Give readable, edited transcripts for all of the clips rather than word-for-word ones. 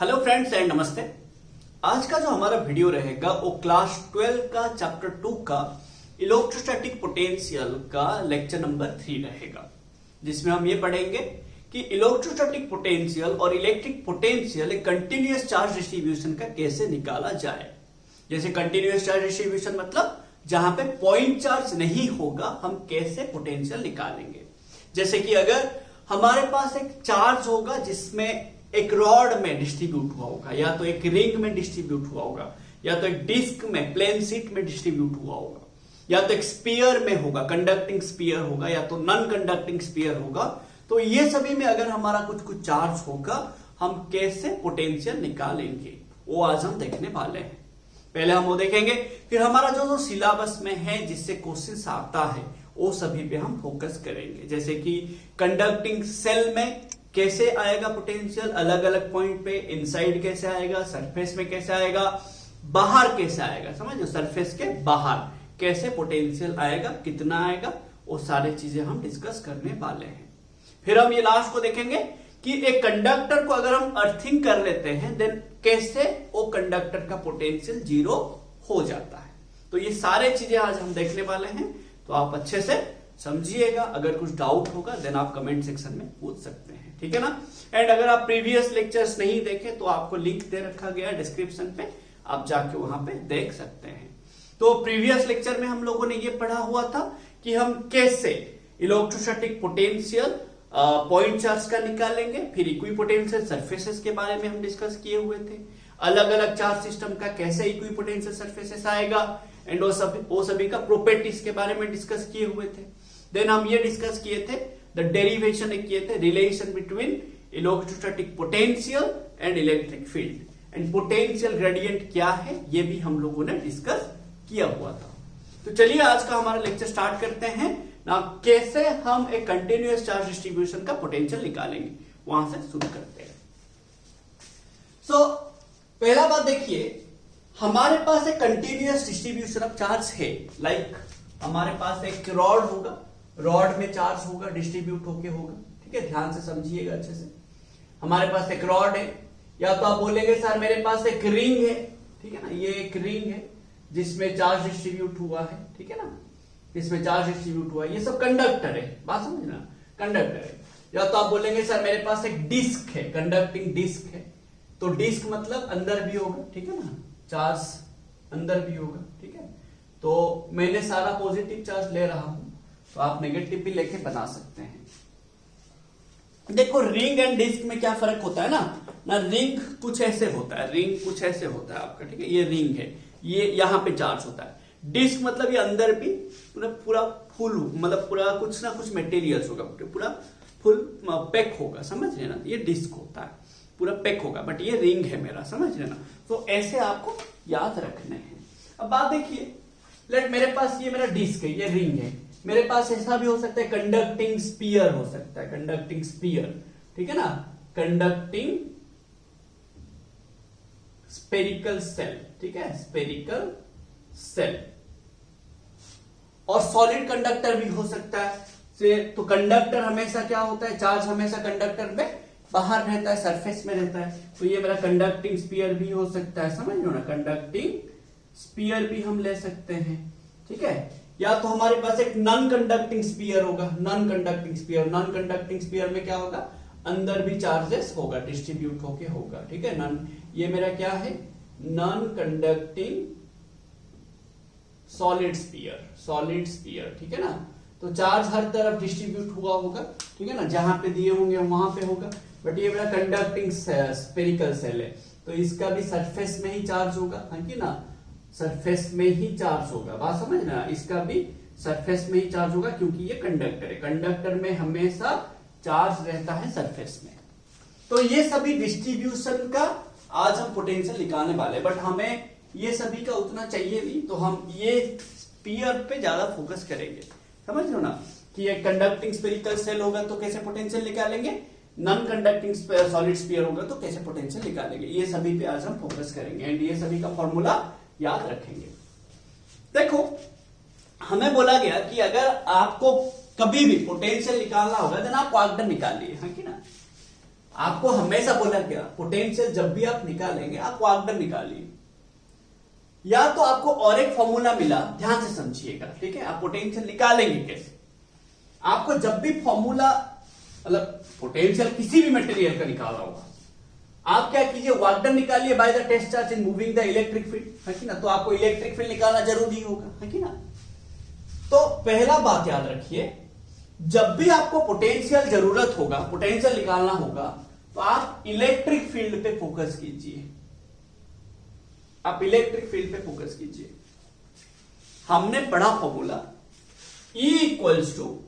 Hello friends and नमस्ते। आज का जो हमारा वीडियो रहेगा वो क्लास 12 का चैप्टर 2 का इलेक्ट्रोस्टैटिक पोटेंशियल का लेक्चर नंबर 3 रहेगा, जिसमें हम ये पढ़ेंगे कि इलेक्ट्रोस्टैटिक पोटेंशियल और इलेक्ट्रिक पोटेंशियल एक कंटिन्यूअस चार्ज डिस्ट्रीब्यूशन का कैसे निकाला जाए। जैसे कंटिन्यूअस चार्ज डिस्ट्रीब्यूशन मतलब जहां पे पॉइंट चार्ज नहीं होगा, हम कैसे पोटेंशियल निकालेंगे। जैसे कि अगर हमारे पास एक चार्ज होगा जिसमें एक रॉड में डिस्ट्रीब्यूट हुआ होगा, या तो एक रिंग में डिस्ट्रीब्यूट हुआ होगा, या तो एक डिस्क में प्लेन शीट में डिस्ट्रीब्यूट हुआ होगा, या तो एक स्पीयर में होगा, कंडक्टिंग स्पीयर होगा, या तो नॉन कंडक्टिंग स्पीयर होगा। तो ये सभी में अगर हमारा कुछ कुछ चार्ज होगा, हम कैसे पोटेंशियल निकालेंगे वो आज हम देखने वाले हैं। पहले हम वो देखेंगे, फिर हमारा जो सिलेबस में है जिससे क्वेश्चन आता है वो सभी पे हम फोकस करेंगे। जैसे कि कंडक्टिंग सेल में कैसे आएगा पोटेंशियल, अलग अलग पॉइंट पे, इनसाइड कैसे आएगा, सरफेस में कैसे आएगा, बाहर कैसे आएगा, समझो सरफेस के बाहर कैसे पोटेंशियल आएगा, कितना आएगा, वो सारी चीजें हम डिस्कस करने वाले हैं। फिर हम ये लास्ट को देखेंगे कि एक कंडक्टर को अगर हम अर्थिंग कर लेते हैं देन कैसे वो कंडक्टर का पोटेंशियल 0 हो जाता है। तो ये सारे चीजें आज हम देखने वाले हैं, तो आप अच्छे से समझिएगा। अगर कुछ डाउट होगा देन आप कमेंट सेक्शन में पूछ सकते हैं, ठीक है ना। एंड अगर आप प्रीवियस लेक्चर्स नहीं देखे तो आपको लिंक दे रखा गया है डिस्क्रिप्शन पे, आप जाके वहां पे देख सकते हैं। तो प्रीवियस लेक्चर में हम लोगों ने ये पढ़ा हुआ था कि हम कैसे इलेक्ट्रोस्टैटिक पोटेंशियल पॉइंट चार्ज का निकालेंगे, फिर इक्विपोटेंशियल सरफेसेस के बारे में हम डिस्कस किए हुए थे, अलग अलग चार्ज सिस्टम का कैसे इक्विपोटेंशियल सरफेसेस आएगा, एंड वो सभी का प्रॉपर्टीज के बारे में डिस्कस किए हुए थे। देन हम ये डिस्कस किए थे, द डेरिवेशन किए थे, relation between electrostatic potential and electric field, and potential gradient क्या है ये भी हम लोगों ने डिस्कस किया हुआ था। तो चलिए आज का हमारा लेक्चर स्टार्ट करते हैं ना, कैसे हम एक कंटिन्यूअस चार्ज डिस्ट्रीब्यूशन का पोटेंशियल निकालेंगे, वहां से शुरू करते हैं। सो पहला बात देखिए, हमारे पास एक कंटिन्यूअस डिस्ट्रीब्यूशन ऑफ चार्ज है। लाइक हमारे पास एक रॉड होगा, रॉड में चार्ज होगा, डिस्ट्रीब्यूट होके होगा, ठीक है, ध्यान से समझिएगा अच्छे से। हमारे पास एक रॉड है, या तो आप बोलेंगे सर मेरे पास एक रिंग है, ठीक है ना, ये एक रिंग है जिसमें चार्ज डिस्ट्रीब्यूट हुआ है, ठीक है ना, जिसमें चार्ज डिस्ट्रीब्यूट हुआ है, ये सब कंडक्टर है, बात समझना, कंडक्टर है। या तो आप बोलेंगे सर मेरे पास एक डिस्क है, कंडक्टिंग डिस्क है, तो डिस्क मतलब अंदर भी होगा, ठीक है ना, चार्ज अंदर भी होगा, ठीक है। तो मैंने सारा पॉजिटिव चार्ज ले रहा हूं, तो आप नेगेटिव भी लेके बना सकते हैं। देखो रिंग एंड डिस्क में क्या फर्क होता है ना रिंग कुछ ऐसे होता है, रिंग कुछ ऐसे होता है आपका, ठीक है, ये रिंग है, ये यहां पे चार्ज होता है। डिस्क मतलब ये अंदर भी पूरा फुल, मतलब पूरा कुछ ना कुछ मटेरियल्स होगा, पूरा फुल पैक होगा, समझ रहे ना, ये डिस्क होता है, पूरा पैक होगा, बट ये रिंग है मेरा, समझ रहे ना। तो ऐसे आपको याद रखने हैं। अब बात देखिए, लेट मेरे पास ये मेरा डिस्क है, ये रिंग है, मेरे पास ऐसा भी हो सकता है कंडक्टिंग स्पीयर हो सकता है, कंडक्टिंग स्पीयर, ठीक है ना, कंडक्टिंग स्पेरिकल सेल, ठीक है, स्पेरिकल सेल। और सॉलिड कंडक्टर भी हो सकता है। तो कंडक्टर हमेशा क्या होता है, चार्ज हमेशा कंडक्टर में बाहर रहता है, सरफेस में रहता है, तो ये मेरा कंडक्टिंग स्पीयर भी हो सकता है, समझ लो ना, कंडक्टिंग स्पीयर भी हम ले सकते हैं, ठीक है। या तो हमारे पास एक नॉन कंडक्टिंग स्पीयर होगा, non conducting sphere, non conducting sphere में क्या होगा, अंदर भी चार्जेस होगा, डिस्ट्रीब्यूट होके होगा, ठीक है। नॉन, ये मेरा क्या है, non conducting solid sphere, solid sphere, ठीक है ना। तो चार्ज हर तरफ डिस्ट्रीब्यूट हुआ होगा, ठीक है ना, जहां पे दिए होंगे वहां पे होगा, बट ये मेरा कंडक्टिंग स्पेरिकल सेल है, तो इसका भी सरफेस में ही चार्ज होगा, है कि ना, सरफेस में ही चार्ज होगा, बात समझना, इसका भी सरफेस में ही चार्ज होगा, क्योंकि ये कंडक्टर है, कंडक्टर में हमेशा चार्ज रहता है सरफेस में। तो ये सभी डिस्ट्रीब्यूशन का आज हम पोटेंशियल निकालने वाले हैं, बट हमें ये सभी का उतना चाहिए नहीं, तो हम ये स्पीयर पे ज्यादा फोकस करेंगे, समझ लो ना, कि एक कंडक्टिंग स्पेरिकल सेल होगा तो कैसे पोटेंशियल निकालेंगे, नॉन कंडक्टिंग सॉलिड स्पीयर होगा तो कैसे पोटेंशियल निकालेंगे, ये सभी पे आज हम फोकस करेंगे, एंड ये सभी का फॉर्मूला याद रखेंगे। देखो हमें बोला गया कि अगर आपको कभी भी पोटेंशियल निकालना होगा देन आप क्वांटम निकालिए, है कि ना। आपको हमेशा बोला गया पोटेंशियल जब भी आप निकालेंगे आप वर्क डन निकालिए, या तो आपको और एक फॉर्मूला मिला, ध्यान से समझिएगा, ठीक है। आप पोटेंशियल निकालेंगे कैसे, आपको जब भी फॉर्मूला मतलब पोटेंशियल किसी भी मटेरियल का निकाला होगा, आप क्या कीजिए, वर्क डन निकालिए by the test charge in moving the electric field, है कि ना। तो आपको इलेक्ट्रिक फील्ड निकालना जरूरी होगा, है कि ना। तो पहला बात याद रखिए, जब भी आपको पोटेंशियल जरूरत होगा, पोटेंशियल निकालना होगा, तो आप इलेक्ट्रिक फील्ड पे फोकस कीजिए, आप इलेक्ट्रिक फील्ड पे फोकस कीजिए। हमने पढ़ा formula E equals to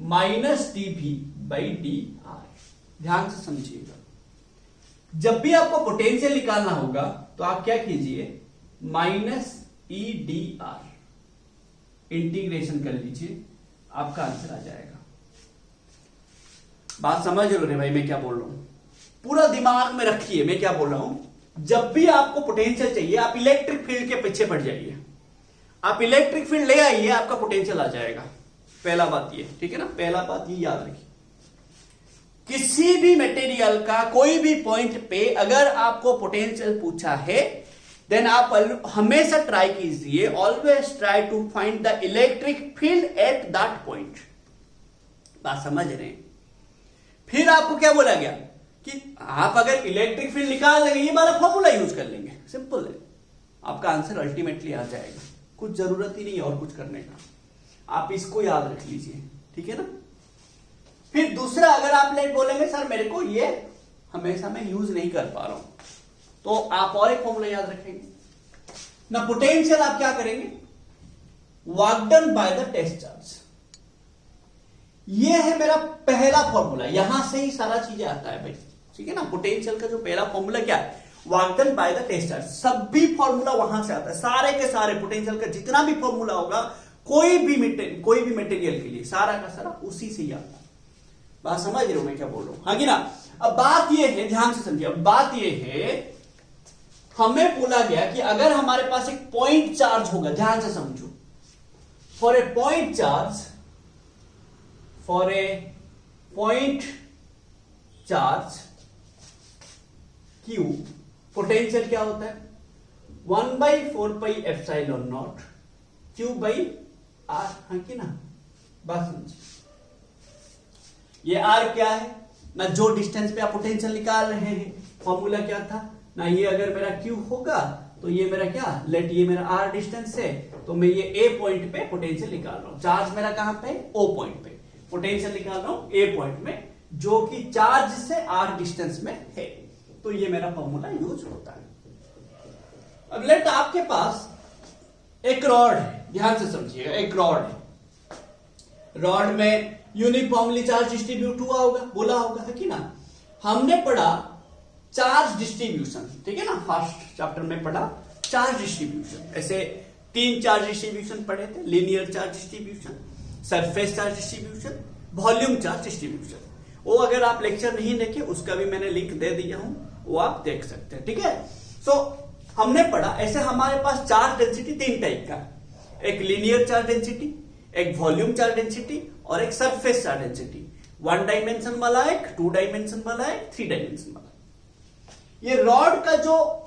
minus dV by dr, ध्यान से समझिएगा। जब भी आपको पोटेंशियल निकालना होगा तो आप क्या कीजिए, माइनस EdR इंटीग्रेशन कर लीजिए, आपका आंसर आ जाएगा। बात समझ लो रे भाई, मैं क्या बोल रहा हूं, पूरा दिमाग में रखिए मैं क्या बोल रहा हूं। जब भी आपको पोटेंशियल चाहिए आप इलेक्ट्रिक फील्ड के पीछे पड़ जाइए, आप इलेक्ट्रिक फील्ड ले आइए, आपका पोटेंशियल आ जाएगा। पहला बात ये, ठीक है ना, पहला बात ये याद रखिए। किसी भी मटेरियल का कोई भी पॉइंट पे अगर आपको पोटेंशियल पूछा है, देन आप हमेशा ट्राई कीजिए, always try to find the electric field at that point. बात समझ रहे हैं। फिर आपको क्या बोला गया कि आप अगर इलेक्ट्रिक फील्ड निकाल लेंगे, ये वाला फॉर्मूला यूज कर लेंगे, सिंपल है, आपका आंसर अल्टीमेटली आ जाएगा। कुछ जरूरत ही नहीं और कुछ करने का, आप इसको याद रख लीजिए, ठीक है ना। फिर दूसरा, अगर आप लेट बोलेंगे सर मेरे को ये हमेशा मैं यूज नहीं कर पा रहा हूं, तो आप और एक फॉर्मूला याद रखेंगे ना। पोटेंशियल आप क्या करेंगे, work done by the test charge, ये है मेरा पहला फॉर्मूला, यहां से ही सारा चीजें आता है भाई, ठीक है ना। पोटेंशियल का जो पहला फॉर्मूला क्या है, work done by the test charge, सभी फॉर्मूला वहां से आता है, सारे के सारे पोटेंशियल का जितना भी फॉर्मूला होगा कोई भी मटेरियल के लिए सारा का सारा उसी से ही आता है। बात समझ रहे हो मैं क्या बोल रहा हूं, हाँ कि ना। अब बात यह है, ध्यान से समझिए, अब बात यह है, हमें बोला गया कि अगर हमारे पास एक पॉइंट चार्ज होगा, ध्यान से समझो, for a point charge, for a point charge Q, potential क्या होता है, 1/4πε0 Q/r, हाँ कि ना। बात समझिए, ये R क्या है ना, जो डिस्टेंस पे आप पोटेंशियल निकाल रहे हैं, फॉर्मूला क्या था ना, ये अगर मेरा Q होगा तो ये मेरा क्या, लेट ये मेरा R डिस्टेंस है, तो मैं ये A पॉइंट पे पोटेंशियल निकाल रहा हूं। चार्ज मेरा कहां पे, O पॉइंट पे, पोटेंशियल निकाल रहा हूं A पॉइंट में, जो कि चार्ज से R डिस्टेंस में है, तो ये मेरा फॉर्मूला यूज होता है। अब लेट आपके पास एक रॉड है, ध्यान से समझिएगा, एक रॉड है, रॉड में यूनिफॉर्मली चार्ज डिस्ट्रीब्यूट हुआ होगा, बोला होगा, है कि ना। हमने पढ़ा चार्ज डिस्ट्रीब्यूशन, ठीक है ना, फर्स्ट चैप्टर में पढ़ा चार्ज डिस्ट्रीब्यूशन। ऐसे 3 चार्ज डिस्ट्रीब्यूशन पढ़े थे, linear charge distribution, surface charge distribution, volume charge distribution. वो अगर आप लेक्चर नहीं देखे उसका भी मैंने लिंक दे दिया हूं, वो आप देख सकते हैं, ठीक है। सो हमने पढ़ा ऐसे हमारे पास चार्ज डेंसिटी 3 टाइप का, एक लीनियर चार्ज डेंसिटी, एक वॉल्यूम चार्ज डेंसिटी और एक सरफेस चार्ज डेंसिटी। 1 डायमेंशन वाला एक, 2 डायमेंशन वाला एक, 3 डायमेंशन वाला। ये रॉड का जो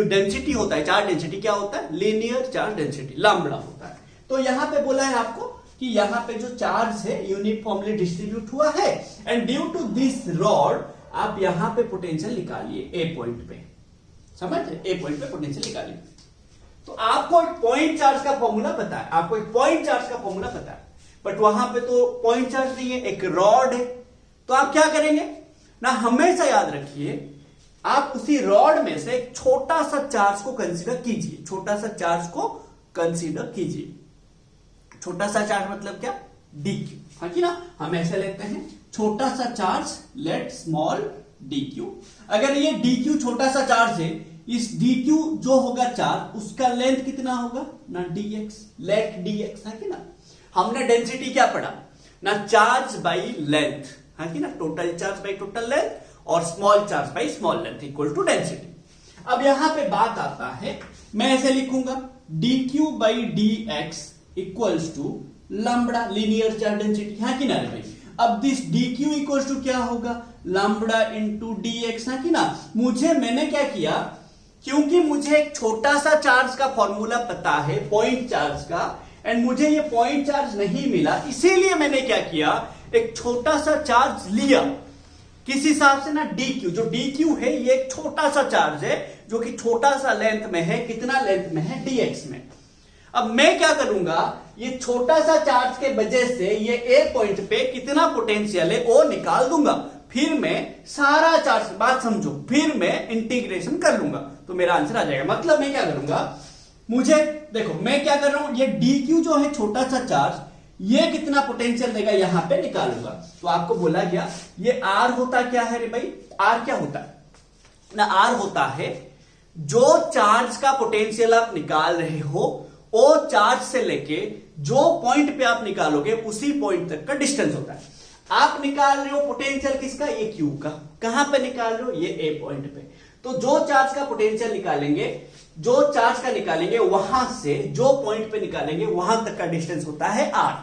डेंसिटी होता है, चार्ज डेंसिटी क्या होता है, लीनियर चार्ज डेंसिटी, लैम्बडा होता है। तो यहां पे बोला है आपको कि यहां पे जो चार्ज है यूनिफॉर्मली डिस्ट्रीब्यूट हुआ है, and due to this rod आप यहां पे पोटेंशियल निकालिए ए पॉइंट पे, समझ रहे, ए पॉइंट पे पोटेंशियल निकालिए। तो आपको एक पॉइंट चार्ज का फॉर्मूला पता है, आपको एक पॉइंट चार्ज का फॉर्मूला पता है, बट वहां पे तो पॉइंट चार्ज नहीं है, एक रॉड है। तो आप क्या करेंगे ना, हमेशा याद रखिए, आप उसी रॉड में से एक छोटा सा चार्ज को कंसीडर कीजिए, छोटा सा चार्ज को कंसीडर कीजिए। छोटा सा चार्ज मतलब क्या, dq, हाँ कि ना, हम ऐसे लेते हैं छोटा सा चार्ज, लेट स्मॉल dq। अगर ये dq छोटा सा चार्ज है, इस dq जो होगा चार्ज, उसका लेंथ कितना होगा ना, dx, लेट dx, है कि ना। हमने डेंसिटी क्या पढ़ा ना, चार्ज बाई लेंथ, है कि ना, total charge by total length, और small charge by small length equal to density. अब यहां पे बात आता है, मैं ऐसे लिखूंगा dq by dx equals to lambda, linear charge density, हाँ कि ना भाई। अब दिस dq इक्वल्स टू क्या होगा लैम्बडा इंटू डी एक्स ना कि ना। मैंने क्या किया, क्योंकि मुझे एक छोटा सा चार्ज का फॉर्मूला पता है पॉइंट चार्ज का, एंड मुझे ये पॉइंट चार्ज नहीं मिला, इसीलिए मैंने क्या किया, एक छोटा सा चार्ज लिया किस हिसाब से ना, डी क्यू। जो डी क्यू है ये एक छोटा सा चार्ज है जो कि छोटा सा लेंथ में है, कितना लेंथ में है, dx में। अब मैं क्या करूंगा, ये छोटा सा चार्ज के वजह से ये ए पॉइंट पे कितना पोटेंशियल है वो निकाल दूंगा, फिर मैं सारा चार्ज, बात समझो, फिर मैं इंटीग्रेशन कर लूंगा तो मेरा आंसर आ जाएगा। मतलब मैं क्या करूंगा, मुझे देखो मैं क्या कर रहा हूं, ये डी क्यू जो है छोटा सा चार्ज, ये कितना पोटेंशियल देगा यहां पे निकालूंगा। तो आपको बोला गया ये आर होता क्या है रे भाई, आर क्या होता है ना, आर होता है जो चार्ज का पोटेंशियल आप निकाल रहे हो वो चार्ज से लेके जो पॉइंट पे आप निकालोगे उसी पॉइंट तक का डिस्टेंस होता है। आप निकाल रहे हो पोटेंशियल किसका, ये क्यू का, कहां पे निकाल रहे हो, ये ए पॉइंट पे। तो जो चार्ज का पोटेंशियल निकालेंगे, जो चार्ज का निकालेंगे वहां से जो पॉइंट पे निकालेंगे वहां तक का डिस्टेंस होता है आर।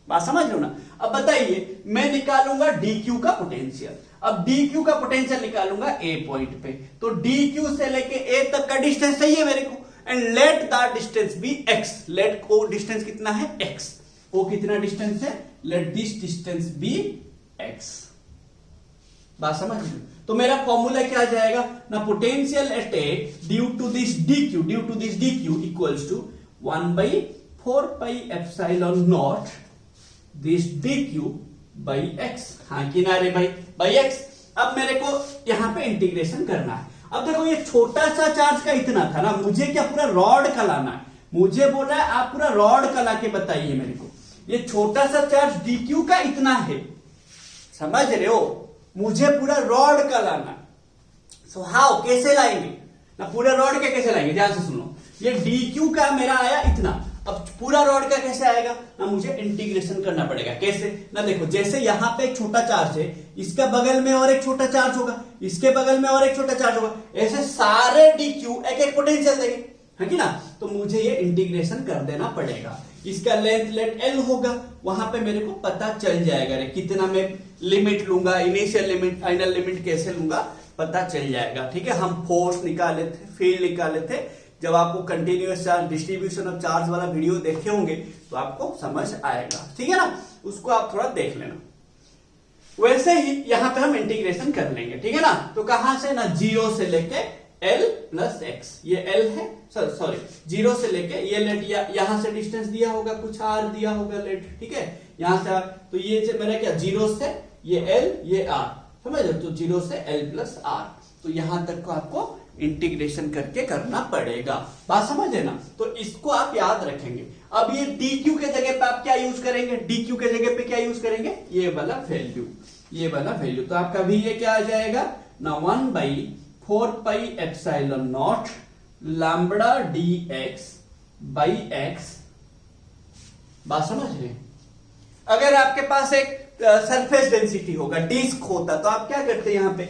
बात समझ लो ना। अब बताइए, मैं निकालूंगा डी क्यू का पोटेंशियल, अब डी क्यू का पोटेंशियल निकालूंगा ए पॉइंट पे, तो डी क्यू से लेके ए तक का डिस्टेंस चाहिए मेरे को, and let the distance be x. Let को डिस्टेंस कितना है, एक्स। वो कितना डिस्टेंस है, let this distance be x. बात समझ लो। तो मेरा फॉर्मूला क्या आ जाएगा ना, potential at a due to this d q equals to 1/4 pi epsilon naught this d q by x. हाँ किनारे बाई एक्स। अब मेरे को यहां पे इंटीग्रेशन करना है। अब देखो ये छोटा सा चार्ज का इतना था ना, मुझे क्या पूरा रॉड का लाना है। मुझे बोल रहा है आप पूरा रॉड का लाके बताइए मेरे को, ये छोटा सा चार्ज डी क्यू का इतना है, समझ रहे हो, मुझे पूरा रॉड का लाना। सो हाउ, कैसे लाएंगे ना, पूरा रॉड का कैसे लाएंगे, ध्यान से सुनो। ये डी क्यू का मेरा आया इतना, अब पूरा रॉड का कैसे आएगा ना, मुझे इंटीग्रेशन करना पड़ेगा। कैसे ना, देखो जैसे यहां पे एक छोटा चार्ज है, इसके बगल में और एक छोटा चार्ज होगा, इसके बगल में और एक छोटा चार्ज होगा, ऐसे सारे डी क्यू एक एक पोटेंशियल देंगे, है कि ना। तो मुझे ये इंटीग्रेशन कर देना पड़ेगा। इसका लेंथ लेट एल होगा, वहां पे मेरे को पता चल जाएगा रे कितना मैं लिमिट लूंगा, इनिशियल लिमिट फाइनल लिमिट कैसे लूंगा पता चल जाएगा। ठीक है, हम फोर्स निकाले थे, फील्ड निकाले थे। जब आपको continuous charge, distribution of charge वाला वीडियो देखे होंगे तो आपको समझ आएगा। ठीक है ना, उसको आप थोड़ा देख लेना। वैसे ही यहां पे हम इंटीग्रेशन कर लेंगे। ठीक है ना, तो कहां से ना, जीरो से लेके एल प्लस एक्स, ये एल है, सॉरी जीरो से लेके ये लेट, यहां से डिस्टेंस दिया होगा, कुछ आर दिया होगा लेट। ठीक है, यहां से तो ये मेरा क्या, जीरो से ये एल ये आर, समझ लो, तो जीरो से एल प्लस आर। तो यहां तक को आपको इंटीग्रेशन करके करना पड़ेगा। बात समझ है ना, तो इसको आप याद रखेंगे। अब ये डी क्यू के जगह पे आप क्या यूज करेंगे, डी क्यू के जगह पे क्या यूज करेंगे, ये वाला वैल्यू, ये वाला वैल्यू। तो आपका भी ये क्या आ जाएगा ना, 1/4 pi epsilon not lambda D x by x. बात समझ रहे। अगर आपके पास एक सरफेस डेंसिटी होगा, डिस्क होता, तो आप क्या करते यहां पे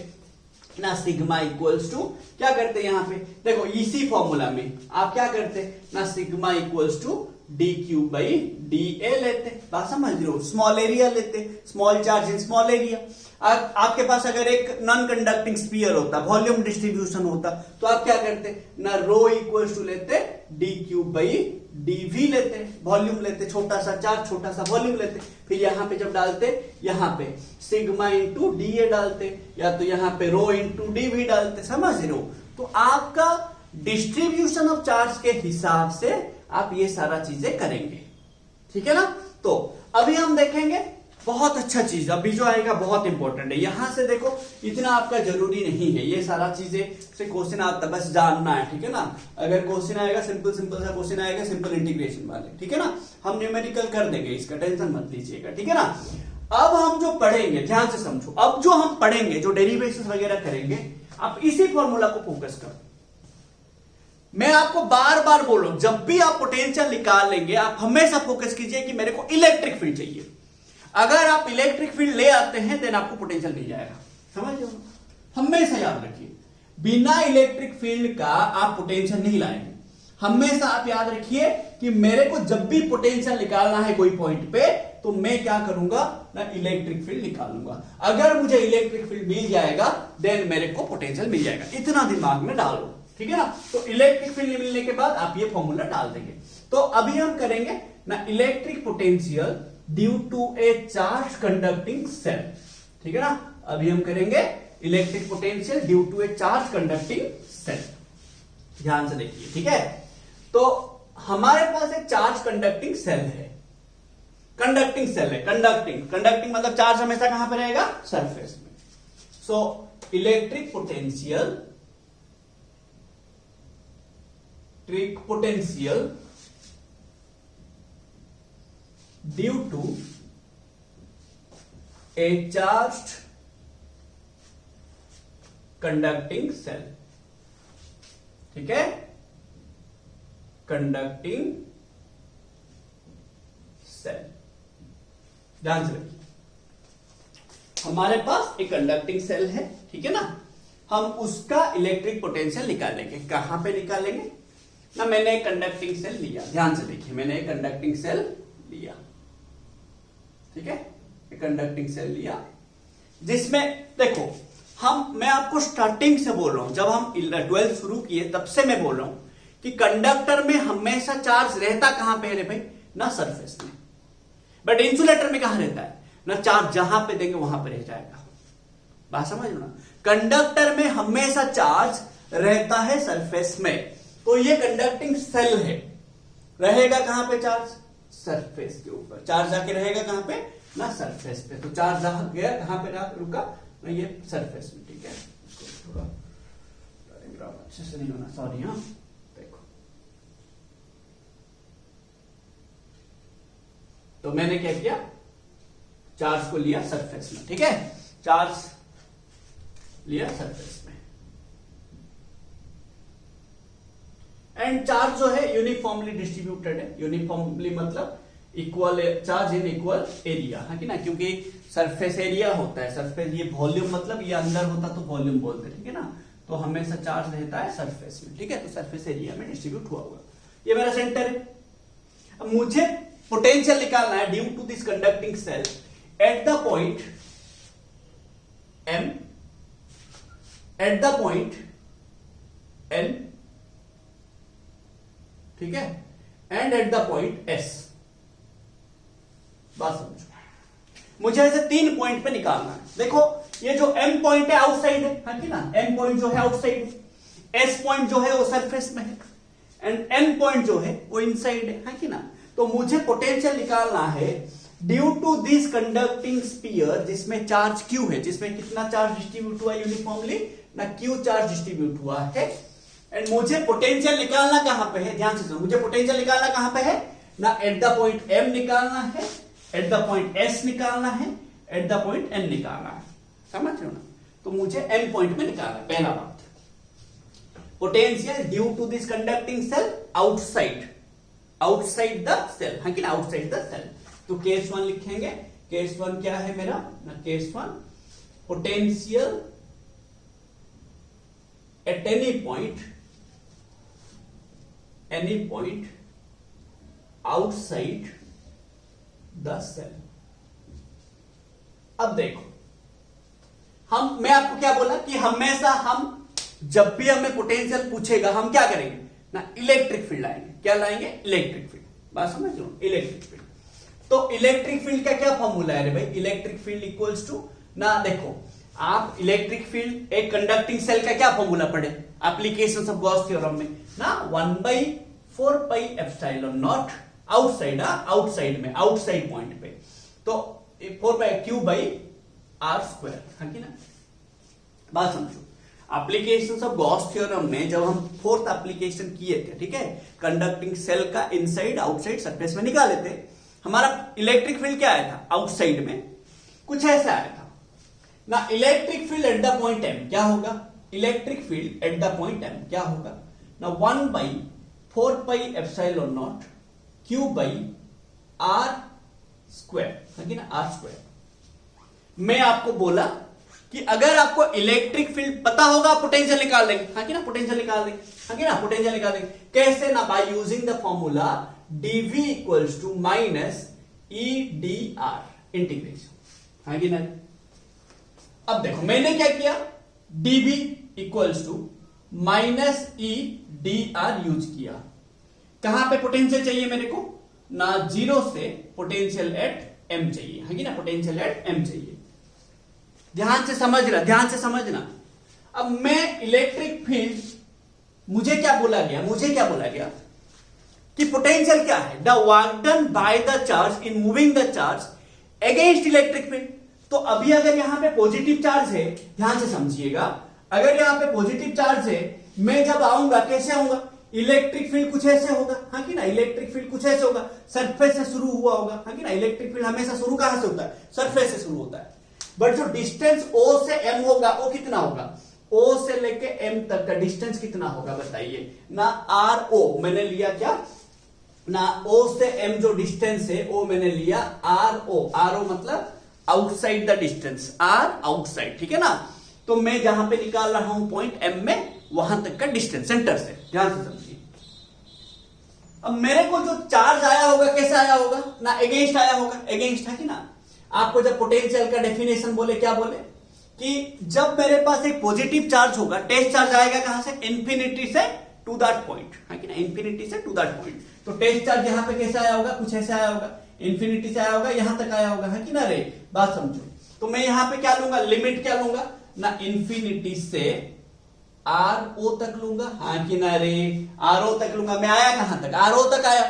ना, सिग्मा इक्वल्स टू क्या करते यहां पे, देखो इसी फॉर्मूला में आप क्या करते ना, sigma equals to d q by d a लेते। बात समझ रहे हो, स्मॉल एरिया लेते, small charge in small area. आपके पास अगर एक नॉन कंडक्टिंग स्फीयर होता, वॉल्यूम डिस्ट्रीब्यूशन होता, तो आप क्या करते ना, रो इक्वल्स टू लेते d q by d v लेते, वॉल्यूम लेते, छोटा सा चार्ज छोटा सा वॉल्यूम लेते। फिर यहां पे जब डालते, यहां पे सिग्मा इंटू डी ए डालते, या तो यहां पे रो इंटू डी वी डालते। समझ रहे हो, तो आपका डिस्ट्रीब्यूशन ऑफ चार्ज के हिसाब से आप ये सारा चीजें करेंगे। ठीक है ना, तो अभी हम देखेंगे बहुत अच्छा चीज, अभी जो आएगा बहुत इंपॉर्टेंट है। यहां से देखो, इतना आपका जरूरी नहीं है, ये सारा चीजें से क्वेश्चन आता, बस जानना है। ठीक है ना, अगर क्वेश्चन आएगा सिंपल सिंपल सा क्वेश्चन आएगा, सिंपल इंटीग्रेशन वाले, ठीक है ना, हम न्यूमेरिकल कर देंगे, इसका टेंशन मत लीजिएगा। ठीक है ना, अब हम जो पढ़ेंगे ध्यान से समझो, अब जो हम पढ़ेंगे, जो डेरिवेशन वगैरह करेंगे, आप इसी फॉर्मूला को फोकस करो। मैं आपको बार बार बोल रहा हूं, जब भी आप पोटेंशियल निकाल लेंगे, आप हमेशा फोकस कीजिए कि मेरे को इलेक्ट्रिक फील्ड चाहिए। अगर आप इलेक्ट्रिक फील्ड ले आते हैं देन आपको पोटेंशियल मिल जाएगा। समझ लो, हमेशा याद रखिए, बिना इलेक्ट्रिक फील्ड का आप पोटेंशियल नहीं लाएंगे। हमेशा आप याद रखिए कि मेरे को जब भी पोटेंशियल निकालना है कोई पॉइंट पे, तो मैं क्या करूंगा ना, इलेक्ट्रिक फील्ड निकालूंगा। अगर मुझे इलेक्ट्रिक फील्ड मिल जाएगा देन मेरे को पोटेंशियल मिल जाएगा। इतना दिमाग में डालो, ठीक है ना। तो इलेक्ट्रिक फील्ड मिलने के बाद आप ये फॉर्मूला डाल देंगे। तो अभी हम करेंगे ना electric potential due to a charge conducting shell, ठीक है ना। अभी हम करेंगे electric potential due to a charge conducting shell. ध्यान से देखिए, ठीक है। तो हमारे पास एक चार्ज कंडक्टिंग सेल है, कंडक्टिंग सेल है, कंडक्टिंग मतलब चार्ज हमेशा कहां पे रहेगा, सरफेस में। So electric potential due to a charge conducting shell, ठीक है, कंडक्टिंग सेल। ध्यान से रखिए, हमारे पास एक कंडक्टिंग सेल है, ठीक है ना। हम उसका इलेक्ट्रिक पोटेंशियल निकालेंगे। कहां पे निकालेंगे ना, मैंने एक कंडक्टिंग सेल लिया, ध्यान से देखिए, मैंने एक कंडक्टिंग सेल लिया, ठीक है, एक कंडक्टिंग सेल लिया जिसमें देखो मैं आपको स्टार्टिंग से बोल रहा हूं, जब हम 12th शुरू किए तब से मैं बोल रहा हूं कि कंडक्टर में हमेशा चार्ज रहता कहां पे है भाई, ना सरफेस में। बट इंसुलेटर में कहां रहता है ना, चार्ज जहां पे देंगे वहां पे रह जाएगा। बात समझ लो ना, कंडक्टर में हमेशा चार्ज रहता है सरफेस में। तो ये कंडक्टिंग सेल है, रहेगा कहां पे चार्ज, सरफेस के ऊपर। चार्ज आके रहेगा कहां पे ना, सरफेस पे। तो चार्ज गया कहां पे, रुका ना, ये सरफेस में, ठीक है। थोड़ा डायग्राम अच्छे से नहीं होना, सॉरी। हाँ देखो, तो मैंने क्या किया, चार्ज को लिया सरफेस में, ठीक है, चार्ज लिया सरफेस में। एंड चार्ज जो है यूनिफॉर्मली डिस्ट्रीब्यूटेड है। यूनिफॉर्मली मतलब equal charge in equal area, है कि ना, क्योंकि सरफेस एरिया होता है, सरफेस ये वॉल्यूम मतलब ये अंदर होता तो वॉल्यूम बोलते, ठीक है ना। तो हमेशा चार्ज रहता है सरफेस में, ठीक है। तो सरफेस एरिया में डिस्ट्रीब्यूट हुआ होगा। ये मेरा सेंटर है। अब मुझे पोटेंशियल निकालना है due to this conducting shell at the point M, at the point N, ठीक है, and at the point S. बात समझो, मुझे ऐसे 3 पॉइंट पे निकालना है। देखो ये जो एम पॉइंट है आउटसाइड है कि ना, एम पॉइंट जो है आउटसाइड है, एस पॉइंट जो है वो सरफेस में है, एंड एन पॉइंट जो है वो इनसाइड है कि ना। तो मुझे पोटेंशियल निकालना है due to this conducting sphere जिसमें चार्ज क्यू है, जिसमें कितना चार्ज डिस्ट्रीब्यूट हुआ यूनिफॉर्मली ना, क्यू चार्ज डिस्ट्रीब्यूट हुआ है। एंड मुझे पोटेंशियल निकालना कहां पे है, ध्यान से सुनो, मुझे पोटेंशियल निकालना कहां पे है ना, एट द पॉइंट एम निकालना है, एट द पॉइंट एस निकालना है, एट द पॉइंट एन निकालना है। समझ रहे हो ना। तो मुझे एन पॉइंट में निकालना है। पहला बात, potential due to this conducting shell outside the shell, है कि ना, आउटसाइड द सेल। तो केस 1 लिखेंगे। केस 1 क्या है मेरा ना, case 1 potential at any point outside the shell. अब देखो, मैं आपको क्या बोला कि हमेशा हम जब भी हमें पोटेंशियल पूछेगा हम क्या करेंगे ना, इलेक्ट्रिक फील्ड लाएंगे। क्या लाएंगे, इलेक्ट्रिक फील्ड। बात समझ लो, इलेक्ट्रिक फील्ड। तो इलेक्ट्रिक फील्ड का क्या फॉर्मूला है रे भाई, इलेक्ट्रिक फील्ड इक्वल्स टू ना, देखो आप इलेक्ट्रिक फील्ड एक कंडक्टिंग सेल का क्या फॉर्मूला पढ़े एप्लीकेशंस ऑफ गॉस थ्योरम में ना, 1/4 pi epsilon not outside, outside में, आउटसाइड पॉइंट पे। तो 4/q/r², है कि ना। बात समझो, एप्लीकेशंस ऑफ गॉस थ्योरम में जब हम 4th एप्लीकेशन किए थे, ठीक है, कंडक्टिंग सेल का इनसाइड आउटसाइड सरफेस में निकाले थे, हमारा इलेक्ट्रिक फील्ड क्या आया था, आउटसाइड में कुछ ऐसा आया था ना। Electric field at the point M क्या होगा, electric field at the point M क्या होगा ना, 1/4 पाई एप्सिलॉन नॉट q/r², है कि ना, r²। मैं आपको बोला कि अगर आपको इलेक्ट्रिक फील्ड पता होगा पोटेंशियल निकाल देंगे, हाँ कि ना, पोटेंशियल निकाल देंगे, हाँ कि ना, पोटेंशियल निकाल देंगे। कैसे ना, by using the formula dv equals to minus EDR integration, है कि नहीं। अब देखो मैंने क्या किया, dV equals to minus EDR use किया। कहां पे पोटेंशियल चाहिए मेरे को ना, 0 से पोटेंशियल एट M चाहिए, है कि ना, पोटेंशियल एट M चाहिए। ध्यान से समझना। अब मैं इलेक्ट्रिक फील्ड, मुझे क्या बोला गया कि पोटेंशियल क्या है, the work done by the charge in moving the charge against electric field. तो अभी अगर यहां पे पॉजिटिव चार्ज है, ध्यान से समझिएगा, अगर यहां पे पॉजिटिव चार्ज है, मैं जब आऊंगा कैसे आऊंगा, इलेक्ट्रिक फील्ड कुछ ऐसे होगा, हाँ कि ना, इलेक्ट्रिक फील्ड कुछ ऐसे होगा, सरफेस से शुरू हुआ होगा, हाँ कि ना। इलेक्ट्रिक फील्ड हमेशा शुरू कहां से होता है, सरफेस से शुरू होता है। बट जो डिस्टेंस O से M होगा वो कितना होगा, O से लेके M तक का डिस्टेंस कितना होगा बताइए ना, RO मैंने लिया क्या ना, O से M जो डिस्टेंस है वो मैंने लिया RO मतलब outside the distance, R outside, ठीक है ना। तो मैं जहां पे निकाल रहा हूं पॉइंट M में, वहां तक का डिस्टेंस सेंटर से, ध्यान से समझिए। अब मेरे को जो चार्ज आया होगा कैसे आया होगा ना, अगेंस्ट आया होगा, अगेंस्ट, है कि ना। आपको जब पोटेंशियल का डेफिनेशन बोले, क्या बोले कि जब मेरे पास एक पॉजिटिव चार्ज होगा, टेस्ट चार्ज आएगा कहां से, इंफिनिटी से टू दैट पॉइंट, है कि ना, इंफिनिटी से टू दैट पॉइंट। तो टेस्ट चार्ज यहां पे कैसे आया होगा, कुछ ऐसे आया होगा, इंफिनिटी से आया होगा, यहां तक आया होगा, है कि ना रे, बात समझो। तो मैं यहां पे क्या लूंगा, लिमिट क्या लूंगा ना, इंफिनिटी से RO तक लूंगा, हाँ कि ना रे, RO तक लूंगा। मैं आया कहां तक, RO तक आया,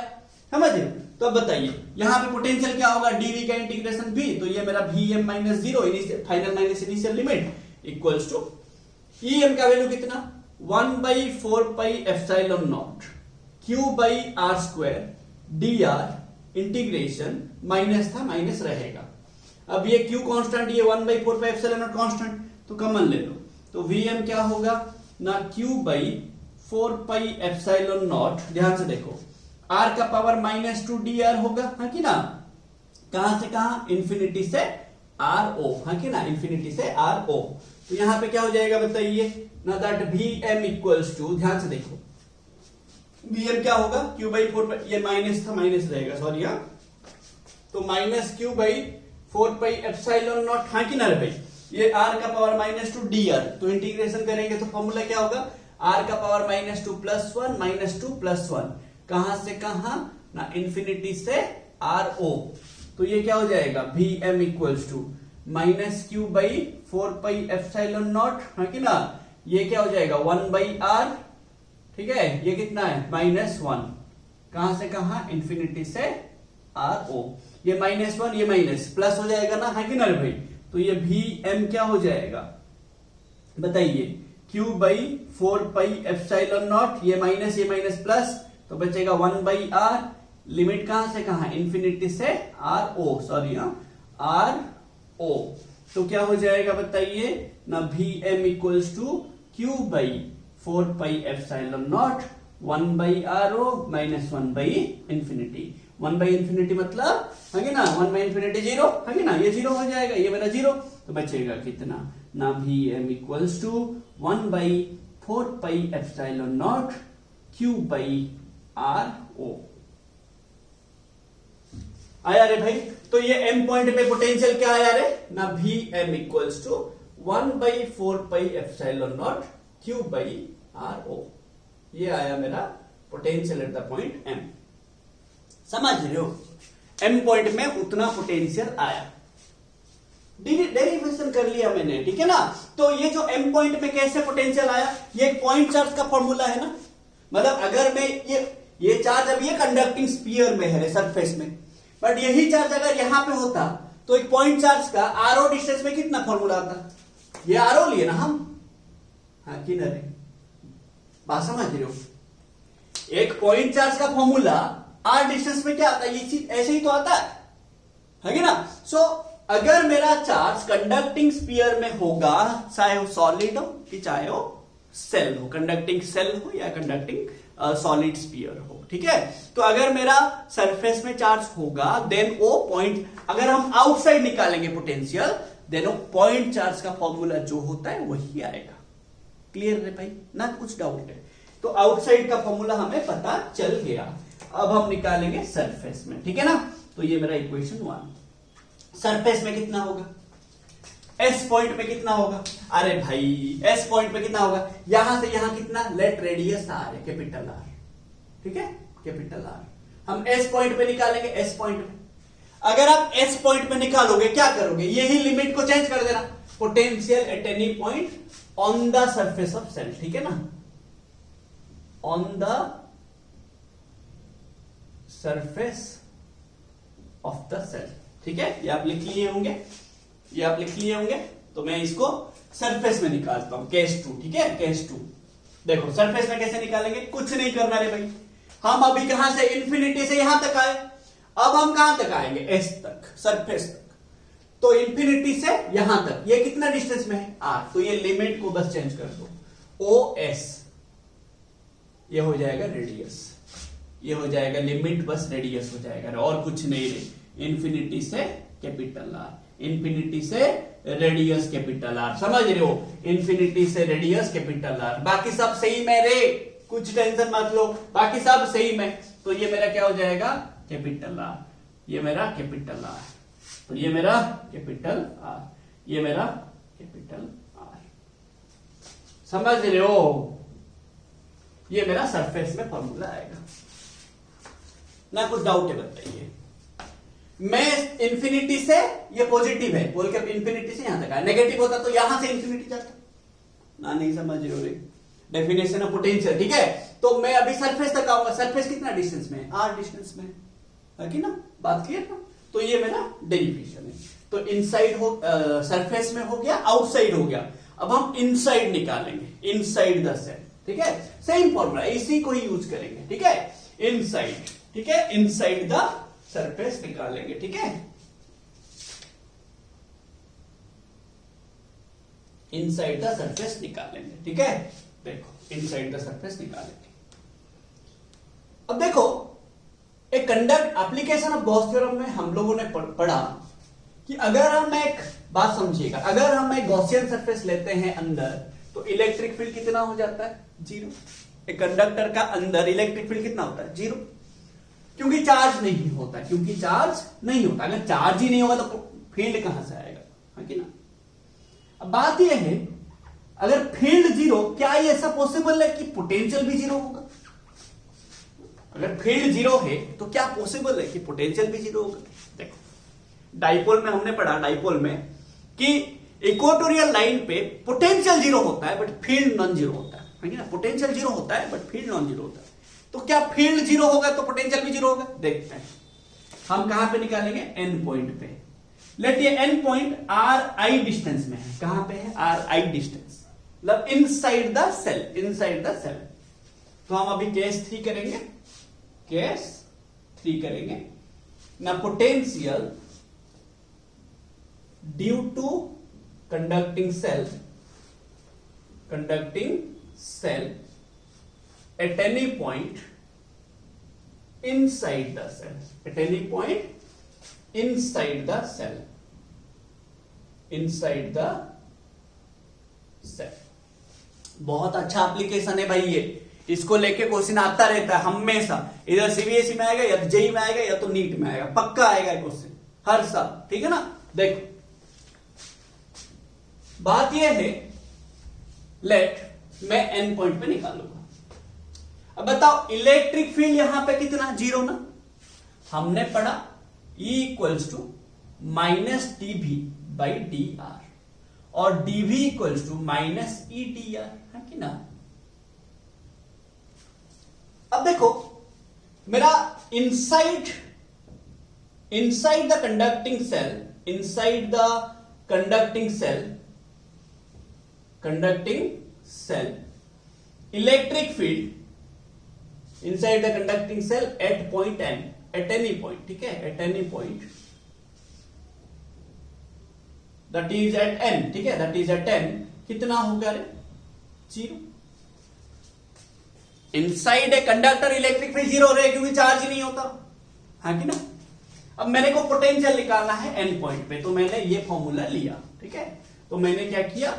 समझे। तो अब बताइए यहां पे पोटेंशियल क्या होगा, dV का इंटीग्रेशन V, तो ये मेरा Vm minus 0 final minus initial limit equals to Em का वैल्यू कितना, 1/4πε0 Q/r² dr इंटीग्रेशन, माइनस था माइनस रहेगा। अब ये Q कांस्टेंट, ये 1/4πε0 कांस्टेंट, तो कॉमन ले लो। तो Vm क्या होगा ना, Q/4πε0, ध्यान से देखो, R का पावर -2 dr होगा, है कि ना, कहां से कहां, इंफिनिटी से RO, है कि ना, इंफिनिटी से RO। तो यहां पे क्या हो जाएगा बताइए ना, दैट Vm इक्वल्स टू, ध्यान से देखो, Vm क्या होगा, Q/4, ये माइनस था माइनस रहेगा, सॉरी, हाँ, तो -Q/4πε0, हाँ कि ना रे भाई, ये R का पावर -2 dr, तो इंटीग्रेशन करेंगे तो फॉर्मूला क्या होगा, R का पावर -2 + 1 -2 + 1, कहां से कहां ना, इंफिनिटी से RO। तो ये क्या हो जाएगा, Vm इक्वल्स टू -Q/4πε0, है कि ना, ये क्या हो जाएगा 1/r, ठीक है, ये कितना है -1, कहां से कहां, इंफिनिटी से RO। ये -1 ये माइनस प्लस हो जाएगा ना, है कि ना भाई। तो ये Vm क्या हो जाएगा बताइए, Q/4πε0, ये माइनस प्लस, तो बचेगा 1/r, लिमिट कहां से कहां, इंफिनिटी से RO, सॉरी, RO। तो क्या हो जाएगा बताइए ना, Vm equals to Q/4πε0 1/RO minus 1/इंफिनिटी। 1/इंफिनिटी मतलब, है कि ना, 1/इंफिनिटी 0, है कि ना, ये 0 हो जाएगा, ये मेरा 0, तो बचेगा कितना ना, Vm इक्वल्स टू 1/4πε0 Q/RO। आया रे भाई। तो ये M पॉइंट पे पोटेंशियल क्या आया रे ना, Vm इक्वल्स टू 1/4πε0 Q/RO। ये आया मेरा potential at the point M। समझ रहे हो, M पॉइंट में उतना पोटेंशियल आया, डेरिवेशन कर लिया मैंने, ठीक है ना। तो ये जो M पॉइंट में कैसे पोटेंशियल आया, ये एक पॉइंट चार्ज का फॉर्मूला है ना, मतलब अगर मैं ये चार्ज अब ये कंडक्टिंग स्फीयर में है सरफेस में, बट यही चार्ज अगर यहां पे होता तो एक पॉइंट चार्ज का RO डिस्टेंस में कितना फॉर्मूला आता, ये RO लिए ना हम, हाँ कि नहीं, बात समझ रहे हो। एक पॉइंट चार्ज का फॉर्मूला R डिस्टेंस में क्या आता है, ये चीज ऐसे ही तो आता है कि ना। सो अगर मेरा चार्ज कंडक्टिंग स्फीयर में होगा, चाहे वो सॉलिड हो कि चाहे वो सेल हो, कंडक्टिंग सेल हो या कंडक्टिंग सॉलिड स्फीयर हो, ठीक है। तो अगर मेरा सरफेस में चार्ज होगा, देन वो पॉइंट, अगर हम आउटसाइड निकालेंगे पोटेंशियल, देन वो पॉइंट चार्ज का फॉर्मूला जो होता है वही आएगा। क्लियर है भाई, ना कुछ डाउट है। तो आउटसाइड का फॉर्मूला हमें पता चल गया, अब हम निकालेंगे सरफेस में, ठीक है ना। तो ये मेरा इक्वेशन 1। सरफेस में कितना होगा, एस पॉइंट पे कितना होगा, अरे भाई एस पॉइंट पे कितना होगा, यहां से यहां कितना, लेट रेडियस आर है, कैपिटल आर, ठीक है, कैपिटल आर। हम एस पॉइंट पे निकालेंगे, एस पॉइंट पे। अगर आप एस पॉइंट पे निकालोगे क्या करोगे, यही लिमिट को चेंज कर देना, potential at any point on the surface of shell, ठीक है ना, on the surface of the shell, ठीक है। ये आप लिख लिए होंगे, ये आप लिख लिए होंगे। तो मैं इसको सरफेस में निकालता हूं, केस 2, ठीक है, केस 2। देखो सरफेस में कैसे निकालेंगे, कुछ नहीं करना रे भाई, हम अभी कहां से, इंफिनिटी से यहां तक आए, अब हम कहां तक आएंगे, एस तक, सरफेस तक। तो इंफिनिटी से यहां तक ये कितना डिस्टेंस में है, आर। तो ये लिमिट को बस चेंज कर दो, ओ एस, ये हो जाएगा रेडियस, ये हो जाएगा लिमिट, बस रेडियस हो जाएगा और कुछ नहीं रे। इंफिनिटी से कैपिटल आर, इंफिनिटी से रेडियस कैपिटल आर, समझ रहे हो, इंफिनिटी से रेडियस कैपिटल आर। बाकी सब सही में रे, कुछ टेंशन मत लो, बाकी सब सही में। तो ये मेरा क्या हो जाएगा, कैपिटल आर, ये मेरा कैपिटल आर, तो ये मेरा कैपिटल आर, ये मेरा कैपिटल आर, समझ रहे हो। ये मेरा सरफेस में फॉर्मूला आएगा ना, कुछ डाउट है बताइए। मैं इंफिनिटी से, ये पॉजिटिव है बोल के इंफिनिटी से यहां तक आया, नेगेटिव होता तो यहां से इंफिनिटी जाता ना, नहीं समझ रहे हो रे, डेफिनेशन ऑफ पोटेंशियल, ठीक है। तो मैं अभी सरफेस तक आऊंगा, सरफेस कितना डिस्टेंस में है, आर डिस्टेंस में है कि ना, बात क्लियर ना। तो ये मेरा डेरिवेशन है। तो इनसाइड हो, सरफेस में हो गया, आउटसाइड हो गया। अब हम इनसाइड निकालेंगे, इनसाइड द सेल, ठीक है, सेम फॉर्मूला, इसी को ही यूज करेंगे, ठीक है, इनसाइड, ठीक है, इनसाइड द सरफेस निकालेंगे, ठीक है, इनसाइड द सरफेस निकालेंगे, ठीक है। देखो इनसाइड द सरफेस निकालेंगे। अब देखो एक conduct application of Gauss theorem में हम लोगों ने पढ़ा कि अगर हम एक बात समझिएगा, अगर हम एक गॉसियन सरफेस लेते हैं अंदर, तो इलेक्ट्रिक फील्ड कितना हो जाता है, 0। एक कंडक्टर का अंदर इलेक्ट्रिक फील्ड कितना होता है, 0, क्योंकि चार्ज नहीं होता, क्योंकि चार्ज नहीं होता। अगर चार्ज ही नहीं होगा तो फील्ड कहां से आएगा, है कि ना। अब बात यह है, अगर फील्ड 0, क्या ये ऐसा पॉसिबल है कि पोटेंशियल भी 0 होगा। अगर फील्ड 0 है तो क्या पॉसिबल है कि पोटेंशियल भी 0 होगा। देखो डाइपोल में हमने पढ़ा, डाइपोल में कि इक्वेटोरियल लाइन पे पोटेंशियल 0 होता है बट फील्ड नॉन 0 होता है ना। पोटेंशियल 0 होता है बट फील्ड नॉन 0 होता है। तो क्या फील्ड 0 होगा तो पोटेंशियल भी 0 होगा, देखते हैं। हम कहां पे निकालेंगे, एन पॉइंट पे। लेट ये N point r i distance में है, कहां पे है, आर आई डिस्टेंस, मतलब inside the shell, inside the shell. तो हम अभी केस 3 करेंगे, केस 3 करेंगे ना। Potential due to conducting shell, conducting shell at any point inside the cell, at any point inside the cell, inside the cell। बहुत अच्छा application है भाई ये, इसको लेके क्वेश्चन आता रहता है हमेशा, इधर सीबीएसई में आएगा या जेई में आएगा या तो नीट में आएगा, पक्का आएगा क्वेश्चन हर साल, ठीक है ना। देखो बात यह है, लेट मैं एन पॉइंट पे निकालूंगा। अब बताओ इलेक्ट्रिक फील्ड यहां पे कितना, 0 ना। हमने पढ़ा E equals to minus dV by dr और dV equals to minus EdR, है कि ना। अब देखो मेरा inside the conducting shell, inside the conducting shell electric field inside the conducting cell at point n, at any point, ठीक है, at any point that is at n, ठीक है, that is at n कितना होगा रे, 0। Inside a conductor electric field 0 रहे क्योंकि charge ही नहीं होता, है कि ना। अब मेरे को पोटेंशियल निकालना है एन पॉइंट पे, तो मैंने ये फॉर्मूला लिया, ठीक है। तो मैंने क्या किया,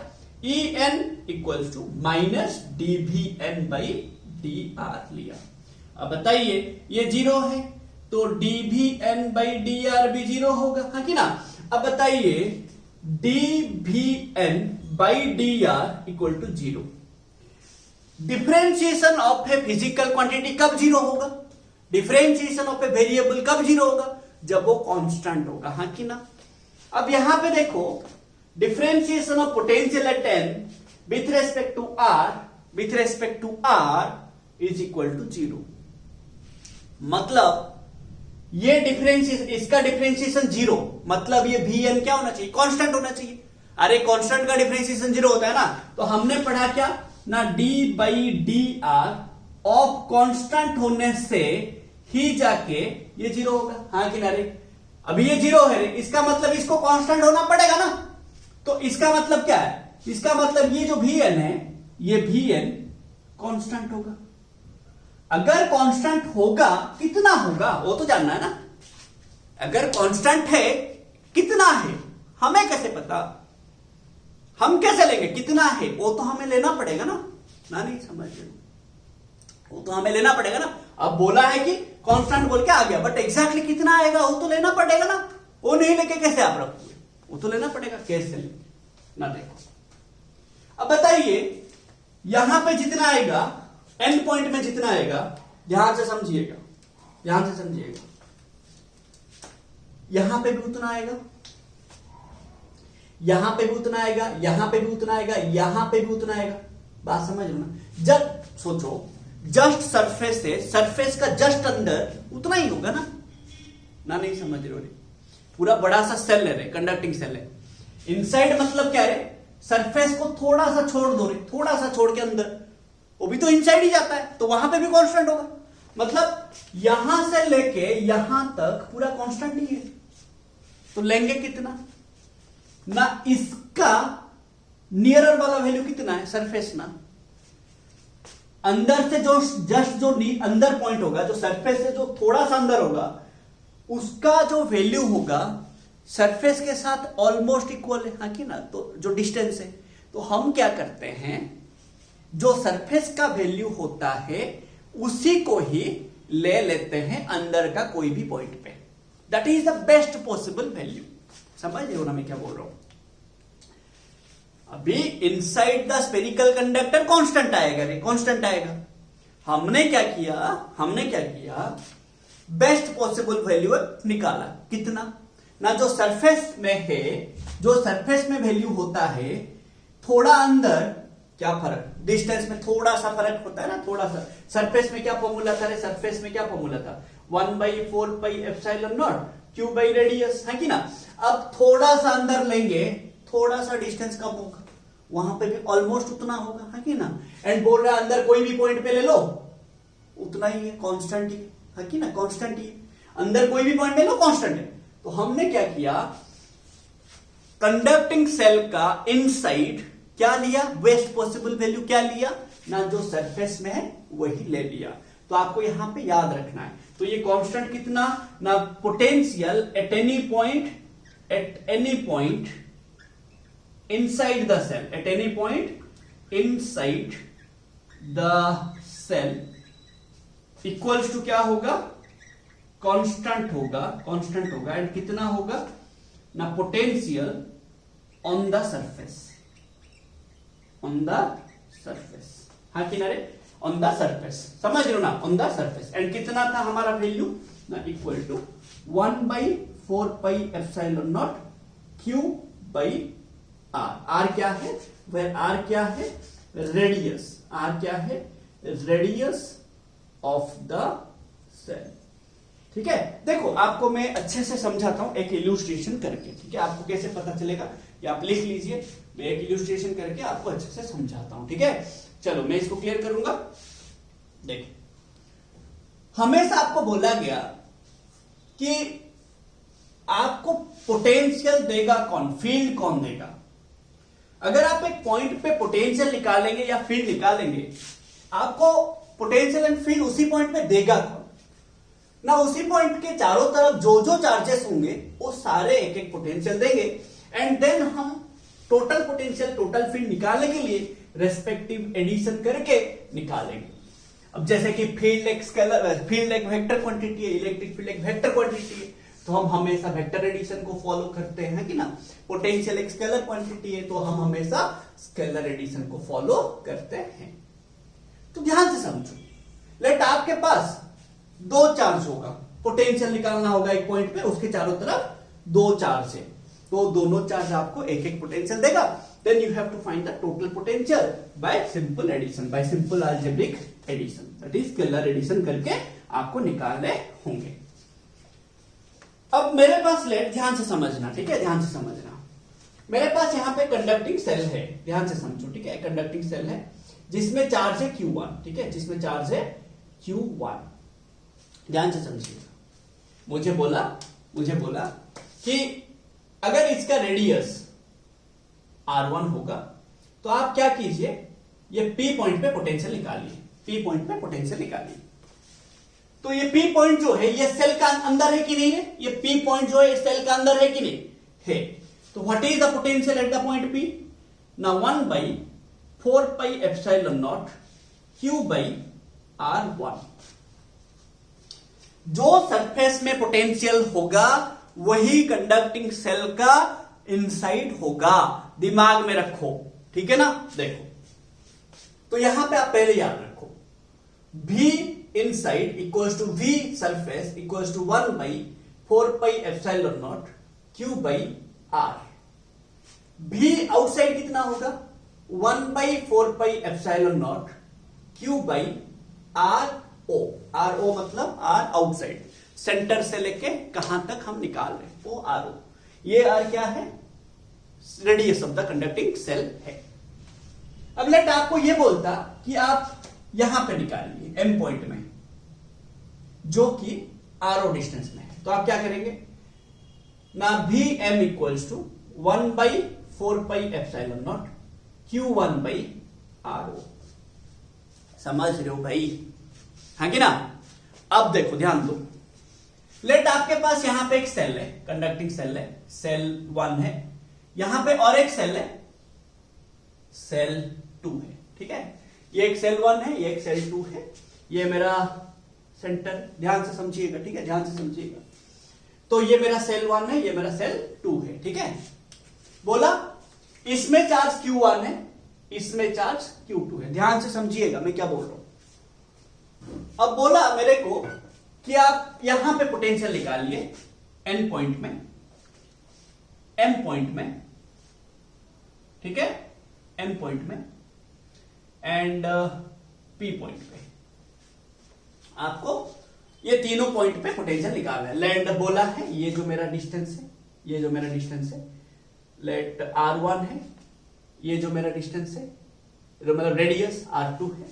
E N equals to minus dVn by dr लिया। अब बताइए ये 0 है तो dVn/dr भी 0 होगा, हाँ कि ना। अब बताइए dVn/dr equal to 0। Differentiation of a physical quantity कब 0 होगा? डिफरेंशिएशन ऑफ ए वेरिएबल कब 0 होगा? जब वो कांस्टेंट होगा, हाँ कि ना। अब यहां पे देखो differentiation of potential at n with respect to r is equal to 0। मतलब ये डिफरेंशिएशन, इसका डिफरेंशिएशन 0, मतलब ये Vn क्या होना चाहिए? कांस्टेंट होना चाहिए। अरे कांस्टेंट का डिफरेंशिएशन 0 होता है ना। तो हमने पढ़ा क्या ना, d/dr ऑफ कांस्टेंट होने से ही जाके ये 0 होगा, हाँ कि ना रे। अभी ये 0 है रे, इसका मतलब इसको कांस्टेंट होना पड़ेगा ना। तो इसका मतलब क्या है? इसका मतलब ये जो Vn है, ये Vn कांस्टेंट होगा। अगर कांस्टेंट होगा, कितना होगा वो तो जानना है ना। अगर कांस्टेंट है, कितना है हमें कैसे पता? हम कैसे लेंगे कितना है? वो तो हमें लेना पड़ेगा ना। नहीं समझ रहे, वो तो हमें लेना पड़ेगा ना। अब बोला है कि कांस्टेंट बोल के आ गया, बट एग्जैक्टली कितना आएगा वो तो लेना पड़ेगा ना। वो नहीं लेके कैसे आप रखोगे? वो तो लेना पड़ेगा, कैसे लेंगे ना। देखो अब बताइए, यहां पे जितना आएगा, एंड पॉइंट में जितना आएगा, ध्यान से समझिएगा, ध्यान से समझिएगा, यहां पे भी उतना आएगा, यहां पे भी उतना आएगा, यहां पे भी उतना आएगा, यहां पे भी उतना आएगा। बात समझ लो ना। जब सोचो जस्ट सरफेस है, सरफेस का जस्ट अंदर उतना ही होगा ना। नहीं समझ रहे हो? पूरा बड़ा सा सेल है रे, कंडक्टिंग सेल है। इनसाइड मतलब क्या है? सरफेस को थोड़ा सा छोड़ दो रे, थोड़ा सा छोड़ के अंदर, वो भी तो इनसाइड ही जाता है, तो वहां पे भी कांस्टेंट होगा। मतलब यहां से लेके यहां तक पूरा कांस्टेंट ही है। तो लेंगे कितना ना, इसका नियरर वाला वैल्यू कितना है? सरफेस ना। अंदर से जो जस्ट जो अंदर पॉइंट होगा, जो सरफेस से जो थोड़ा सा अंदर होगा, उसका जो वैल्यू होगा सरफेस के साथ ऑलमोस्ट इक्वल है, हाँ कि ना। तो जो डिस्टेंस है, तो हम क्या करते हैं, जो सरफेस का वैल्यू होता है उसी को ही ले लेते हैं अंदर का कोई भी पॉइंट पे। That is the best possible value. समझ रहे हो ना मैं क्या बोल रहा हूं? अभी inside the spherical conductor constant आएगा रे, कांस्टेंट आएगा। हमने क्या किया, बेस्ट पॉसिबल वैल्यू निकाला। कितना ना, जो सरफेस में है, जो सरफेस में वैल्यू होता है, थोड़ा अंदर क्या फर्क, डिस्टेंस में थोड़ा सा फर्क होता है ना, थोड़ा सा। सरफेस में क्या फॉर्मूला था रे? सरफेस में क्या फॉर्मूला था? 1/4πε0 क्यू बाई रेडियस, है कि ना। अब थोड़ा सा अंदर लेंगे, थोड़ा सा डिस्टेंस कम होगा, वहां पे भी ऑलमोस्ट उतना होगा, है कि ना। एंड बोल रहा है अंदर कोई भी पॉइंट पे ले लो, उतना ही है, कांस्टेंट ही है कि ना, कांस्टेंट ही है। अंदर कोई भी पॉइंट ले लो, कांस्टेंट है। तो हमने क्या किया, कंडक्टिंग सेल का इनसाइड क्या लिया? बेस्ट पॉसिबल वैल्यू क्या लिया ना, जो सरफेस में है वही ले लिया। तो आपको यहां पे याद रखना है। तो ये कांस्टेंट कितना ना, potential at any point inside the cell, at any point inside the cell equals to क्या होगा? कांस्टेंट होगा। एंड कितना होगा ना, पोटेंशियल ऑन द सरफेस, हाँ किनारे, ऑन द सरफेस। समझ लो ना, ऑन द सरफेस। एंड कितना था हमारा वैल्यू ना, equal to 1/4πε0 Q by R. R क्या है? वह आर क्या है? रेडियस। आर क्या है? Radius of the shell. ठीक है, देखो आपको मैं अच्छे से समझाता हूं एक इल्यूस्ट्रेशन करके। ठीक है, आपको कैसे पता चलेगा ये आप लिख लीजिए, मैं एक इल्यूस्ट्रेशन करके आपको अच्छे से समझाता हूं। ठीक है, चलो मैं इसको क्लियर करूंगा। देखो, हमेशा आपको बोला गया कि आपको पोटेंशियल देगा कौन? फील्ड कौन देगा? अगर आप एक पॉइंट पे पोटेंशियल निकालेंगे या फील्ड निकालेंगे, आपको पोटेंशियल एंड फील्ड उसी पॉइंट पे देगा कौन ना। उसी पॉइंट के चारों तरफ जो जो चार्जेस होंगे वो सारे एक एक पोटेंशियल देंगे। एंड देन हम टोटल पोटेंशियल, टोटल फील्ड निकालने के लिए रेस्पेक्टिव एडिशन करके निकालेंगे। अब जैसे कि फील्ड एक स्केलर, फील्ड एक वेक्टर क्वांटिटी है, इलेक्ट्रिक फील्ड एक वेक्टर क्वांटिटी है, तो हम हमेशा वेक्टर एडिशन को फॉलो करते हैं कि ना। पोटेंशियल एक स्केलर क्वांटिटी है, तो हम हमेशा स्केलर एडिशन को फॉलो करते हैं। तो ध्यान से समझो, लेट आपके पास दो चार्ज होगा, पोटेंशियल निकालना होगा एक पॉइंट पे, उसके चारों तरफ दो चार्ज है, तो दोनों चार्ज आपको एक एक पोटेंशियल देगा। Then you have to find the total potential by simple addition, by simple algebraic addition, that is scalar addition करके आपको निकालने होंगे। अब मेरे पास लेट, ध्यान से समझना, ठीक है, ध्यान से समझना। मेरे पास यहां पे कंडक्टिंग सेल है, ध्यान से समझो, ठीक है, कंडक्टिंग सेल है जिसमें चार्ज है Q1, ठीक है, जिसमें चार्ज है Q1। ध्यान से समझिएगा, मुझे बोला कि अगर इसका रेडियस R1 होगा तो आप क्या कीजिए, ये P पॉइंट पे पोटेंशियल निकालिए, P पॉइंट पे पोटेंशियल निकालिए। तो ये P पॉइंट जो है ये सेल का अंदर है कि नहीं है, ये P पॉइंट जो है सेल का अंदर है कि नहीं है। तो what is the potential at the point P? ना 1/4 पाई एप्सिलॉन नॉट Q/R1। जो सरफेस में पोटेंशियल होगा वही कंडक्टिंग सेल का इनसाइड होगा, दिमाग में रखो, ठीक है ना। देखो, तो यहां पे आप पहले याद रखो, V inside equals to V surface equals to 1/4 pi epsilon naught Q/R। V outside कितना होगा? 1/4 pi epsilon naught Q/RO। RO मतलब R आउटसाइड, सेंटर से लेके कहां तक हम निकाल रहे हैं, वो RO। ये R क्या है? Radius of the conducting shell है। अब लेट आपको ये बोलता कि आप यहां पे निकालिए M पॉइंट में, जो कि RO डिस्टेंस में है, तो आप क्या करेंगे ना, VM equals to 1/4 pi epsilon naught Q1/RO। समझ रहे हो भाई, हाँ कि ना। अब देखो, ध्यान दो, लेट आपके पास यहां पे एक सेल है, कंडक्टिंग सेल है, सेल 1 है, यहां पे और एक सेल है, सेल 2 है, ठीक है। ये एक सेल 1 है, ये एक सेल 2 है, ये मेरा सेंटर, ध्यान से समझिएगा, ठीक है, ध्यान से समझिएगा। तो ये मेरा सेल 1 है, ये मेरा सेल 2 है, ठीक है। बोला इसमें चार्ज Q1 है, इसमें चार्ज Q2 है, ध्यान से समझिएगा मैं क्या बोल रहा हूं। अब बोला मेरे को कि आप यहां पे पोटेंशियल निकालिए N पॉइंट में, M पॉइंट में, ठीक है, M पॉइंट में एंड P पॉइंट पे। आपको ये तीनों पॉइंट पे पोटेंशियल निकालना है। लेट बोला है ये जो मेरा डिस्टेंस है, ये जो मेरा डिस्टेंस है, लेट R1 है, ये जो मेरा डिस्टेंस है, जो मतलब रेडियस R2 है,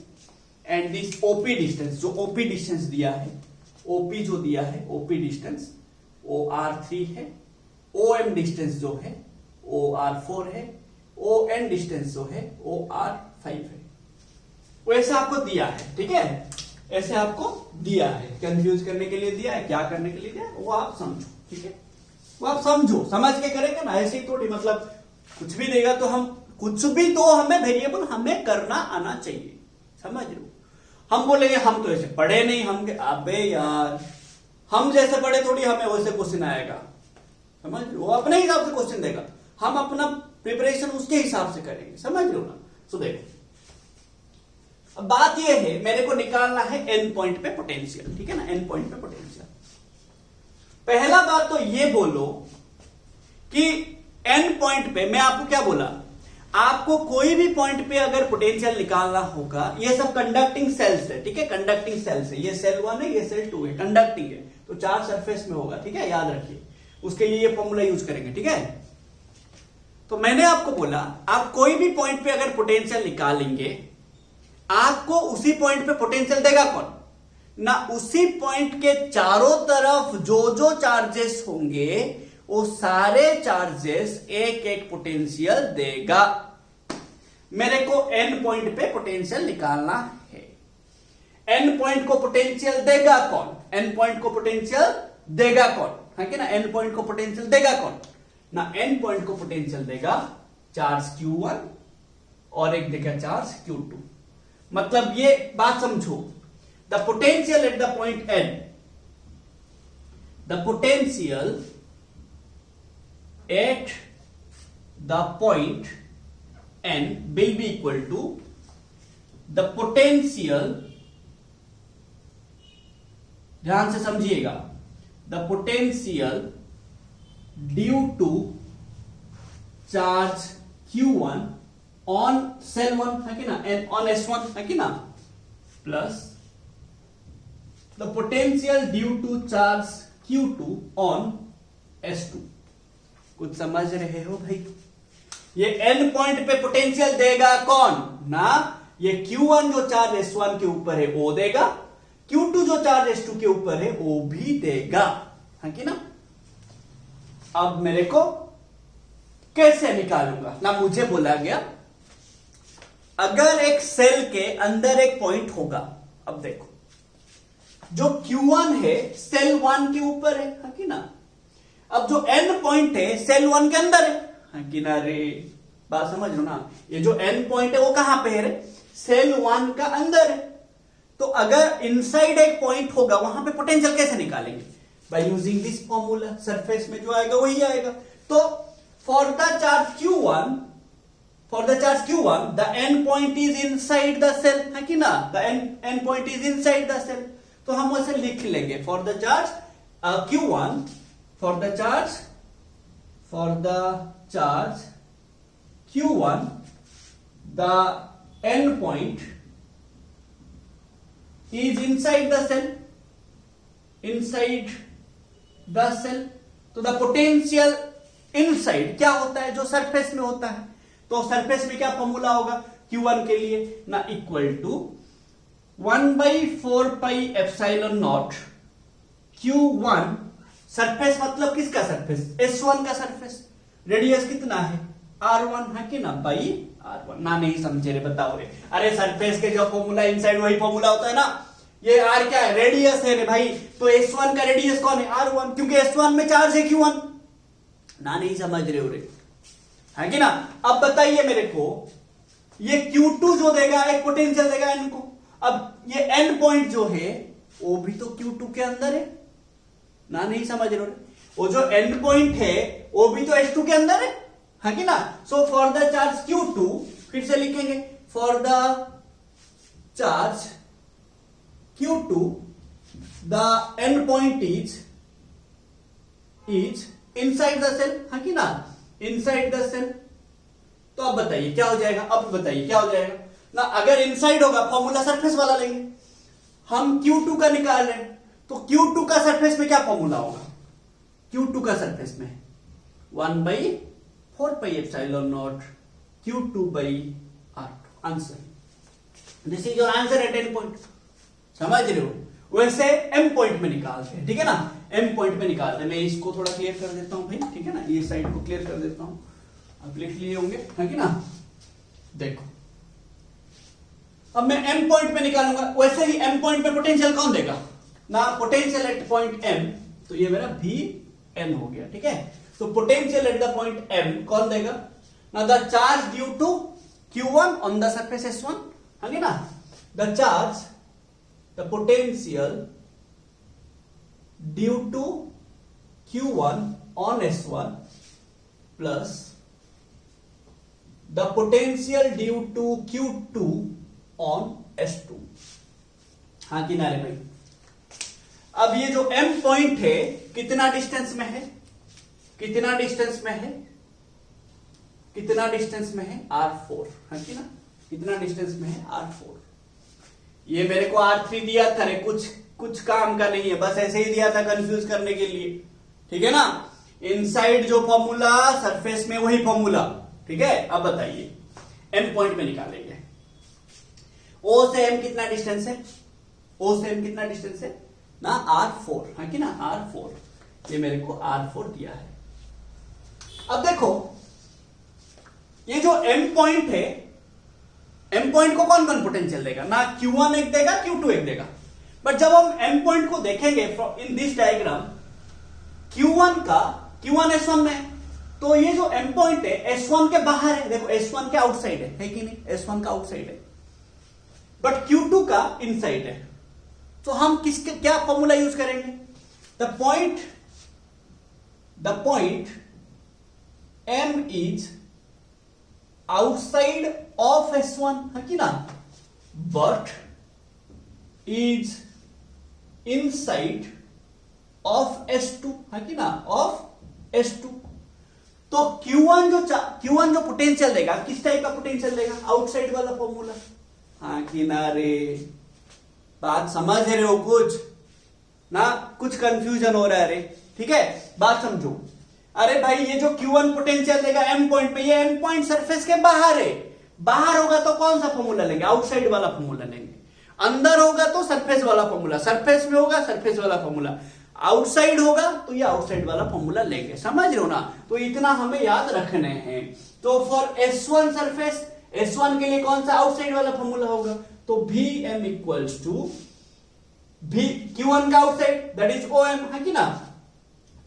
एंड दिस OP डिस्टेंस, जो OP डिस्टेंस दिया है, OP जो दिया है, OP डिस्टेंस वो R3 है, OM डिस्टेंस जो है वो R4 है, ON डिस्टेंस जो है वो R5 है। वैसे आपको दिया है, ठीक है, ऐसे आपको दिया है, कंफ्यूज करने के लिए दिया है, क्या करने के लिए दिया है वो आप समझो, ठीक है, वो आप समझो, समझ के करेंगे ना, ऐसे ही थोड़ी, मतलब कुछ भी देगा तो हम, कुछ भी तो हमें वेरिएबल हमें करना आना चाहिए, समझ रहे हो। हम बोलेंगे हम तो ऐसे पढ़े नहीं, हम अबे यार, हम जैसे पढ़े थोड़ी हमें वैसे क्वेश्चन आएगा, समझ रहे हो। वो अपने हिसाब से क्वेश्चन देगा, हम अपना प्रिपरेशन उसके हिसाब से करेंगे, समझ रहे हो ना। सो देखो, अब बात ये है, मेरे को निकालना है N पॉइंट पे पोटेंशियल, ठीक है ना, N पॉइंट पे पोटेंशियल। पहला बात तो ये बोलो कि N पॉइंट पे, मैं आपको क्या बोला, आपको कोई भी पॉइंट पे अगर पोटेंशियल निकालना होगा, ये सब कंडक्टिंग सेल्स है, ठीक है, कंडक्टिंग सेल्स है, ये सेल 1 है, ये सेल 2 है, कंडक्टिंग है, तो चार्ज सरफेस में होगा, ठीक है, याद रखिए, उसके लिए ये फॉर्मूला यूज करेंगे, ठीक है। तो मैंने आपको बोला आप कोई भी पॉइंट पे अगर पोटेंशियल निकालेंगे, आपको उसी पॉइंट पे पोटेंशियल देगा कौन ना, उसी पॉइंट के चारों तरफ जो जो चार्जेस होंगे वो सारे चार्जेस एक एक पोटेंशियल देगा। मेरे को N पॉइंट पे पोटेंशियल निकालना है, N पॉइंट को पोटेंशियल देगा कौन, N पॉइंट को पोटेंशियल देगा कौन, है कि ना, N पॉइंट को पोटेंशियल देगा कौन ना, N पॉइंट को पोटेंशियल देगा चार्ज Q1 और एक देगा चार्ज Q2। मतलब ये बात समझो the potential at the point N, the potential at the point N will be equal to the potential, ध्यान से समझिएगा, the potential due to charge Q1 on cell 1 है कि ना, on S1 है कि ना, plus the potential due to charge Q2 on S2। कुछ समझ रहे हो भाई? ये N पॉइंट पे पोटेंशियल देगा कौन ना, ये Q1 जो चार्ज S1 के ऊपर है वो देगा, Q2 जो चार्ज S2 के ऊपर है वो भी देगा, है कि ना। अब मेरे को कैसे निकालूंगा ना, मुझे बोला गया अगर एक सेल के अंदर एक पॉइंट होगा, अब देखो जो Q1 है सेल 1 के ऊपर है कि ना, अब जो N पॉइंट है सेल 1 के अंदर है कि ना रे, बात समझ लो ना, ये जो N पॉइंट है वो कहां पे है रे, सेल 1 का अंदर है। तो अगर इनसाइड एक पॉइंट होगा वहां पे पोटेंशियल कैसे निकालेंगे, by using this formula, surface में जो आएगा वही आएगा। तो for the charge Q1, the N point is inside the shell, है कि ना, the N point is inside the shell, तो हम उसे लिख लेंगे for the charge Q1, for the charge Q1 the N point is inside the cell, तो the potential inside क्या होता है, जो सरफेस में होता है, तो सरफेस में क्या फॉर्मूला होगा Q1 के लिए ना, equal to 1/4 pi epsilon naught Q1, surface मतलब किसका सरफेस, S1 का सरफेस, रेडियस कितना है R1 है कि ना, बाई R1 ना, नहीं समझे रे, बताओ रे, अरे सरफेस के जो फॉर्मूला इनसाइड वही फॉर्मूला होता है ना, ये R क्या है, रेडियस है रे भाई, तो S1 का रेडियस कौन है, R1, क्योंकि S1 में चार्ज है Q1 ना, नहीं समझ रहे हो रे, है कि ना। अब बताइए मेरे को, ये Q2 जो देगा एक पोटेंशियल देगा N को, अब ये N पॉइंट जो है वो भी तो Q2 के अंदर है ना, नहीं समझ रहे हो रे, वो जो N पॉइंट है वो भी तो S2 के अंदर है कि ना। So for the charge Q2 फिर से लिखेंगे, for the charge Q2 the N point is inside the shell, है कि ना, इनसाइड द सेल। तो अब बताइए क्या हो जाएगा, अब बताइए क्या हो जाएगा ना, अगर इनसाइड होगा फॉर्मूला सरफेस वाला लेंगे, हम Q2 का निकाल रहे हैं, तो Q2 का सरफेस में क्या फॉर्मूला होगा, Q2 का सरफेस में 1/4 pi epsilon naught Q2/R2, answer, this is your answer at N point, समझ रहे हो। वैसे M पॉइंट में निकालते हैं, ठीक है ना, M पॉइंट में निकालते हैं। मैं इसको थोड़ा क्लियर कर देता हूं भाई, ठीक है ना, ये साइड को क्लियर कर देता हूं, आप लिख लिए होंगे, है कि ना। देखो अब मैं M पॉइंट में निकालूंगा, वैसे ही M पॉइंट में पोटेंशियल कौन देगा ना, पोटेंशियल एट पॉइंट M, तो ये मेरा VN हो गया, ठीक है। तो potential at the point M कौन देगा ना, the charge due to Q1 on the surface S1, है ना, the charge, the potential due to Q1 on S1 plus the potential due to Q2 on S2, हाँ कि ना रे भाई। अब ये जो M पॉइंट है कितना डिस्टेंस में है, कितना डिस्टेंस में है, कितना डिस्टेंस में है, R4, है कि ना, कितना डिस्टेंस में है, R4। ये मेरे को R3 दिया था रे, कुछ काम का नहीं है, बस ऐसे ही दिया था कंफ्यूज करने के लिए, ठीक है ना। इनसाइड जो फॉर्मूला सरफेस में वही फॉर्मूला, ठीक है। अब बताइए M पॉइंट में निकालेंगे, O से M कितना डिस्टेंस है, O से M कितना डिस्टेंस है ना, R4, है कि ना, R4, ये मेरे को R4 दिया है। अब देखो ये जो M पॉइंट है, M पॉइंट को कौन कौन पोटेंशियल देगा ना, Q1 एक देगा, Q2 एक देगा, बट जब हम M पॉइंट को देखेंगे in this diagram, Q1 S1 में, तो ये जो M पॉइंट है S1 के बाहर है, देखो S1 के आउटसाइड है कि नहीं, S1 का आउटसाइड है, बट Q2 का इनसाइड है, तो हम किसके क्या फॉर्मूला यूज करेंगे? The point M is outside of S1 है कि ना, but is inside of S2 है कि ना, ऑफ S2। तो Q1 जो पोटेंशियल देगा, किस टाइप का पोटेंशियल देगा? आउटसाइड वाला फॉर्मूला। हाँ कि ना रे, बात समझ रहे हो कुछ ना? कुछ कंफ्यूजन हो रहा है रे, ठीक है, बात समझो। अरे भाई ये जो Q1 पोटेंशियल देगा M पॉइंट पे, ये M पॉइंट सरफेस के बाहर है। बाहर होगा तो कौन सा फॉर्मूला लेंगे? आउटसाइड वाला फॉर्मूला लेंगे। अंदर होगा तो सरफेस वाला फॉर्मूला, सरफेस में होगा सरफेस वाला फॉर्मूला, आउटसाइड होगा तो ये आउटसाइड वाला फॉर्मूला लेंगे। समझ रहे हो ना? तो इतना हमें याद रखने हैं। तो फॉर S1 सरफेस, S1 के लिए कौन सा आउटसाइड वाला फॉर्मूला होगा? तो Vm इक्वल्स टू Q1 का आउटसाइड दैट इज OM है कि ना,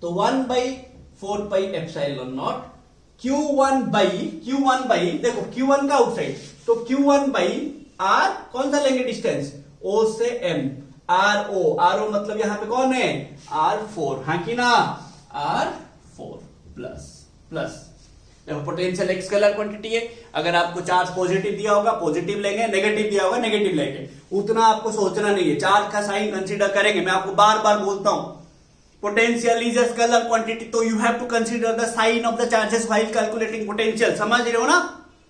तो 1/4 pi epsilon naught Q1 by देखो Q1 का आउटसाइड, तो Q1 बाई R कौन सा लेंगे डिस्टेंस? O से M, RO मतलब यहां पे कौन है? R4 हाँ कि ना, R4 प्लस देखो पोटेंशियल एक स्केलर क्वांटिटी है। अगर आपको चार्ज पॉजिटिव दिया होगा पॉजिटिव लेंगे, नेगेटिव दिया होगा नेगेटिव लेंगे। उतना आपको सोचना नहीं है, चार्ज का साइन कंसीडर करेंगे। मैं आपको बार बार बोलता हूं, potential is a scalar quantity, तो you have to consider the sign of the charges while calculating potential. समझ रहे हो ना?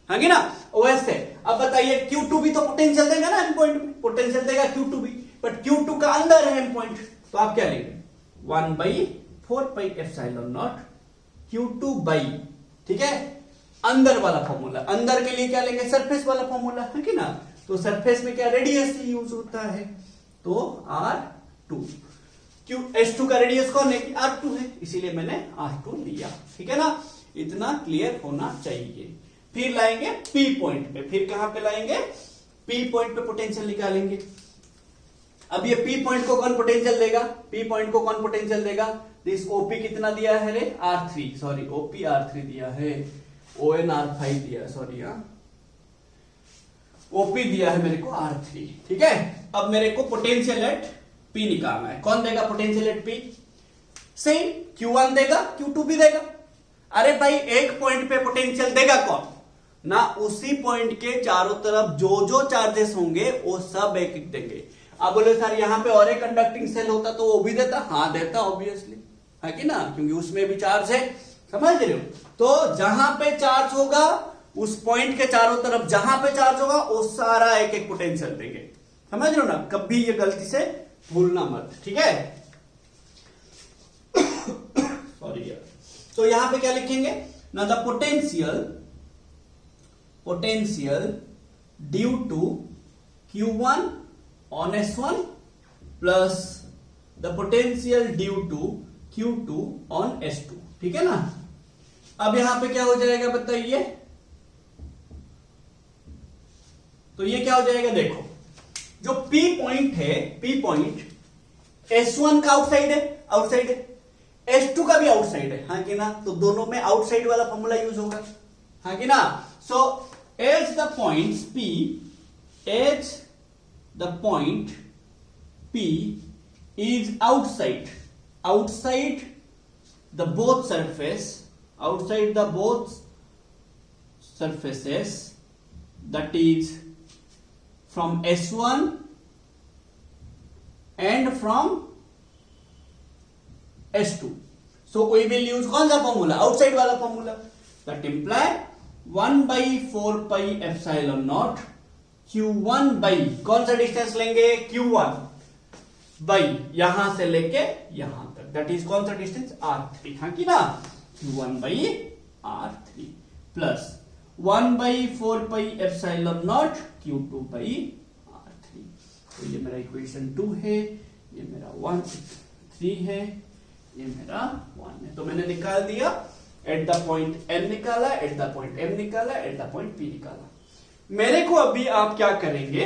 हाँ कि ना? वैसे अब बताइए Q2 भी तो पोटेंशियल देगा ना, M पॉइंट में पोटेंशियल देगा Q2 भी, बट Q2 का अंदर है M पॉइंट, तो आप क्या लेंगे? 1/4 pi epsilon not Q2 by, ठीक है, अंदर वाला फॉर्मूला। अंदर के लिए क्या लेंगे? सरफेस वाला फॉर्मूला है कि ना। तो सरफेस में क्या रेडियस यूज होता है, तो R2। क्यों? S2 का रेडियस कौन है? R2 है, इसीलिए मैंने R2 लिया। ठीक है ना? इतना क्लियर होना चाहिए। फिर लाएंगे P पॉइंट पे। फिर कहां पे लाएंगे? P पॉइंट पे पोटेंशियल निकालेंगे। अब ये P पॉइंट को कौन पोटेंशियल देगा? P पॉइंट को कौन पोटेंशियल देगा? दिस OP कितना दिया है रे? R3, सॉरी OP R3 दिया है, ON R5 दिया, सॉरी हाँ, OP दिया है मेरे को R3। ठीक है, अब मेरे को पोटेंशियल एट P निकालना है। कौन देगा potential at P? Same Q1 देगा, Q2 भी देगा। अरे भाई एक पॉइंट पे पोटेंशियल देगा कौन ना, उसी पॉइंट के चारों तरफ जो जो चार्जेस होंगे वो सब एक एक देंगे। आप बोले सर यहां पे और एक कंडक्टिंग सेल होता तो वो भी देता? हाँ देता, ऑब्वियसली है कि ना, क्योंकि उसमें भी चार्ज है। समझ रहे हो? तो जहां पे चार्ज होगा उस पॉइंट के चारों तरफ जहां पे चार्ज होगा वो सारा एक एक पोटेंशियल देंगे। समझ रहे हो ना? कभी ये गलती से भूलना मत, ठीक है? सॉरी यार। तो यहां पे क्या लिखेंगे ना, the potential due to Q1 on S1 plus the potential due to Q2 on S2। ठीक है ना? अब यहां पे क्या हो जाएगा बताइए? तो ये क्या हो जाएगा? देखो जो P पॉइंट है, P पॉइंट S1 का आउटसाइड है, S2 का भी आउटसाइड है, हाँ कि ना? तो दोनों में आउटसाइड वाला फॉर्मूला यूज होगा, हाँ कि ना? So as the point P is outside the both surfaces, that is from S1 and from S2. So we will use कौन सा फॉर्मूला? आउटसाइड वाला formula. That imply 1/4 pi epsilon naught Q1 by कौन सा distance लेंगे? Q1 by यहां से लेके यहां तक, दैट इज कौन सा डिस्टेंस? R3, हाँ कि ना? Q1 by R3 plus 1/4 pi epsilon not Q2 by R3। तो ये मेरा इक्वेशन 2 है, ये मेरा 3 है, ये मेरा 1 है। तो मैंने निकाल दिया एट द पॉइंट M निकाला, एट द पॉइंट M निकाला, एट द पॉइंट P निकाला। मेरे को अभी आप क्या करेंगे,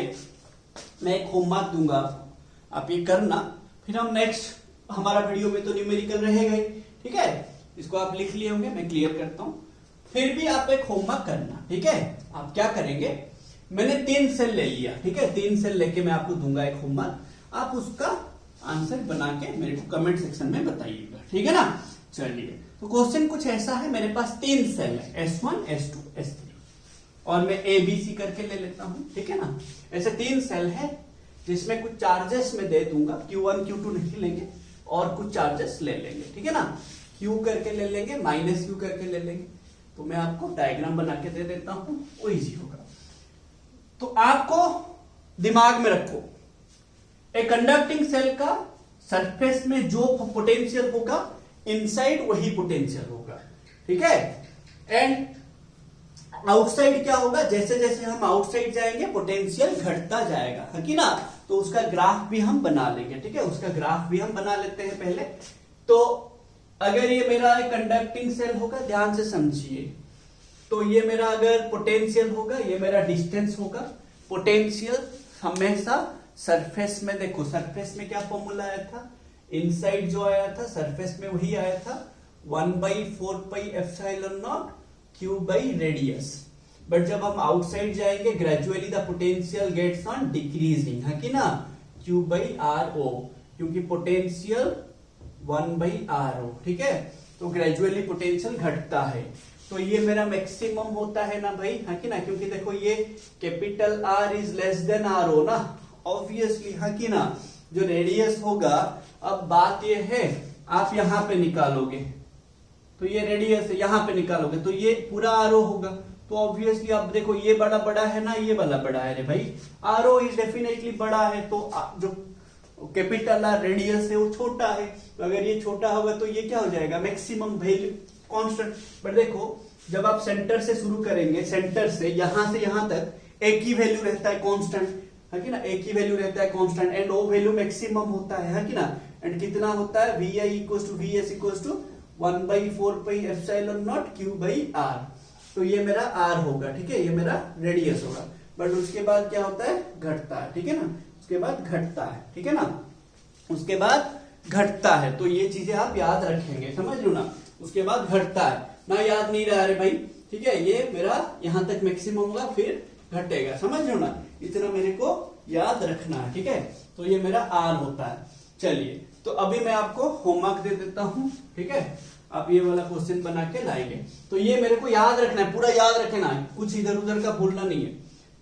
मैं एक होमवर्क दूंगा, आप ये करना, फिर हम नेक्स्ट हमारा वीडियो में तो न्यूमेरिकल रहेगा ही, ठीक है? इसको आप लिख लिए होंगे, मैं क्लियर करता हूं। फिर भी आप एक होमवर्क करना, ठीक है? आप क्या करेंगे, मैंने 3 सेल ले लिया, ठीक है? 3 सेल लेके मैं आपको दूंगा एक होमवर्क। आप उसका आंसर बना के मेरे को कमेंट सेक्शन में बताइएगा, ठीक है ना। चलिए, तो क्वेश्चन कुछ ऐसा है, मेरे पास 3 सेल है S1 S2 S3 और मैं ABC करके ले लेता हूं, ठीक है ना। ऐसे 3 सेल है जिसमें कुछ चार्जेस में दे दूंगा, Q1 Q2 नहीं लेंगे और कुछ चार्जेस ले लेंगे, ठीक है ना। Q करके ले लेंगे, -Q करके ले लेंगे। तो मैं आपको डायग्राम बना के दे देता हूं, वो इजी होगा। तो आपको दिमाग में रखो, एक कंडक्टिंग सेल का सरफेस में जो पोटेंशियल होगा इनसाइड वही पोटेंशियल होगा, ठीक है। एंड आउटसाइड क्या होगा, जैसे जैसे हम आउटसाइड जाएंगे पोटेंशियल घटता जाएगा, है कि ना। तो उसका ग्राफ भी हम बना लेंगे, ठीक है। उसका ग्राफ भी हम बना लेते हैं पहले। तो अगर ये मेरा एक कंडक्टिंग सेल होगा, ध्यान से समझिए, तो ये मेरा अगर पोटेंशियल होगा, ये मेरा डिस्टेंस होगा। पोटेंशियल हमेशा सरफेस में, देखो सरफेस में क्या फॉर्मूला आया था, इनसाइड जो आया था सरफेस में वही आया था 1/4πε0 Q बाई रेडियस। बट जब हम आउटसाइड जाएंगे gradually the potential gets on decreasing, है कि ना, Q बाई RO, क्योंकि पोटेंशियल 1/RO, ठीक है। तो ग्रेजुअली पोटेंशियल घटता है। तो ये मेरा मैक्सिमम होता है ना भाई, है कि ना, क्योंकि देखो ये capital R is less than RO ना, ऑब्वियसली, है कि ना। जो रेडियस होगा, अब बात ये है आप यहां पे निकालोगे तो ये रेडियस है, यहां पे निकालोगे तो ये पूरा RO होगा। तो ऑब्वियसली आप देखो ये बड़ा बड़ा है ना, ये वाला बड़ा है रे भाई, RO इज डेफिनेटली बड़ा है। तो जो कैपिटल R रेडियस है वो छोटा है, तो अगर ये छोटा होगा तो ये क्या हो जाएगा, मैक्सिमम वैल्यू कांस्टेंट। बट देखो जब आप सेंटर से शुरू करेंगे, सेंटर से यहां तक एक ही वैल्यू रहता है कांस्टेंट, है कि ना, एक ही वैल्यू रहता है कांस्टेंट एंड वो वैल्यू मैक्सिमम होता है कि ना। एंड कितना होता है, VI equals to VS equals to 1/4πε0 Q by R। तो ये मेरा R होगा, ठीक है, ये मेरा रेडियस होगा। बट उसके बाद क्या होता है, घटता है, ठीक है ना। उसके बाद घटता है, ठीक है ना, उसके बाद घटता है। तो ये चीजें आप याद रखेंगे, समझ लो ना। उसके बाद घटता है ना, याद नहीं रहा रे भाई, ठीक है। ये मेरा यहां तक मैक्सिमम होगा, फिर घटेगा, समझ लो ना। इतना मेरे को याद रखना है, ठीक है। तो ये मेरा R होता है। चलिए, तो अभी मैं आपको होमवर्क दे देता हूं, ठीक है। आप ये वाला क्वेश्चन बना के लाएंगे। तो ये मेरे को याद रखना है, पूरा याद रखना है, कुछ इधर उधर का भूलना नहीं है।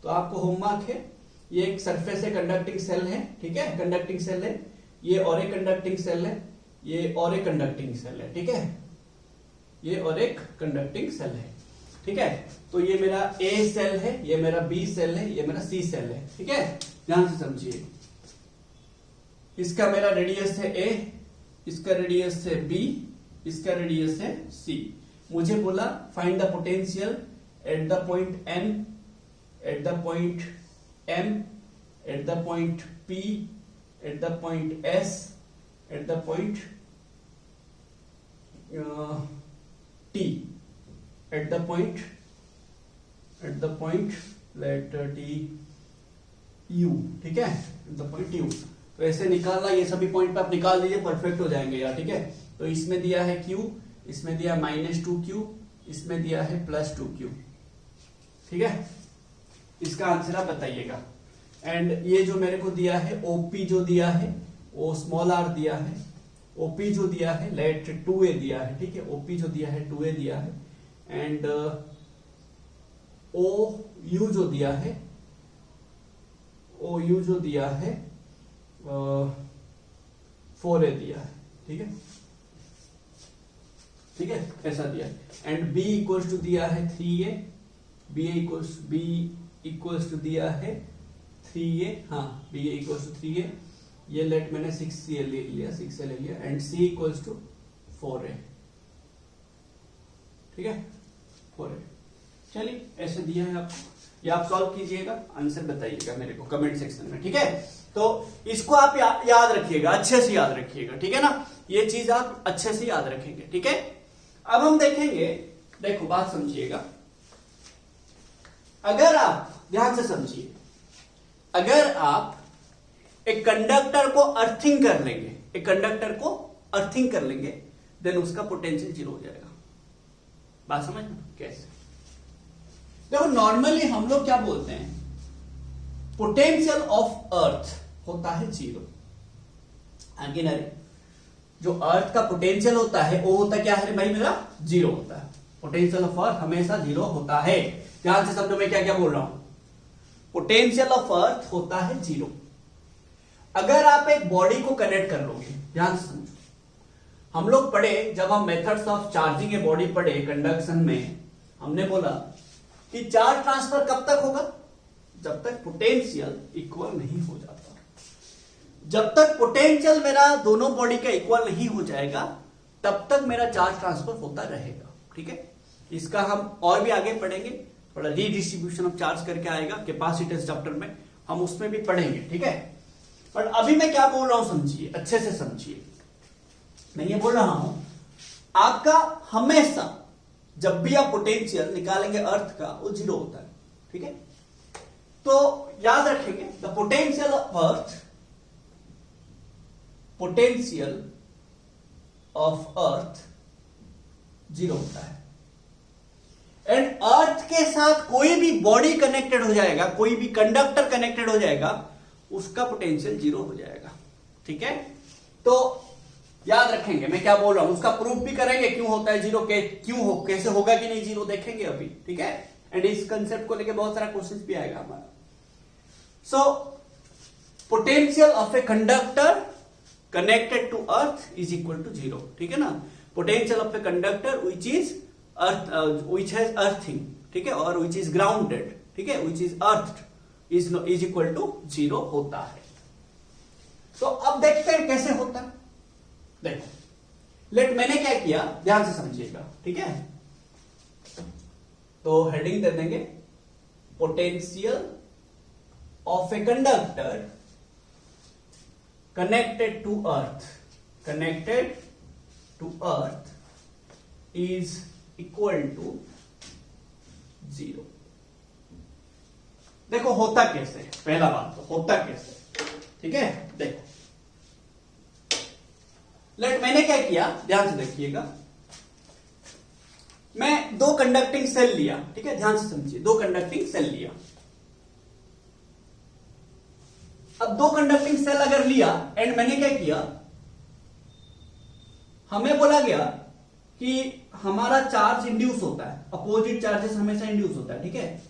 तो आपको होमवर्क है, ये एक सरफेस है, कंडक्टिंग सेल है, ठीक है, कंडक्टिंग सेल है। ये और एक कंडक्टिंग सेल है, ये और एक कंडक्टिंग सेल है, ठीक है, ये और एक कंडक्टिंग सेल है, ठीक है। तो ये मेरा A सेल है, ये मेरा B सेल है, ये मेरा C सेल है, ठीक है। ध्यान से समझिए, इसका मेरा रेडियस है A, इसका रेडियस है B, इसका रेडियस है C। मुझे बोला find the potential at the point N, at the point M, at the point P, at the point S, at the point T, at the point letter T U, ठीक है, eight the point U। तो ऐसे निकालना, ये सभी point पे आप निकाल दीजिए, परफेक्ट हो जाएंगे यार, ठीक है। तो इसमें दिया है Q, इसमें दिया -2Q, इसमें दिया है +2Q, ठीक है। इसका आंसर आप बताइएगा। एंड ये जो मेरे को दिया है OP जो दिया है वो स्मॉल r दिया है, OP जो दिया है लेट 2a दिया है, ठीक है, OP जो दिया है 2a दिया है। एंड OU जो दिया है, OU जो दिया है 4a दिया है, ठीक है, ठीक है, ऐसा दिया। एंड B इक्वल्स टू दिया है 3a, B इक्वल्स टू दिया है 3a, हाँ, B इक्वल्स टू 3a, ये लेट मैंने 6a ले लिया, 6a ले लिया। And C equals to 4a, ठीक है, 4a। चलिए, ऐसे दिया है आपको, ये आप सॉल्व कीजिएगा, आंसर बताइएगा मेरे को कमेंट सेक्शन में, ठीक है। तो इसको आप याद रखिएगा, अच्छे से याद रखिएगा, ठीक है ना। ये चीज आप अच्छे से याद रखेंगे, ठीक है। अब हम देखेंगे, देखो बात समझिएगा, अगर आप ध्यान से समझिए, अगर आप एक कंडक्टर को अर्थिंग कर लेंगे, एक कंडक्टर को अर्थिंग कर लेंगे, देन उसका पोटेंशियल 0 हो जाएगा। बात समझ में कैसे? देखो नॉर्मली हम लोग क्या बोलते हैं, पोटेंशियल ऑफ अर्थ होता है 0, आगे ना रे, जो अर्थ का पोटेंशियल होता है वो होता क्या है भाई मेरा, जीरो होता है। पोटेंशियल ऑफ अर्थ हमेशा जीरो होता है। ध्यान से समझो मैं क्या क्या बोल रहा हूं। पोटेंशियल ऑफ अर्थ होता है जीरो। अगर आप एक बॉडी को कनेक्ट कर लोगे, ध्यान से समझो, हम लोग पढ़े जब हम methods of charging a body पढ़े कंडक्शन में, हमने बोला कि चार्ज ट्रांसफर कब तक होगा, जब तक पोटेंशियल इक्वल नहीं हो जाता। जब तक पोटेंशियल मेरा दोनों बॉडी का इक्वल नहीं हो जाएगा तब तक मेरा चार्ज ट्रांसफर होता रहेगा। ठीक है, इसका हम और भी आगे पढ़ेंगे, थोड़ा रीडिस्ट्रीब्यूशन ऑफ चार्ज करके आएगा कैपेसिटेंस चैप्टर में, हम उसमें भी पढ़ेंगे। ठीक है, पर अभी मैं क्या बोल रहा हूं समझिए, अच्छे से समझिए। मैं ये बोल रहा हूं आपका हमेशा जब भी आप पोटेंशियल निकालेंगे अर्थ का वो जीरो होता है। ठीक है, तो याद रखेंगे the potential of earth, potential of earth zero होता है। एंड अर्थ के साथ कोई भी बॉडी कनेक्टेड हो जाएगा, कोई भी कंडक्टर कनेक्टेड हो जाएगा, उसका पोटेंशियल जीरो हो जाएगा। ठीक है, तो याद रखेंगे मैं क्या बोल रहा हूं, उसका प्रूफ भी करेंगे क्यों होता है जीरो, कैसे होगा कि नहीं जीरो देखेंगे अभी। ठीक है, एंड इस कंसेप्ट को लेके बहुत सारा क्वेश्चन भी आएगा हमारा। So potential of a conductor connected to earth is equal to zero. ठीक है ना, potential of a conductor which is earth, which has earthing, ठीक है, और विच इज ग्राउंडेड, ठीक है, which is earth is equal to zero होता है। तो अब देखते हैं कैसे होता है। देखो, मैंने क्या किया, ध्यान से समझिएगा। ठीक है, तो हेडिंग दे देंगे potential of a conductor connected to earth is equal to zero. देखो होता कैसे, पहला बात तो होता कैसे। ठीक है, देखो मैंने क्या किया, ध्यान से देखिएगा। मैं दो कंडक्टिंग सेल लिया। ठीक है, ध्यान से समझिए, दो कंडक्टिंग सेल लिया। अब दो कंडक्टिंग सेल अगर लिया एंड मैंने क्या किया, हमें बोला गया कि हमारा चार्ज इंड्यूस होता है, अपोजिट चार्जेस हमेशा इंड्यूस होता है। ठीक है,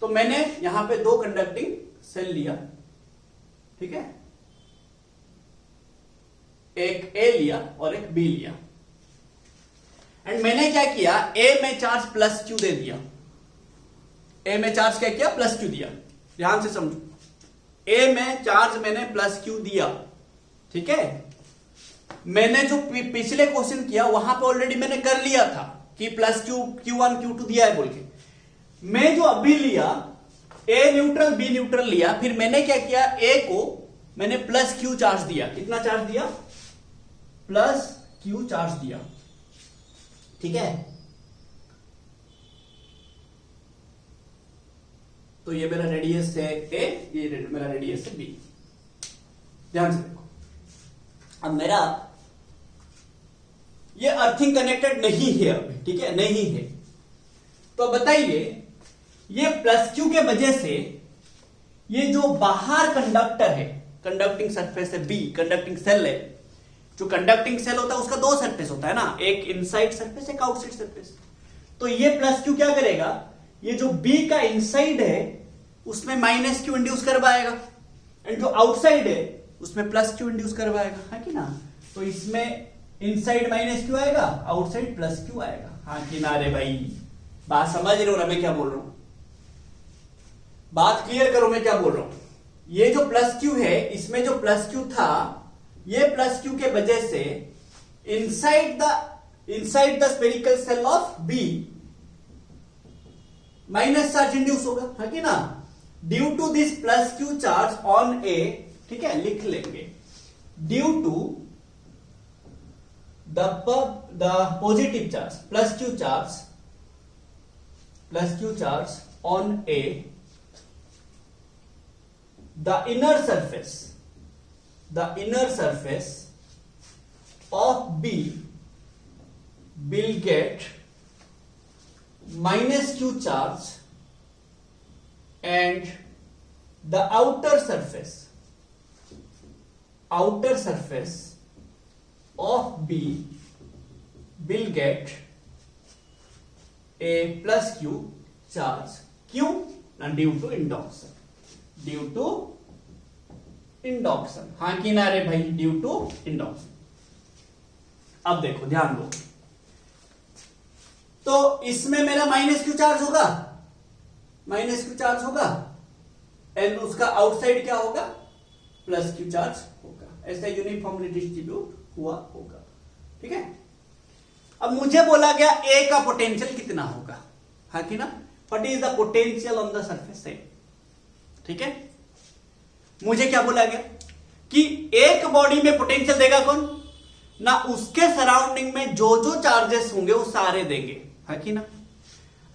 तो मैंने यहां पे दो कंडक्टिंग सेल लिया। ठीक है, एक ए लिया और एक बी लिया, एंड मैंने क्या किया, ए में चार्ज प्लस क्यू दे दिया। ए में चार्ज क्या किया, प्लस क्यू दिया। ध्यान से समझो, ए में चार्ज मैंने प्लस क्यू दिया। ठीक है, मैंने जो पिछले क्वेश्चन किया वहां पे ऑलरेडी मैंने कर लिया था कि प्लस Q1 Q2 दिया है बोल के। मैं जो अभी लिया, ए न्यूट्रल बी न्यूट्रल लिया, फिर मैंने क्या किया, ए को मैंने प्लस क्यू चार्ज दिया। कितना चार्ज दिया, प्लस क्यू चार्ज दिया। ठीक है, तो ये मेरा रेडियस है ए, ये मेरा रेडियस है बी। ध्यान से देखो, अब मेरा ये अर्थिंग कनेक्टेड नहीं है अभी। ठीक है, नहीं है, तो बताइए ये प्लस क्यू के वजह से ये जो बाहर कंडक्टर है, कंडक्टिंग सरफेस है बी, कंडक्टिंग सेल है। जो कंडक्टिंग सेल होता है उसका दो सरफेस होता है ना, एक इनसाइड सरफेस एक आउटसाइड सरफेस। तो ये प्लस क्यू क्या करेगा, ये जो बी का इनसाइड है उसमें माइनस क्यू इंड्यूस करवाएगा, एंड जो आउटसाइड है उसमें प्लस क्यू इंड्यूस करवाएगा, है कि ना। तो इसमें इनसाइड माइनस क्यू आएगा, आउटसाइड प्लस क्यू आएगा। हाँ कि ना रे भाई, बात समझ रहे हो ना मैं क्या बोल रहा हूं, बात क्लियर करो मैं क्या बोल रहा हूं। ये जो प्लस क्यू है, इसमें जो प्लस क्यू था, ये प्लस क्यू के वजह से inside the spherical shell of B minus charge induce होगा, है कि ना। Due to this plus Q charge on A, ठीक है, लिख लेंगे, due to the positive charge plus Q charge on A, the inner surface of B will get minus q charge, and the outer surface outer surface of B will get a plus Q charge. Q? Due to induction. Due to induction. हाँ कि ना रे भाई, due to induction. अब देखो ध्यान दो, तो इसमें मेरा माइनस क्यू चार्ज होगा, माइनस क्यू चार्ज होगा, एंड उसका आउटसाइड क्या होगा, प्लस क्यू चार्ज होगा. ऐसा यूनिफॉर्मली डिस्ट्रीब्यूट हुआ होगा. ठीक है. अब मुझे बोला गया ए का पोटेंशियल कितना होगा, हाँ कि ना. What is the potential on the surface A. ठीक है. मुझे क्या बोला गया कि एक बॉडी में पोटेंशियल देगा कौन ना, उसके सराउंडिंग में जो जो चार्जेस होंगे वो सारे देंगे, है कि ना.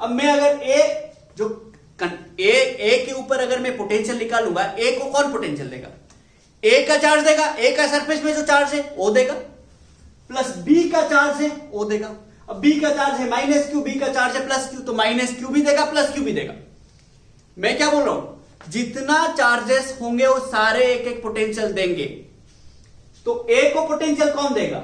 अब मैं अगर ए जो ए के ऊपर अगर मैं पोटेंशियल निकालूंगा, ए को कौन पोटेंशियल देगा, ए का चार्ज देगा, ए का सरफेस में जो चार्ज है वो देगा, प्लस बी का चार्ज है वो देगा. अब बी का चार्ज है माइनस क्यू, बी का चार्ज है प्लस क्यू, तो माइनस क्यू भी देगा प्लस क्यू भी देगा. मैं क्या बोल रहा हूं, जितना चार्जेस होंगे वो सारे एक एक पोटेंशियल देंगे. तो ए को पोटेंशियल कौन देगा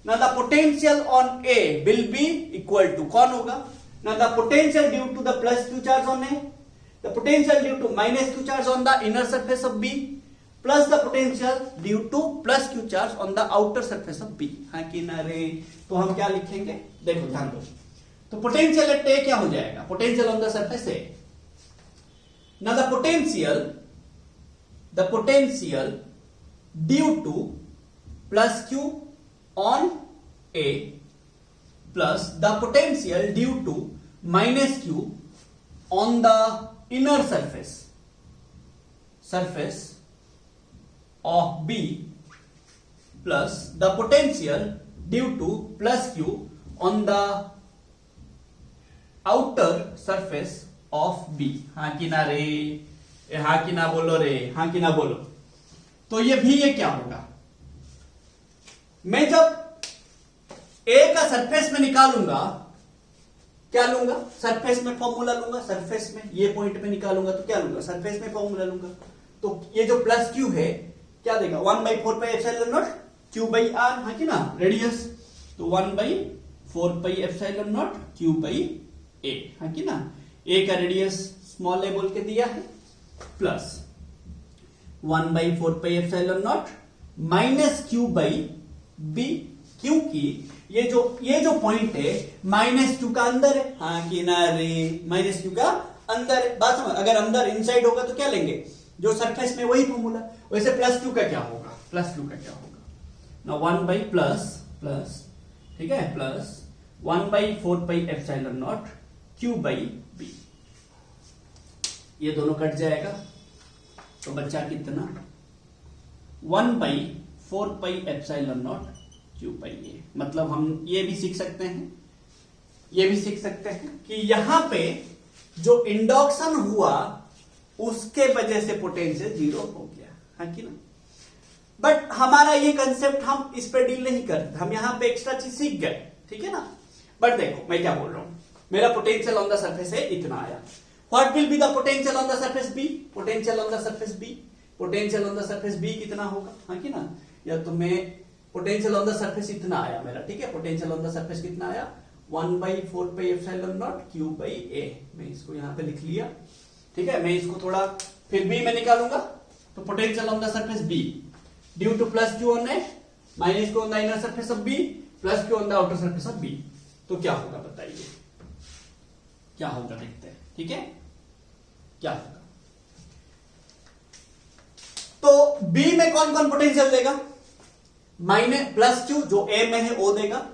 ना, the potential on A will be equal to कौन होगा ना, the potential due to the plus Q charge on A, the potential due to minus Q charge on the inner surface of B, plus the potential due to plus Q charge on the outer surface of B. हाँ कि ना रे. तो हम क्या लिखेंगे, देखो ध्यान दो, तो पोटेंशियल एट ए क्या हो जाएगा, potential on the surface A. Now the potential due to plus Q on A plus the potential due to minus Q on the inner surface of B plus the potential due to plus Q on the outer surface of B. हाँ कि ना रे, हाँ कि ना बोलो रे, हाँ कि ना बोलो. तो ये भी ये क्या होगा, मैं जब ए का सरफेस में निकालूंगा क्या लूंगा, सरफेस में फॉर्मूला लूंगा, सरफेस में ये पॉइंट में निकालूंगा तो क्या लूंगा, सरफेस में फॉर्मूला लूंगा. तो ये जो प्लस क्यू है क्या देगा, 1/4 pi epsilon naught Q by R. हाँ कि ना, रेडियस, तो 1/4 pi epsilon naught Q by A. हाँ कि ना, ए का रेडियस स्मॉल ए बोल के दिया है, plus 1/4 pi epsilon naught minus Q by B, क्योंकि ये जो पॉइंट है माइनस क्यू का अंदर है. हाँ कि ना रे, माइनस क्यू का अंदर है. बात समझ, अगर अंदर इनसाइड होगा तो क्या लेंगे, जो सरफेस में वही फॉर्मूला. वैसे प्लस क्यू का क्या होगा, प्लस क्यू का क्या होगा ना, 1 प्लस, ठीक है, plus 1/4 pi epsilon naught Q by B. ये दोनों कट जाएगा तो बच्चा कितना, 1/4 pi epsilon naught Q by A. मतलब हम ये भी सीख सकते हैं, ये भी सीख सकते हैं कि यहां पे जो इंडक्शन हुआ उसके वजह से पोटेंशियल 0 हो गया. हाँ कि ना. बट हमारा ये कंसेप्ट हम इस पे डील नहीं करते, हम यहां पे एक्स्ट्रा चीज सीख गए. ठीक है ना. बट देखो मैं क्या बोल रहा हूं, मेरा पोटेंशियल ऑन द सरफेस है इतना आया. What will be the potential on the surface B, potential on the surface B, potential on the surface B कितना होगा. हाँ कि ना, या तो मैं पोटेंशियल ऑन द सरफेस इतना आया मेरा. ठीक है, पोटेंशियल ऑन द सरफेस कितना आया, 1/4 pi epsilon naught Q by A. मैं इसको यहां पे लिख लिया. ठीक है, मैं इसको थोड़ा फिर बी में निकालूंगा, तो potential on the surface B due to plus Q on A minus Q on the inner surface of B plus Q on the outer surface of B. तो क्या होगा बताइए, क्या होगा देखते हैं. ठीक है, क्या होगा. तो बी में कौन कौन पोटेंशियल देगा, माइनस प्लस क्यू जो ए में है वो देगा,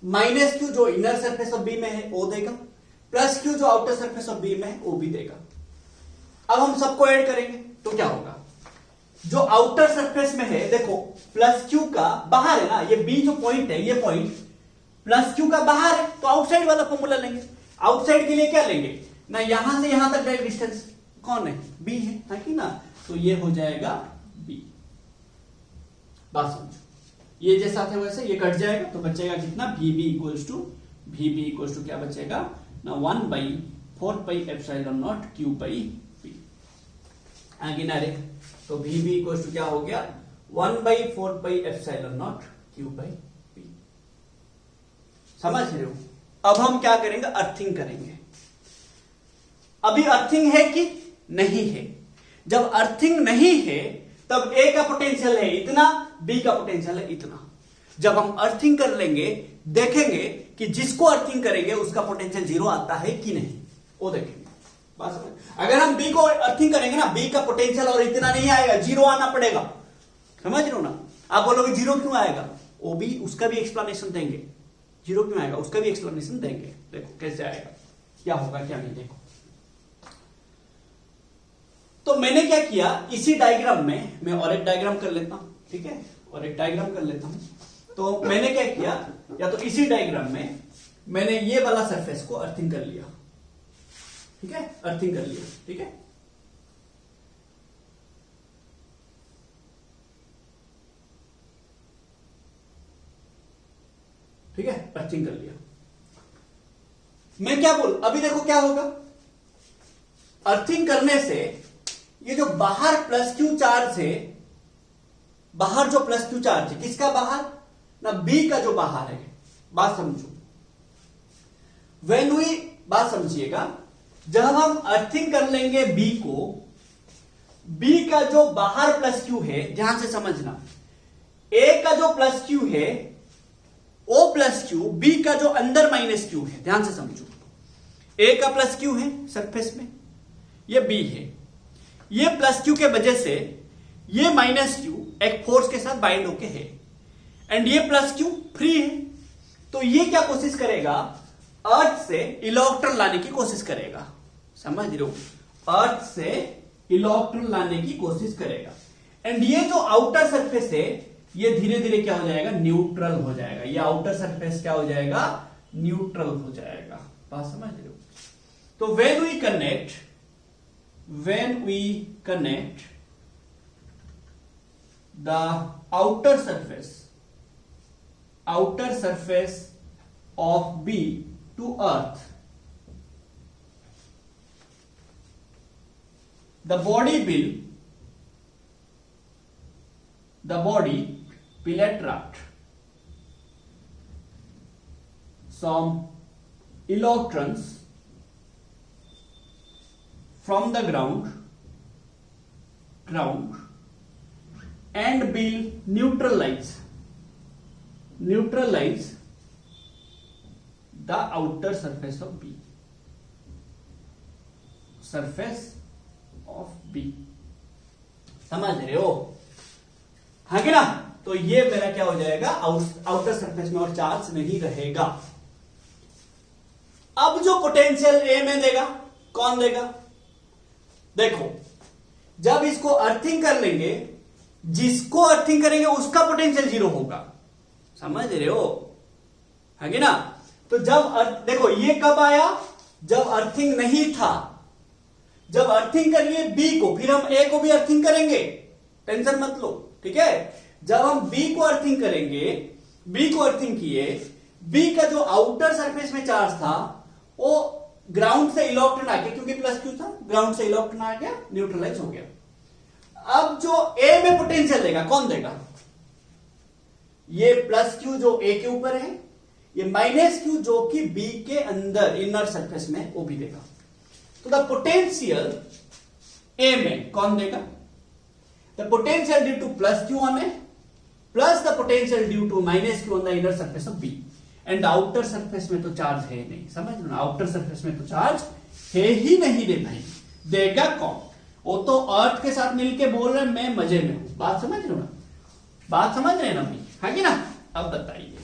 माइनस क्यू जो इनर सरफेस ऑफ बी में है वो देगा, प्लस क्यू जो आउटर सरफेस ऑफ बी में है वो भी देगा. अब हम सबको ऐड करेंगे तो क्या होगा, जो आउटर सरफेस में है देखो प्लस क्यू का बाहर है ना, ये बी जो पॉइंट है, ये पॉइंट प्लस क्यू का बाहर है, तो आउटसाइड वाला फॉर्मूला लेंगे. आउटसाइड के लिए क्या लेंगे ना, यहां से यहां तक डायरेक्ट डिस्टेंस कौन है, बी है कि ना. तो ये हो जाएगा बी. बात समझो, ये जैसा था वैसे ये कट जाएगा तो बचेगा कितना, VB इक्वल्स टू क्या बचेगा ना, 1/4 pi epsilon naught Q by B. आगे ना रे, तो VB इक्वल्स टू क्या हो गया, 1/4πε0 Q/P। समझ रहे हो? अब हम क्या करेंगे, अर्थिंग करेंगे। अभी अर्थिंग है कि नहीं है? जब अर्थिंग नहीं है तब A का पोटेंशियल है इतना, B का पोटेंशियल है इतना। जब हम अर्थिंग कर लेंगे देखेंगे कि जिसको अर्थिंग करेंगे उसका पोटेंशियल 0 आता है कि नहीं, वो देखेंगे। बात समझ? अगर हम B को अर्थिंग करेंगे ना, B का पोटेंशियल और इतना नहीं आएगा, 0 आना पड़ेगा। समझ रहे हो ना? आप बोलोगे 0 क्यों आएगा, वो भी उसका भी एक्सप्लेनेशन देंगे। 0 क्यों आएगा उसका भी एक्सप्लेनेशन देंगे। देखो कैसे आएगा, क्या होगा क्या नहीं, देखो। तो मैंने क्या किया, इसी डायग्राम में मैं और एक डायग्राम कर लेता हूं, ठीक है, और एक डायग्राम कर लेता हूं। तो मैंने क्या किया, या तो इसी डायग्राम में मैंने ये वाला सरफेस को अर्थिंग कर लिया, ठीक है, अर्थिंग कर लिया, ठीक है। ठीक है, अर्थिंग कर लिया। मैं क्या बोल, अभी देखो क्या होगा, अर्थिंग करने से ये जो बाहर +Q चार्ज है, बाहर जो +Q चार्ज है, किसका बाहर ना, B का जो बाहर है। बात समझो, वेन वी, बात समझिएगा, जब हम अर्थिंग कर लेंगे B को, B का जो बाहर +Q है, ध्यान से समझना, A का जो +Q है O+Q, B का जो अंदर -Q है, ध्यान से समझो। A का +Q है सरफेस में, ये B है, ये +Q के वजह से ये -Q एक फोर्स के साथ बाइंड होके है, एंड ये +Q फ्री है। तो ये क्या कोशिश करेगा, अर्थ से इलेक्ट्रॉन लाने की कोशिश करेगा। समझ रहे हो? अर्थ से इलेक्ट्रॉन लाने की कोशिश करेगा, एंड ये जो आउटर सरफेस है ये धीरे धीरे क्या हो जाएगा, न्यूट्रल हो जाएगा। ये आउटर सरफेस क्या हो जाएगा, न्यूट्रल हो जाएगा। बात समझ रहे हो? तो when we connect the outer surface of B to earth, the body will attract some electrons from the ground and will neutralize the outer surface of B. Surface of B, समझ रहे हो? हाँ कि ना? तो ये मेरा क्या हो जाएगा, आउटर सरफेस में और चार्ज नहीं रहेगा। अब जो पोटेंशियल ए में देगा, कौन देगा? देखो, जब इसको अर्थिंग कर लेंगे, जिसको अर्थिंग करेंगे उसका पोटेंशियल 0 होगा। समझ रहे हो? है कि ना? तो जब देखो ये कब आया, जब अर्थिंग नहीं था। जब अर्थिंग करिए बी को, फिर हम ए को भी अर्थिंग करेंगे, टेंशन मत लो, ठीक है। जब हम बी को अर्थिंग करेंगे, बी को अर्थिंग किए, बी का जो आउटर सरफेस में चार्ज था वो ग्राउंड से इलेक्ट्रॉन आ गया, क्योंकि +Q था, ग्राउंड से इलेक्ट्रॉन आ गया, न्यूट्रलाइज हो गया। अब जो ए में पोटेंशियल देगा, कौन देगा? ये +Q जो ए के ऊपर है, ये -Q जो कि बी के अंदर इनर सरफेस में, वो भी देगा। तो द पोटेंशियल ए में कौन देगा? The potential due to +Q on A plus the potential due to -Q on the inner surface of B. And outer surface में तो चार्ज है नहीं, समझ लो ना, आउटर सरफेस में तो चार्ज है ही नहीं रे भाई। देगा कौन? वो तो अर्थ के साथ मिलके बोल रहे मैं मजे में हूं। बात समझ लो ना, बात समझ रहे ना भाई, है कि ना? अब बताइए,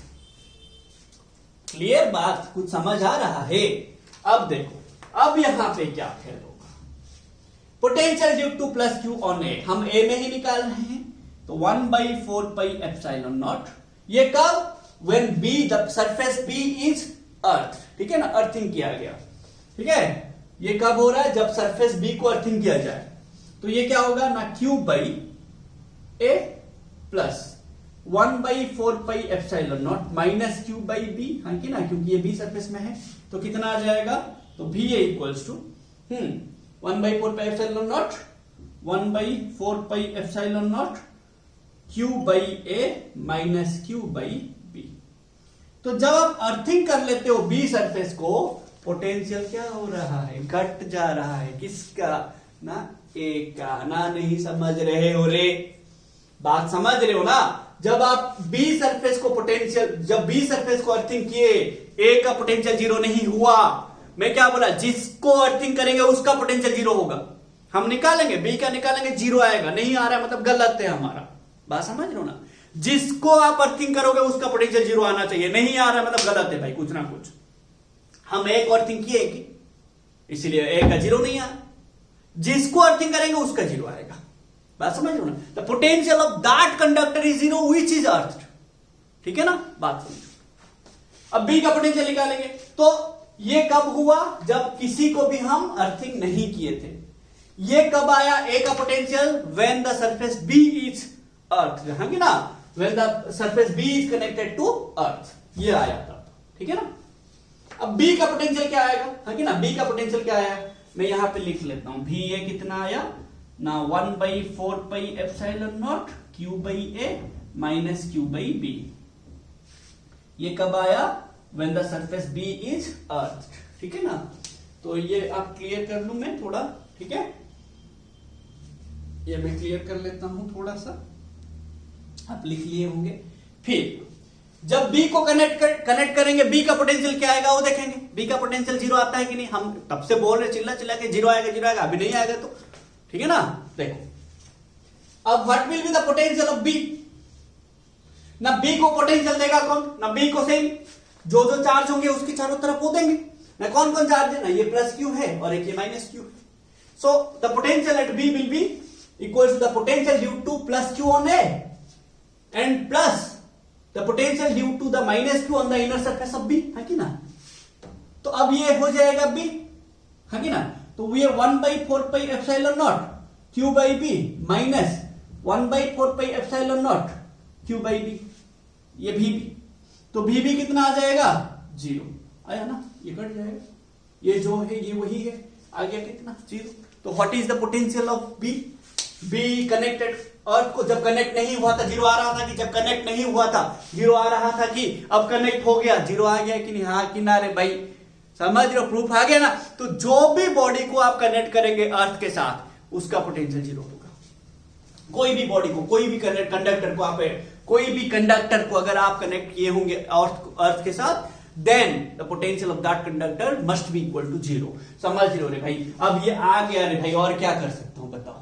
क्लियर बात, कुछ समझ आ रहा है? अब देखो, अब यहां पे क्या खेल होगा, potential due to +Q on A, हम ए में ही निकाल रहे हैं, तो 1/4πε0। ये कब? when B, the surface B is earth, ठीक है ना, अर्थिंग किया गया, ठीक है। ये कब हो रहा है? जब सरफेस B को अर्थिंग किया जाए, तो ये क्या होगा ना, Q/A प्लस 1/4πε0 -Q/B, हाँ कि ना, क्योंकि ये B सरफेस में है, तो कितना आ जाएगा, तो VA equals to 1/4πε0 1/4πε0 Q by A minus Q by B. तो जब आप अर्थिंग कर लेते हो बी सरफेस को, पोटेंशियल क्या हो रहा है, घट जा रहा है। किसका? ना ए का। ना नहीं समझ रहे हो रे? बात समझ रहे हो ना? जब आप बी सरफेस को पोटेंशियल, जब बी सरफेस को अर्थिंग किए, ए का पोटेंशियल जीरो नहीं हुआ। मैं क्या बोला? जिसको अर्थिंग करेंगे उसका पोटेंशियल जीरो होगा। हम निकालेंगे बी का, निकालेंगे जीरो आएगा। नहीं आ रहा है मतलब गलत है हमारा। बात समझ लो ना? जिसको आप अर्थिंग करोगे उसका पोटेंशियल जीरो आना चाहिए। नहीं आ रहा है मतलब गलत है भाई, कुछ ना कुछ। हम ए को अर्थिंग किए कि, इसलिए ए का जीरो नहीं आया। जिसको अर्थिंग करेंगे उसका जीरो आएगा। बात समझ लो ना? The potential of that conductor is zero which is earthed. ठीक है ना? बात समझो। अब बी का पोटेंशियल निकालेंगे। तो ये कब हुआ? जब किसी को भी हम अर्थिंग नहीं किए थे। ये कब आया ए का potential? When the surface B is earth. हाँ कि ना? When the surface B is connected to earth, ये आया तब। ठीक है ना? अब बी का पोटेंशियल क्या आएगा? हाँ कि ना? बी का पोटेंशियल क्या आया? मैं यहां पे लिख लेता हूं। भी ए कितना आया ना? 1/4 pi epsilon naught Q by A minus Q by B. ये कब आया? When the surface B is earth. ठीक है ना? तो ये आप क्लियर कर लूं मैं थोड़ा। ठीक है, ये मैं क्लियर कर लेता हूं थोड़ा सा। आप लिख लिए होंगे। फिर जब बी को कनेक्ट करेंगे, बी का पोटेंशियल क्या आएगा वो देखेंगे। बी का पोटेंशियल जीरो आता है कि नहीं? हम तब से बोल रहे चिल्ला चिल्ला के जीरो आएगा, जीरो आएगा। अभी नहीं आएगा तो ठीक है ना? देखो अब what will be the potential of B. ना बी को पोटेंशियल देगा कौन? ना बी को सेम जो जो चार्ज होंगे उसके चारों तरफ वो देंगे ना। कौन कौन चार्ज है? ना ये प्लस क्यू है और एक ये माइनस क्यू है। So the potential at B will be equal to the potential due to plus Q on A and plus the potential due to the minus Q on the inner surface of B. है कि ना? तो अब ये हो जाएगा B. है कि ना? तो ये 1/4 pi epsilon naught Q by B minus 1/4 pi epsilon naught Q by B. ये भी तो भी कितना आ जाएगा? जीरो आया ना? ये कट जाएगा। ये जो है ये वही है। आ गया कितना? जीरो। तो what is the potential of B? B connected earth को जब कनेक्ट नहीं हुआ था जीरो आ रहा था कि जब कनेक्ट नहीं हुआ था जीरो आ रहा था कि अब कनेक्ट हो गया जीरो आ गया कि नहीं? हाँ किनारे भाई समझ रहे हो? प्रूफ आ गया ना? तो जो भी बॉडी को आप कनेक्ट करेंगे अर्थ के साथ उसका पोटेंशियल जीरो होगा। कोई भी बॉडी को, कोई भी कंडक्टर को आप, कोई भी कंडक्टर को अगर आप कनेक्ट किए होंगे अर्थ के साथ, then the potential of that conductor must be equal to zero. समझ रहे हो रे भाई? अब ये आ गया रे भाई, और क्या कर सकता हूं बताओ?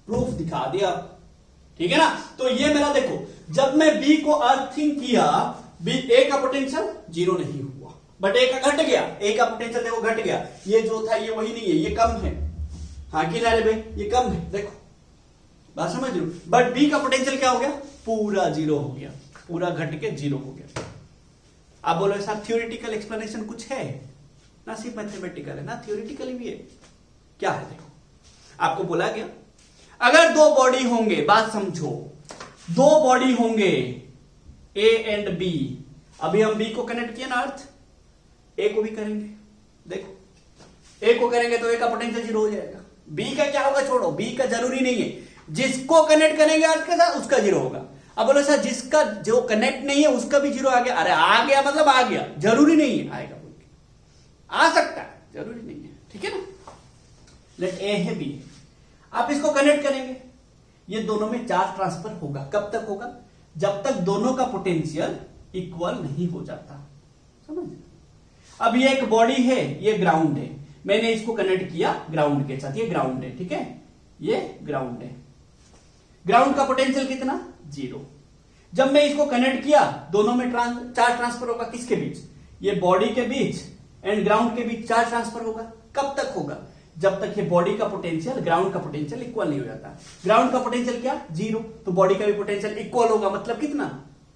प्रूफ दिखा दिया। ठीक है ना? तो ये मेरा देखो, जब मैं बी को अर्थिंग किया, बी ए का पोटेंशियल जीरो नहीं हुआ बट ए का घट गया। ए का पोटेंशियल देखो घट गया। ये जो था ये वही नहीं है, ये कम है। हाँ कि ना रे भाई? ये कम है। देखो बात समझ लो। बट बी का पोटेंशियल क्या हो गया? पूरा जीरो हो गया, पूरा घट के जीरो हो गया। आप बोलो सर थ्योरेटिकल एक्सप्लेनेशन कुछ है ना? सिर्फ मैथमेटिकल है ना? थ्योरेटिकल भी है। क्या है? देखो आपको बोला गया अगर दो बॉडी होंगे, बात समझो, दो बॉडी होंगे ए एंड बी। अभी हम बी को कनेक्ट किया ना अर्थ, ए को भी करेंगे। देखो ए को करेंगे तो ए का पोटेंशियल जीरो हो जाएगा। बी का क्या होगा? छोड़ो, बी का जरूरी नहीं है। जिसको कनेक्ट करेंगे अर्थ के साथ उसका जीरो होगा। अब बोलो सर जिसका जो कनेक्ट नहीं है उसका भी जीरो आ गया। अरे आ गया मतलब आ गया, जरूरी नहीं है आएगा बोल के, आ सकता है, जरूरी नहीं है। ठीक है ना? लेट ए है बी, आप इसको कनेक्ट करेंगे, ये दोनों में चार्ज ट्रांसफर होगा। कब तक होगा? जब तक दोनों का पोटेंशियल इक्वल नहीं हो जाता। समझ? अब ये एक बॉडी है, ये ग्राउंड है, मैंने इसको कनेक्ट किया ग्राउंड के साथ, ये ग्राउंड है। ठीक है? ये ग्राउंड है। ग्राउंड का पोटेंशियल कितना? जीरो। जब मैं इसको कनेक्ट किया, दोनों में चार्ज ट्रांसफर होगा। किसके बीच? ये बॉडी के बीच एंड ग्राउंड के बीच चार्ज ट्रांसफर होगा। कब तक होगा? जब तक ये बॉडी का पोटेंशियल ग्राउंड का पोटेंशियल इक्वल नहीं हो जाता। ग्राउंड का पोटेंशियल क्या? जीरो। तो बॉडी का भी पोटेंशियल इक्वल होगा, मतलब कितना?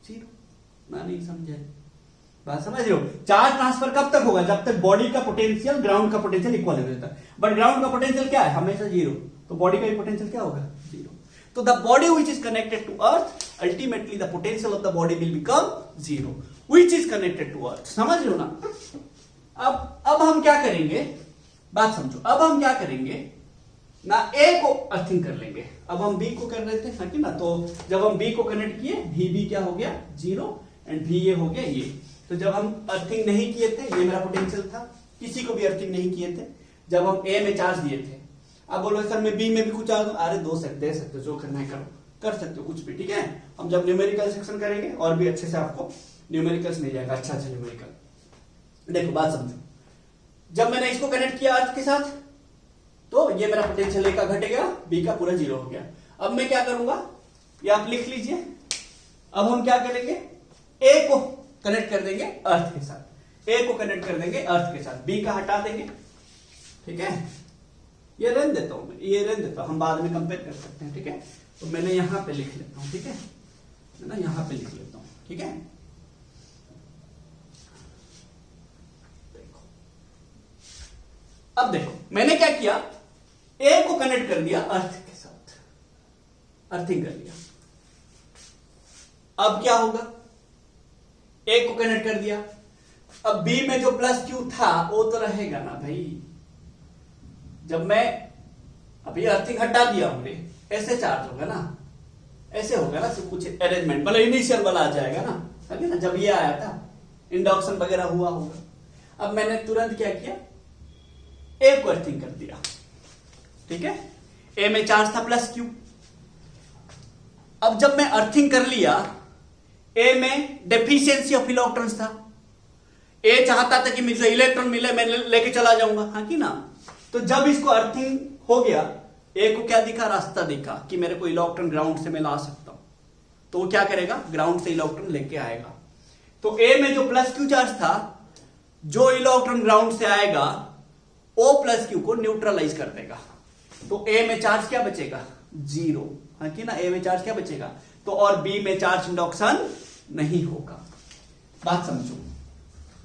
जीरो। ना नहीं समझे? बात समझ रहे हो? चार्ज ट्रांसफर कब तक होगा? जब तक बॉडी का पोटेंशियल ग्राउंड का पोटेंशियल इक्वल नहीं हो जाता। बट ग्राउंड का पोटेंशियल क्या है? हमेशा जीरो। तो बॉडी का भी पोटेंशियल क्या होगा? जीरो। तो the body which is connected to earth, ultimately the potential of the body will become zero which is connected to earth. समझ लो ना? अब हम क्या करेंगे? बात समझो। अब हम क्या करेंगे? ना ए को अर्थिंग कर लेंगे। अब हम बी को कर रहे थे, है कि ना, तो जब हम बी को कनेक्ट किए बी क्या हो गया 0 एंड भी ये हो गया ये। तो जब हम अर्थिंग नहीं किए थे, ये मेरा पोटेंशियल था, किसी को भी अर्थिंग नहीं किए थे, जब हम ए में चार्ज दिए थे। अब बोलो सर मैं बी में भी कुछ चार्ज, अरे दे सकते हो, जो करना है करो, कर सकते हो कुछ भी, ठीक है। हम जब न्यूमेरिकल सेक्शन करेंगे और भी अच्छे से आपको न्यूमेरिकल्स मिल जाएगा, अच्छा न्यूमेरिकल। देखो बात समझो, जब मैंने इसको कनेक्ट किया अर्थ के साथ तो ये मेरा पोटेंशियल ए का घटेगा, बी का पूरा 0 हो गया। अब मैं क्या करूंगा, ये आप लिख लीजिए। अब हम क्या करेंगे, ए को कनेक्ट कर देंगे अर्थ के साथ, ए को कनेक्ट कर देंगे अर्थ के साथ, बी का हटा देंगे, ठीक है। ये रहने देता हूं मैं, ये रहने देता हूं, हम बाद में कंपेयर कर सकते हैं, ठीक है। तो मैंने यहां पे लिख लेता हूं, ठीक है ना, यहां पे लिख लेता हूं, ठीक है। देखो अब देखो मैंने क्या किया, ए को कनेक्ट कर दिया अर्थ के साथ, अर्थिंग कर दिया। अब क्या होगा, ए को कनेक्ट कर दिया, अब बी में जो प्लस क्यू था वो तो रहेगा ना भाई। जब मैं अभी अर्थिंग हटा दिया हमने, ऐसे चार्ज होगा ना, ऐसे होगा ना, सब कुछ अरेंजमेंट मतलब इनिशियल वाला आ जाएगा ना, है ना, जब ये आया था इंडक्शन वगैरह हुआ होगा। अब मैंने तुरंत क्या किया, ए को अर्थिंग कर दिया, ठीक है। ए में चार्ज था प्लस क्यू। अब जब मैं अर्थिंग कर लिया, ए में डेफिशिएंसी ऑफ इलेक्ट्रॉन्स था, ए चाहता था कि मुझे इलेक्ट्रॉन मिले, मैं लेके चला जाऊंगा, हाँ कि ना। तो जब इसको अर्थिंग हो गया, ए को क्या दिखा, रास्ता दिखा कि मेरे को इलेक्ट्रॉन ग्राउंड से मैं ला सकता हूं, तो वो क्या करेगा, ग्राउंड से इलेक्ट्रॉन लेके आएगा। तो ए में जो प्लस क्यू चार्ज था, जो इलेक्ट्रॉन ग्राउंड से आएगा ओ प्लस क्यू को न्यूट्रलाइज कर देगा। तो ए में चार्ज क्या बचेगा, 0, है कि ना, ए में चार्ज क्या बचेगा। तो और बी में चार्ज इंडक्शन नहीं होगा। बात समझो,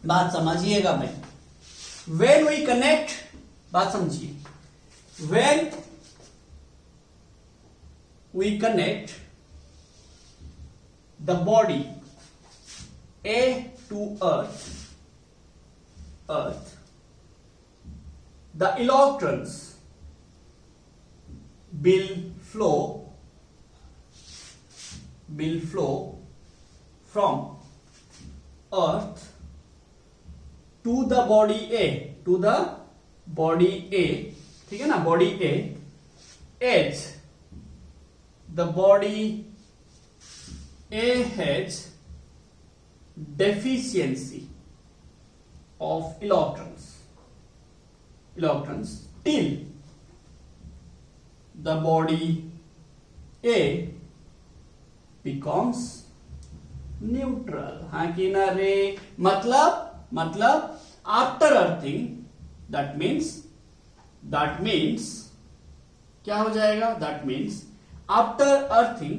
बात समझिएगा भाई। व्हेन वी कनेक्ट, बात समझिए, when we connect the body A to earth, the electrons will flow from earth to the body A, ठीक है ना, body A, as the body A has deficiency of electrons till the body A becomes neutral, हाँ कि ना रे। मतलब after earthing, that means क्या हो जाएगा, that means after earthing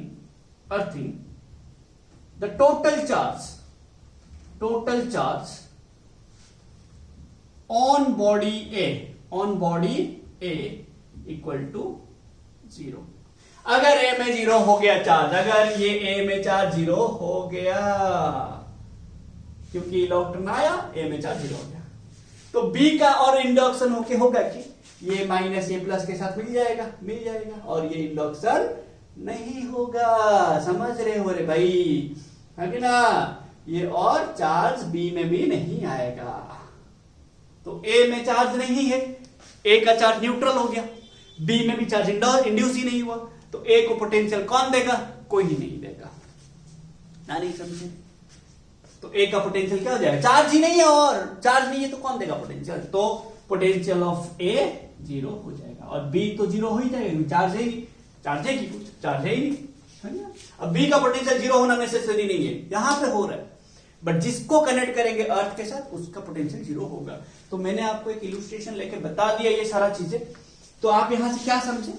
the total charge on body A equal to 0। अगर A में 0 हो गया चार्ज, अगर ये A में चार्ज 0 हो गया, क्योंकि इलेक्ट्रॉन आया, A में चार्ज 0 हो गया, तो B का और इंडक्शन होके होगा कि ये माइनस ये प्लस के साथ मिल जाएगा, और ये इंडक्शन नहीं होगा। समझ रहे हो रे भाई, है कि ना। ये और चार्ज B में भी नहीं आएगा। तो A में चार्ज नहीं है, A का चार्ज न्यूट्रल हो गया, B में भी चार्ज इंड्यूस ही नहीं हुआ, तो A को पोटेंशियल कौन देगा, कोई ही नहीं देगा ना, नहीं समझे। तो A का पोटेंशियल क्या हो जाएगा, चार्ज ही नहीं है, और चार्ज नहीं है तो कौन देगा पोटेंशियल, तो पोटेंशियल ऑफ A 0 हो जाएगा, और B तो 0 हो ही जाएगा, चार्ज है ही नहीं, चार्ज है कि कुछ, चार्ज है ही नहीं। अब B का पोटेंशियल 0 होना नेसेसरी नहीं है, यहां पे हो रहा है, बट जिसको कनेक्ट करेंगे अर्थ के साथ उसका पोटेंशियल 0 होगा। तो मैंने आपको एक इलस्ट्रेशन लेके बता दिया ये सारा चीजें। तो आप यहां से क्या समझे,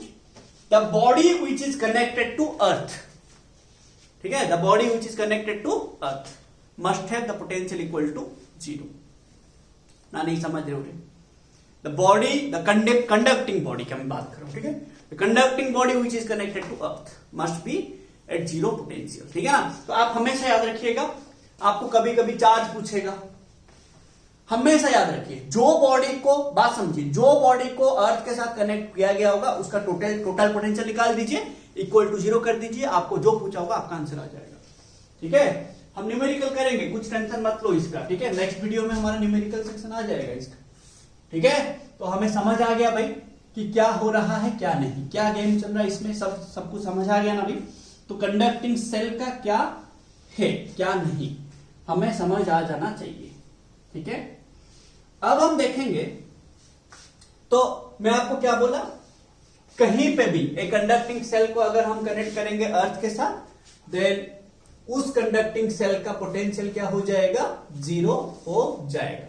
the body which is connected to earth, ठीक है, the body which is connected to earth must have the potential equal to 0 ना, नहीं समझ रहे हो। The body, the conducting body की मैं बात कर रहा हूं, ठीक है, the conducting body which is connected to earth must be at 0 potential, ठीक है ना। तो आप हमेशा याद रखिएगा, आपको कभी कभी चार्ज पूछेगा, हमेशा याद रखिए, जो बॉडी को, बात समझिए, जो बॉडी को अर्थ के साथ कनेक्ट किया गया होगा उसका टोटल पोटेंशियल निकाल दीजिए, इक्वल टू 0 कर दीजिए, आपको जो पूछा होगा आपका आंसर आ जाएगा। ठीक है, हम न्यूमेरिकल करेंगे, कुछ टेंशन मत लो इसका। ठीक है, नेक्स्ट वीडियो में हमारा न्यूमेरिकल सेक्शन आ जाएगा इसका। ठीक है, तो हमें समझ आ गया भाई कि क्या हो रहा है क्या नहीं, क्या गेम चल रहा है इसमें, सब कुछ समझ आ गया ना भाई। तो कंडक्टिंग सेल का क्या है क्या नहीं हमें समझ आ जाना चाहिए। ठीक है, अब हम देखेंगे, तो मैं आपको क्या बोला, कहीं पे भी एक कंडक्टिंग सेल को अगर हम कनेक्ट करेंगे अर्थ के साथ, देन उस कंडक्टिंग सेल का पोटेंशियल क्या हो जाएगा, 0 हो जाएगा।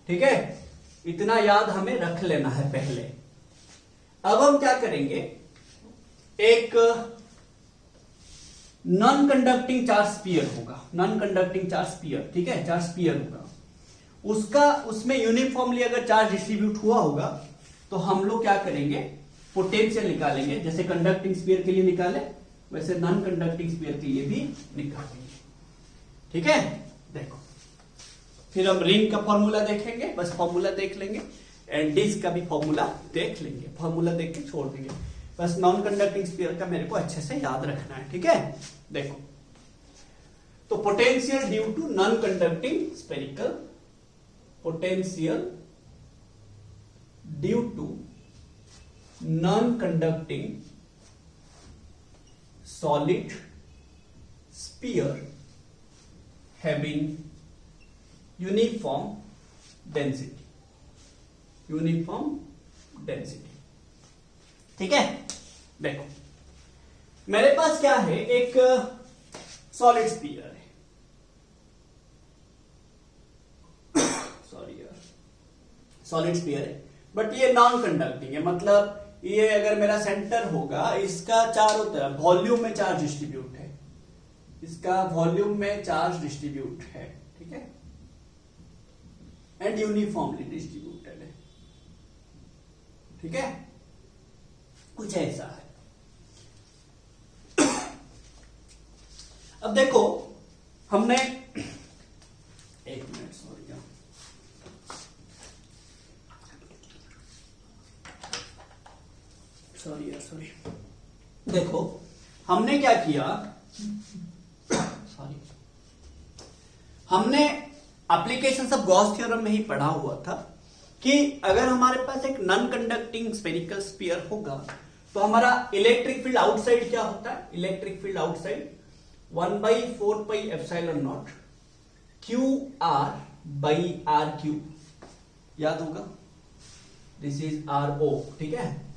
ठीक है, इतना याद हमें रख लेना है पहले। अब हम क्या करेंगे, एक नॉन कंडक्टिंग चार्ज स्फीयर होगा, नॉन कंडक्टिंग चार्ज स्फीयर। ठीक है, चार्ज स्फीयर होगा, उसका उसमें यूनिफॉर्मली अगर चार्ज डिस्ट्रीब्यूट हुआ होगा तो हम लोग क्या करेंगे, पोटेंशियल निकालेंगे, जैसे कंडक्टिंग स्फीयर के लिए निकाले वैसे नॉन कंडक्टिंग स्फीयर के लिए भी निकालेंगे। ठीक है, देखो, फिर हम रिंग का फॉर्मूला देखेंगे, बस फॉर्मूला देख लेंगे, एंड डिस्क का भी फॉर्मूला देख लेंगे, फॉर्मूला देख के छोड़ देंगे, बस नॉन कंडक्टिंग स्फीयर का मेरे को अच्छे से याद रखना है। ठीक है, देखो, तो potential due to non conducting spherical, potential due to non conducting solid sphere having uniform density, uniform density। ठीक है, देखो मेरे पास क्या है, एक सॉलिड स्फीयर है, सॉरी यार, सॉलिड स्फीयर है, बट ये नॉन कंडक्टिंग है, मतलब ये अगर मेरा सेंटर होगा, इसका चारों तरफ वॉल्यूम में चार्ज डिस्ट्रीब्यूट है, इसका वॉल्यूम में चार्ज डिस्ट्रीब्यूट है। ठीक है, एंड यूनिफॉर्मली डिस्ट्रीब्यूटेड है। ठीक है, कुछ ऐसा है। अब देखो, हमने एक मिनट, सॉरी, सॉरी, देखो हमने क्या किया, सॉरी, हमने एप्लीकेशन ऑफ गॉस थ्योरम में ही पढ़ा हुआ था कि अगर हमारे पास एक नॉन कंडक्टिंग स्फेरिकल स्फीयर होगा तो हमारा इलेक्ट्रिक फील्ड आउटसाइड क्या होता है, इलेक्ट्रिक फील्ड आउटसाइड 1/4πε0 QR/R3, याद होगा, दिस इज RO। ठीक है,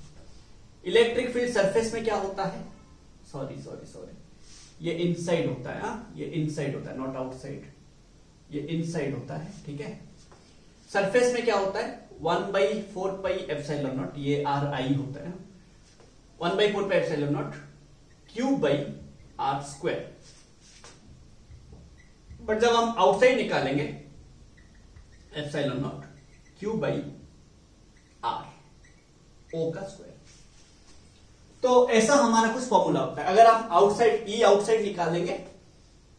इलेक्ट्रिक फील्ड सरफेस में क्या होता है, सॉरी, ये इनसाइड होता है, ये इनसाइड होता है, नॉट आउटसाइड, ये इनसाइड होता है। ठीक है, सरफेस में क्या होता है, 1/4πε0, ये RI होता है, 1/4πε0 Q/R²। बट जब हम आउटसाइड निकालेंगे, ε0 Q/R, O का स्क्वायर। तो ऐसा हमारा कुछ फॉर्मूला होता है। अगर हम आउटसाइड E आउटसाइड निकालेंगे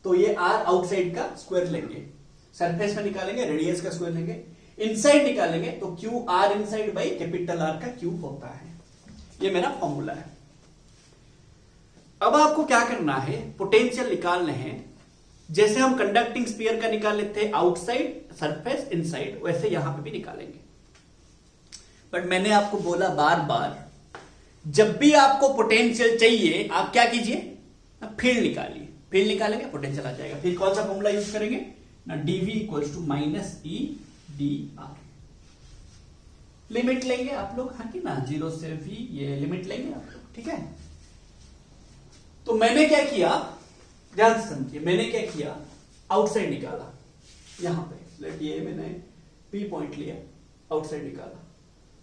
तो ये R आउटसाइड का स्क्वायर लेंगे, सरफेस में निकालेंगे रेडियस का स्क्वायर लेंगे, इनसाइड निकालेंगे तो Q R inside by capital R का क्यूब होता है। ये मेरा फॉर्मूला है। अब आपको क्या करना है, पोटेंशियल निकालने हैं, जैसे हम कंडक्टिंग स्फीयर का निकाल लेते हैं आउटसाइड सरफेस इनसाइड, वैसे यहां पे भी निकालेंगे। बट मैंने आपको बोला बार बार, जब भी आपको पोटेंशियल चाहिए आप क्या कीजिए, फील्ड निकालिए, फील्ड निकालेंगे पोटेंशियल आ जाएगा। फिर कौन सा फॉर्मूला यूज करेंगे ना, dv equals to minus E D R. Limit लेंगे आप लोग, हाँ कि ना, 0 से v, ये लिमिट लेंगे आप लोग। ठीक है, तो मैंने क्या किया, ध्यान से समझिए, मैंने क्या किया, आउटसाइड निकाला, यहां पे ये मैंने P पॉइंट लिया, आउटसाइड निकाला,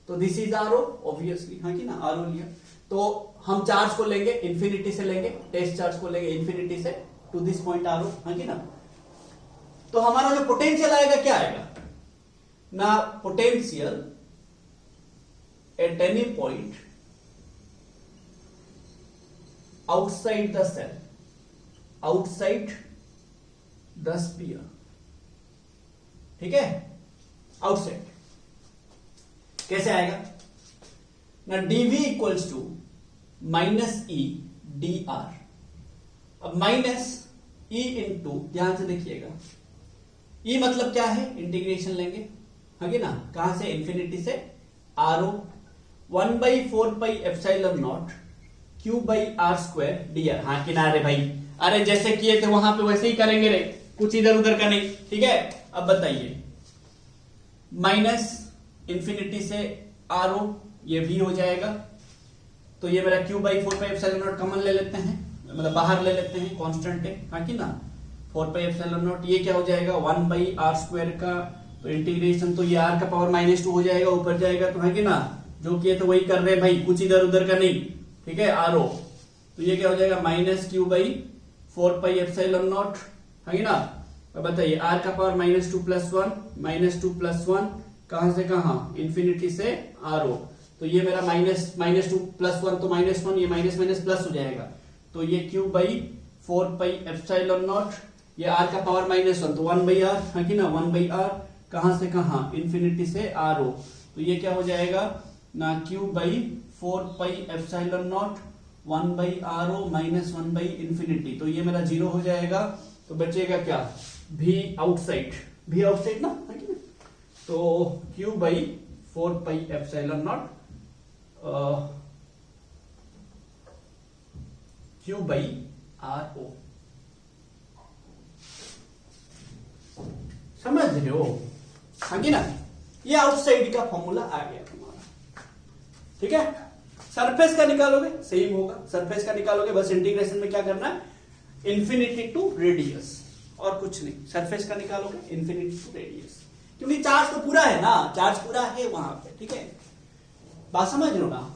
तो this is R O obviously, हाँ कि ना, आर ओ लिया। तो हम चार्ज को लेंगे इंफिनिटी से लेंगे, टेस्ट चार्ज को लेंगे इंफिनिटी से to this point R O, हाँ कि ना। तो हमारा जो पोटेंशियल आएगा क्या आएगा ना, potential at any point outside the cell, outside the sphere. ठीक है, आउटसाइड। कैसे आएगा ना, dv equals to minus E D R. अब माइनस ई इंटू, ध्यान से देखिएगा, ई मतलब क्या है, इंटीग्रेशन लेंगे है ना, कहां से, इंफिनिटी से आर ओ 1/4πε0 Q/r² dr। हाँ किनारे भाई, अरे जैसे किए थे वहां पे वैसे ही करेंगे रे, कुछ इधर उधर का नहीं, ठीक है। अब बताइए, माइनस इंफिनिटी से आर ओ, ये भी हो जाएगा, तो ये मेरा Q/4πε0 कॉमन ले लेते हैं, मतलब बाहर ले लेते हैं, कांस्टेंट है हाँ कि ना, 4πε0, ये क्या हो जाएगा 1/r² का, तो इंटीग्रेशन तो ये r का पावर -2 हो जाएगा, ऊपर जाएगा, तो है कि ना, जो किए तो वही कर रहे हैं भाई, कुछ इधर उधर का नहीं, ठीक है। आर ओ, तो ये क्या हो जाएगा -Q/4πε0 है कि ना। अब बताइए, r का पावर -2 + 1 कहां से कहां, इंफिनिटी से आर ओ, तो ये मेरा -2 + 1 तो -1, ये माइनस माइनस प्लस हो जाएगा, तो ये Q/4πε0, ये r का पावर -1 तो 1/r है कि ना, 1/r कहां से कहां, इंफिनिटी से आर ओ, तो ये क्या हो जाएगा ना, Q/4πε0 1/r o माइनस 1/∞, तो ये मेरा 0 हो जाएगा, तो बचेगा क्या, v आउटसाइड, v आउटसाइड ना है कि ना, तो Q/4πε0 Q/r o, समझ रहे हो हाँ कि ना। ये आउटसाइड का फॉर्मूला आ गया तुम्हारा, ठीक है। सरफेस का निकालोगे सेम होगा, सरफेस का निकालोगे, बस इंटीग्रेशन में क्या करना है, इंफिनिटी टू रेडियस, और कुछ नहीं, सरफेस का निकालोगे इंफिनिटी टू रेडियस, क्योंकि चार्ज तो पूरा है ना, चार्ज पूरा है वहां पे, ठीक है। बात समझ लो ना,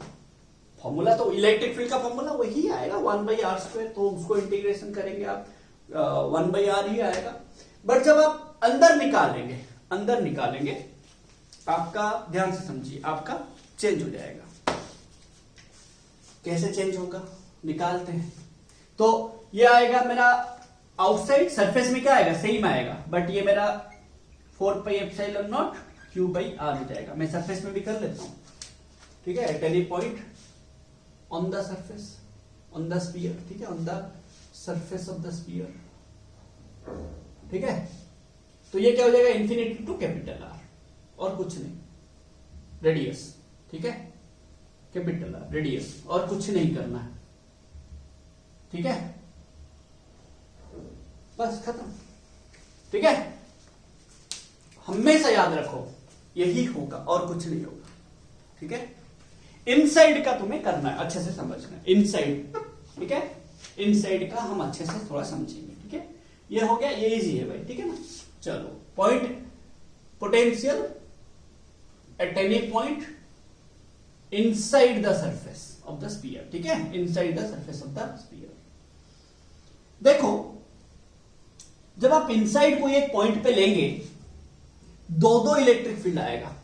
फॉर्मूला तो इलेक्ट्रिक फील्ड का फॉर्मूला वही आएगा 1/r², तो उसको इंटीग्रेशन करेंगे आप 1/r ही आएगा। बट जब आप अंदर निकालेंगे आपका, ध्यान से समझिए, आपका चेंज हो जाएगा। कैसे चेंज होगा, निकालते हैं, तो ये आएगा मेरा आउटसाइड, सरफेस में क्या आएगा, सेम आएगा, बट ये मेरा 4πε0 Q/r हो जाएगा। मैं सरफेस में भी कर लेता हूं, ठीक है, eight any point on the surface, on the sphere, ठीक है, on the surface of the sphere, ठीक है। तो ये क्या हो जाएगा, इंफिनिटी टू कैपिटल आर, और कुछ नहीं, रेडियस, ठीक है, कैपिटल आर रेडियस, और कुछ नहीं करना है, ठीक है, बस खत्म, ठीक है। हमेशा याद रखो यही होगा और कुछ नहीं होगा, ठीक है। इनसाइड का तुम्हें करना है, अच्छे से समझना है, इनसाइड, ठीक है, इनसाइड का हम अच्छे से थोड़ा समझेंगे, ठीक है। ये हो गया, ये इजी है भाई, ठीक है ना। चलो, point potential at any point inside the surface of the sphere, ठीक है, inside the surface of the sphere. देखो, जब आप इनसाइड को एक पॉइंट पे लेंगे, दो इलेक्ट्रिक फील्ड आएगा।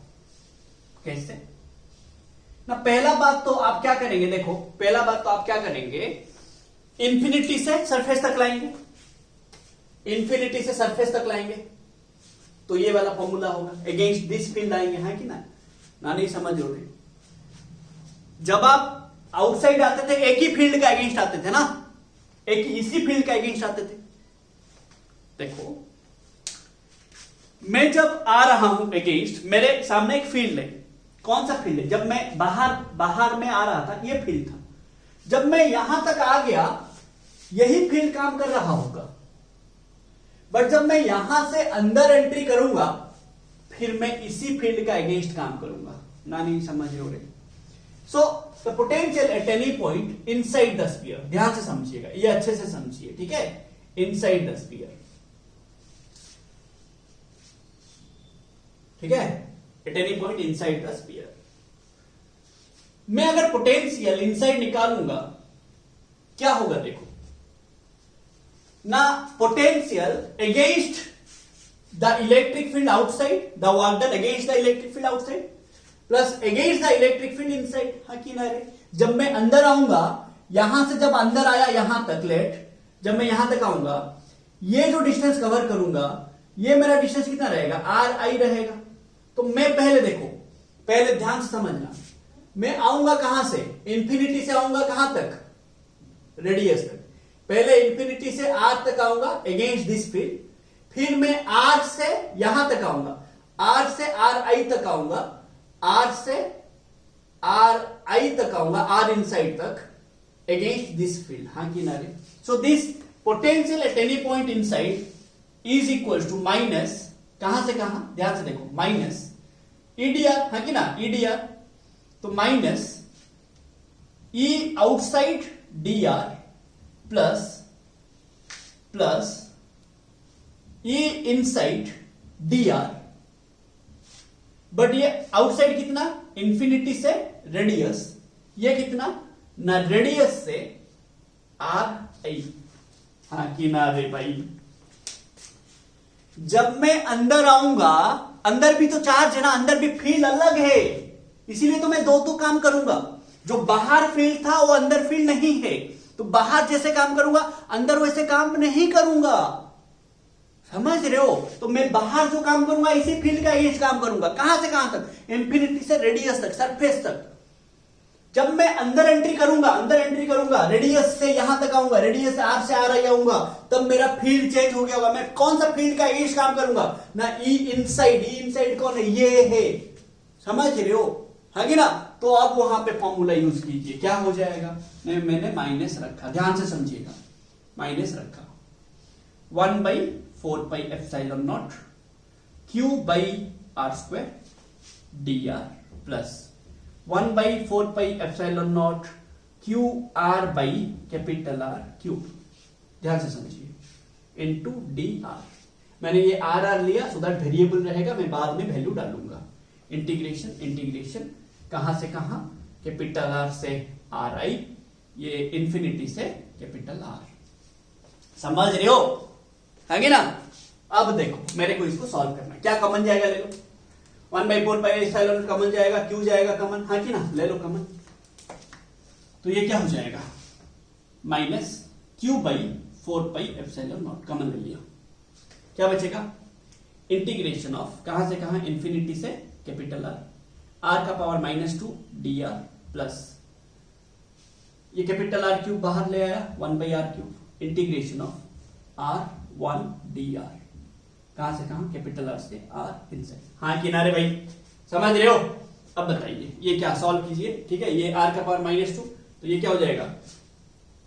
कैसे ना, पहला बात तो आप क्या करेंगे, देखो पहला बात तो आप क्या करेंगे, इंफिनिटी से सरफेस तक लाएंगे, इंफिनिटी से सरफेस तक लाएंगे, तो ये वाला फॉर्मूला होगा, अगेंस्ट दिस फील्ड आएंगे, है कि ना नहीं समझ रहे। जब आप आउटसाइड आते थे, एक ही फील्ड का अगेंस्ट आते थे ना, एक इसी फील्ड का अगेंस्ट आते थे। देखो, मैं जब आ रहा हूं अगेंस्ट, मेरे सामने एक फील्ड है, कौन सा फील्ड है, जब मैं बाहर में आ रहा था, ये फील्ड था, जब मैं यहां तक आ गया, यही फील्ड काम कर रहा होगा, बट जब मैं यहां से अंदर एंट्री करूंगा, फिर मैं इसी फील्ड का अगेंस्ट काम करूंगा, नहीं समझ रहे। सो the potential at any point inside the sphere, ध्यान से समझिएगा, ये अच्छे से समझिए, ठीक है, इनसाइड द स्फीयर, ठीक है, eight any point inside the sphere. मैं अगर पोटेंशियल इनसाइड निकालूंगा, क्या होगा, देखो ना, potential against the electric field outside, the work done against the electric field outside plus against the electric field inside, हाँ कि ना रे। जब मैं अंदर आऊंगा, यहां से जब अंदर आया यहां तक, जब मैं यहां तक आऊंगा, ये जो डिस्टेंस कवर करूंगा, ये मेरा डिस्टेंस कितना रहेगा, r i रहेगा, तो मैं पहले देखो, पहले ध्यान से समझना, मैं आऊंगा कहां से, इंफिनिटी से आऊंगा कहां तक, रेडियस तक। पहले इंफिनिटी से आर तक आऊंगा अगेंस्ट दिस फील्ड, फिर मैं आर से यहां तक आऊंगा, आर से आर आई तक आऊंगा, आर से आर आई तक आऊंगा, आर इनसाइड तक अगेंस्ट दिस फील्ड, हाँ किनारे। So this potential at any point inside is equal to minus, कहां से कहां, ध्यान से देखो, माइनस ईडीआर, हाँ कि ना, ईडीआर, तो minus E outside D R plus plus E inside D R, but ये आउटसाइड कितना, इंफिनिटी से रेडियस, ये कितना ना, रेडियस से आर आई, हाँ किनारे भाई। जब मैं अंदर आऊंगा, अंदर भी तो चार्ज है ना, अंदर भी फील्ड अलग है, इसीलिए तो मैं दो काम करूंगा। जो बाहर फील्ड था वो अंदर फील्ड नहीं है, तो बाहर जैसे काम करूंगा अंदर वैसे काम नहीं करूंगा, समझ रहे हो। तो मैं बाहर जो काम करूंगा इसी फील्ड का ये काम करूंगा, कहां से कहां तक, इंफिनिटी से रेडियस तक, सरफेस तक। जब मैं अंदर एंट्री करूंगा रेडियस से यहां तक आऊंगा, रेडियस से आर आई आऊंगा, तब मेरा फील्ड चेंज हो गया होगा। मैं कौन सा फील्ड का ये काम करूंगा ना, ई इनसाइड कौन है, ये है, समझ रहे हो, है कि ना। तो अब वहां पे फॉर्मूला यूज कीजिए, क्या हो जाएगा, मैंने माइनस रखा, ध्यान से समझिएगा, माइनस रखा 1/4πε0 Q by r square dr plus 1/4πε0 QR by capital R cube, ध्यान से समझिए, इनटू dr। मैंने ये आर लिया सो दैट वेरिएबल रहेगा, मैं बाद में वैल्यू डालूंगा। इंटीग्रेशन कहां से कहां, कैपिटल R से आर आई, ये इंफिनिटी से कैपिटल R, समझ रहे हो, है ना। अब देखो मेरे को इसको सॉल्व करना है, क्या कॉमन जाएगा, ले लो 1/4πε कॉमन जाएगा, क्यू जाएगा कॉमन, हाँ कि ना, ले लो कॉमन। तो ये क्या हो जाएगा, माइनस Q/4πε0 कॉमन ले लिया, क्या बचेगा, इंटीग्रेशन ऑफ कहां से कहां, इंफिनिटी से कैपिटल R का पावर -2 dr प्लस ये कैपिटल R क्यूब बाहर ले आया 1/r3, integration of R1 dr, कहां से कहां, कैपिटल R से R इनसाइड, हाँ किनारे भाई, समझ रहे हो। अब बताइए ये क्या, सॉल्व कीजिए, ठीक है। ये R का पावर -2, तो ये क्या हो जाएगा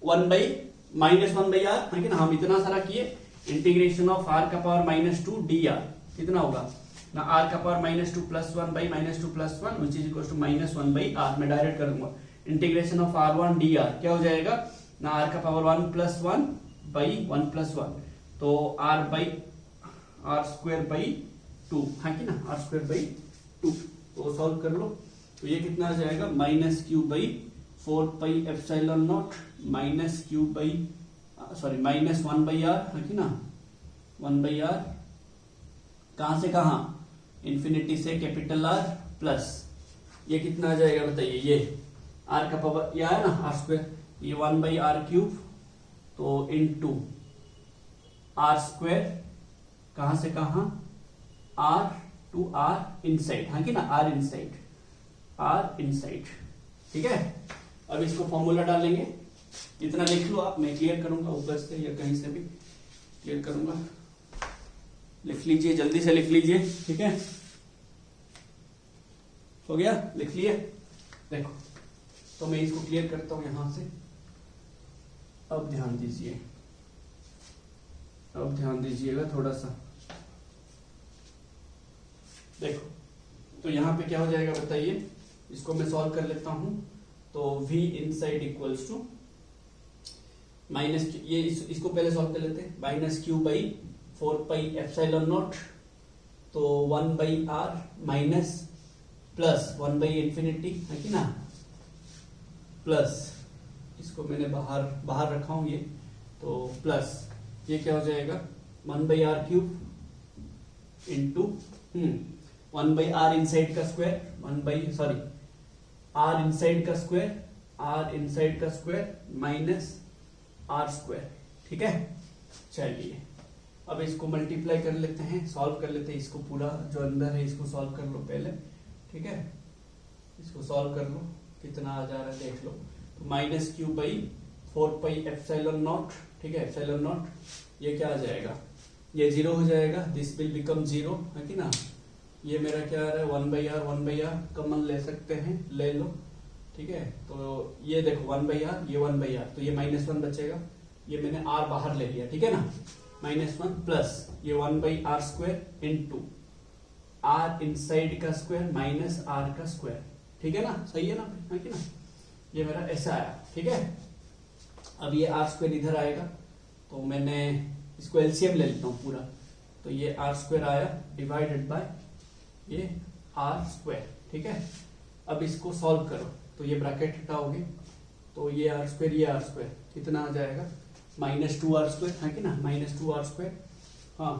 1/-1/r, है कि ना, हम इतना सारा किए। इंटीग्रेशन ऑफ R का पावर -2 dr कितना होगा ना, R का power -2 + 1/-2 + 1 which is equal to -1/r, मैं डायरेक्ट कर दूंगा। इंटीग्रेशन ऑफ R1 dr क्या हो जाएगा ना, R का पावर 1 + 1/1 + 1, तो r/2/2, हाँ कि ना, r/2/2, तो सॉल्व कर लो। तो ये कितना आ जाएगा, -Q/4πε0 -1/r, है कि ना, 1/r, कहां से कहां, इंफिनिटी से कैपिटल R प्लस ये कितना आ जाएगा बताइए, ये R का पावर यह है ना, r², ये 1/r3, तो इनटू r² कहां से कहां, R to R इनसाइड, हाँ कि ना, R इनसाइड, ठीक है। अब इसको फॉर्मूला डालेंगे, इतना लिख लो आप, मैं क्लियर करूंगा ऊपर से या कहीं से भी क्लियर करूंगा, लिख लीजिए, जल्दी से लिख लीजिए, ठीक है, हो गया, लिख लिए। देखो तो मैं इसको क्लियर करता हूं यहां से। अब ध्यान दीजिएगा थोड़ा सा, देखो तो यहां पे क्या हो जाएगा बताइए, इसको मैं सॉल्व कर लेता हूं। तो v inside equals to minus, ये इसको पहले सॉल्व कर लेते हैं, -Q/4πε0, तो 1/r माइनस प्लस 1/∞, है कि ना, प्लस इसको मैंने बाहर रखा हूं ये, तो प्लस ये क्या हो जाएगा 1/r³ इंटू 1/r इनसाइड का स्क्वायर, r इनसाइड का स्क्वायर माइनस r², ठीक है। चलिए अब इसको मल्टीप्लाई कर लेते हैं, सॉल्व कर लेते हैं, इसको पूरा जो अंदर है इसको सॉल्व कर लो पहले, ठीक है। इसको सॉल्व कर लो, कितना आ जा रहा है देख लो। तो minus Q by 4 pi epsilon not, ठीक है, एप्सिलॉन नॉट, ये क्या आ जाएगा, ये 0 हो जाएगा, दिस विल बिकम 0, है कि ना। ये मेरा क्या आ रहा है 1/r कॉमन ले सकते हैं, ले लो, ठीक है। तो ये देखो 1/r, ये 1/r, तो ये -1 बचेगा, ये मैंने r बाहर ले लिया, ठीक है ना, -1 प्लस ये 1/r² इंटू r इनसाइड का स्क्वायर माइनस r का स्क्वायर, ठीक है ना, सही है ना, है कि ना। ये मेरा ऐसा आया, ठीक है। अब ये r² इधर आएगा, तो मैंने इसको एलसीएम ले लेता हूं पूरा, तो ये r² आया डिवाइडेड बाय ये r², ठीक है। अब इसको सॉल्व करो, तो ये ब्रैकेट हटाओगे, तो ये r² ये r², कितना आ जाएगा -2r², है कि ना, -2r²। हाँ,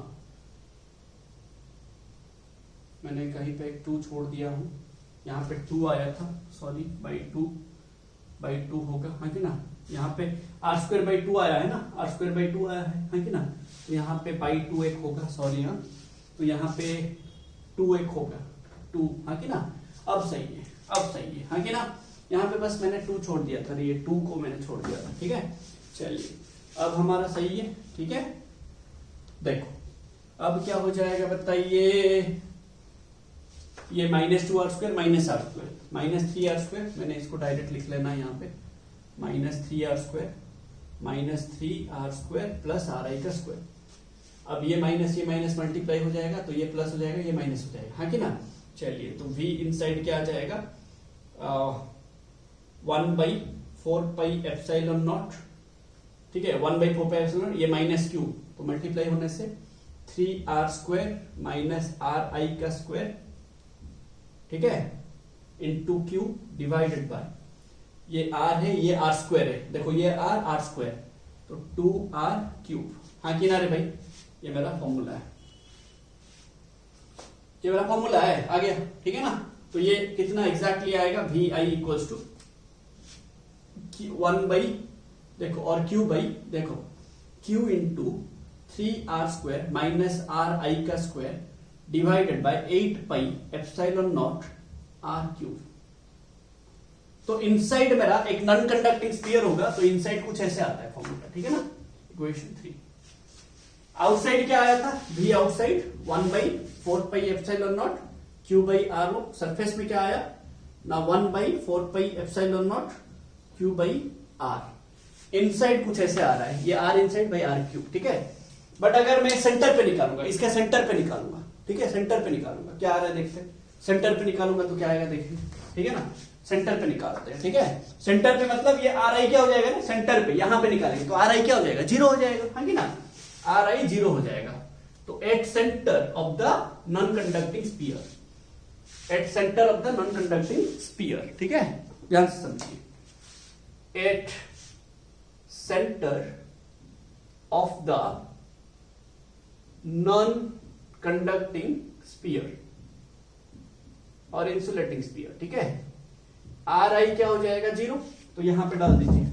मैंने कहीं पे एक 2 छोड़ दिया हूं, यहाँ पे 2 आया था, सॉरी, बाई 2 होगा, है कि ना। यहाँ पे r²/2 आया है ना, r²/2 आया है कि ना। तो यहाँ पे बाई 2 एक होगा, सॉरी, हाँ, तो यहाँ पे 2 एक होगा, 2, है कि ना। अब सही है, अब सही है कि ना। यहाँ पे बस मैंने 2 छोड़ दिया था, ये 2 को मैंने छोड़ दिया था, ठीक है। चलिए अब हमारा सही है, ठीक है। देखो अब क्या हो जाएगा बताइए, ये -2r² माइनस r², -3r², मैंने इसको डायरेक्ट लिख लेना है यहाँ पे, -3r² -3r² प्लस ri का स्क्वायर। अब ये माइनस मल्टीप्लाई हो जाएगा, तो ये प्लस हो जाएगा, ये माइनस हो जाएगा, हाँ कि ना। चलिए, तो v इनसाइड क्या आ जाएगा, 1/4 पाई एप्सिलॉन नॉट, ठीक है, 1/4 पाई एप्सिलॉन नॉट, ये माइनस क्यू, तो मल्टीप्लाई होने से 3r² माइनस ri का स्क्वायर, ठीक है, इंटू क्यू डिवाइडेड बाय ये r है, ये r² है, देखो ये r², तो 2r³, हाँ कि ना रे भाई। ये मेरा फॉर्मूला है, ये मेरा फॉर्मूला है, आ गया, ठीक है ना। तो ये कितना एग्जैक्टली आएगा, vi इक्वल्स टू 1 देखो और q बाई देखो q into 3r² minus ri का square divided by 8 pi epsilon naught r³। तो इनसाइड मेरा एक नॉन कंडक्टिंग स्फीयर होगा, तो इनसाइड कुछ ऐसे आता है फॉर्मूला, ठीक है ना, इक्वेशन 3। आउटसाइड क्या आया था, v outside 1/4 pi epsilon naught q by r। Surface में क्या आया ना, 1/4 pi epsilon naught q by r। Inside कुछ ऐसे आ रहा है, ये r इनसाइड बाई r³, ठीक है। बट अगर मैं सेंटर पे निकालूंगा, इसके सेंटर पे निकालूंगा, ठीक है, सेंटर पे निकालूंगा, क्या आ रहा है देखते हैं, सेंटर पे निकालूंगा तो क्या आएगा देखिए, ठीक है ना। सेंटर पे निकालते हैं, ठीक है। सेंटर पे मतलब ये ri क्या हो जाएगा ना, सेंटर पे यहां पे निकालेंगे तो ri क्या हो जाएगा, 0 हो जाएगा, हाँ कि ना, ri 0 हो जाएगा। तो at centre of the non conducting sphere, at centre of the non conducting sphere, ठीक है, ध्यान से समझिए, at centre of the non conducting sphere और इंसुलेटिंग स्फीयर, ठीक है। ri क्या हो जाएगा, 0, तो यहां पे डाल दीजिए,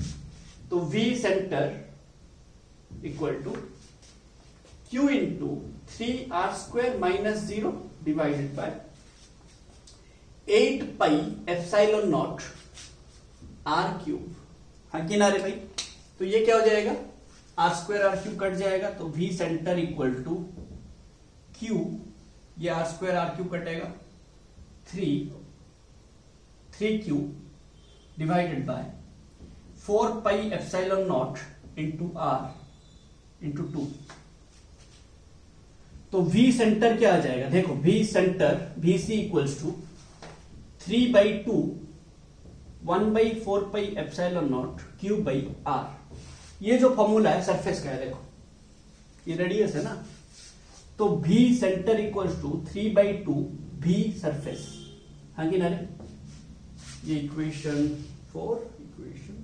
तो v centre equal to q into 3r² minus 0 divided by 8 pi epsilon naught r³, हाँ कि ना रे भाई। तो ये क्या हो जाएगा, r² r³ कट जाएगा, तो v centre equal to q, ये r² r³ कटेगा, 3q divided by 4 pi epsilon naught into r into 2। तो v सेंटर क्या आ जाएगा, देखो v centre vc equals to 3/2 1/4 pi epsilon naught q by r। ये जो फॉर्मूला है सरफेस का है, देखो ये रेडियस है ना, तो v centre equals to 3/2 v surface, हाँ कि ना रे। ये इक्वेशन 4, इक्वेशन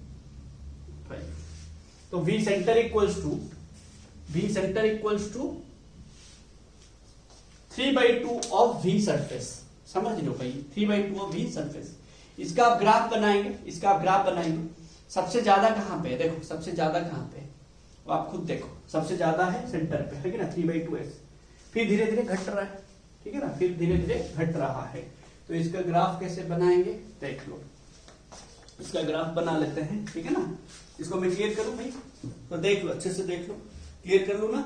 5। तो v centre equals to 3/2 of v surface, समझ लो भाई, 3/2 ऑफ v सरफेस। इसका आप ग्राफ बनाएंगे, सबसे ज्यादा कहां पे है, देखो सबसे ज्यादा कहां पे है, तो आप खुद देखो, सबसे ज्यादा है सेंटर पे, है ना 3/2s, फिर धीरे धीरे घट रहा है, ठीक है ना, फिर धीरे धीरे घट रहा है। तो इसका ग्राफ कैसे बनाएंगे देख लो, इसका ग्राफ बना लेते हैं, ठीक है ना। इसको मैं क्लियर करूं भाई, तो देख लो, अच्छे से देख लो, क्लियर कर लो ना,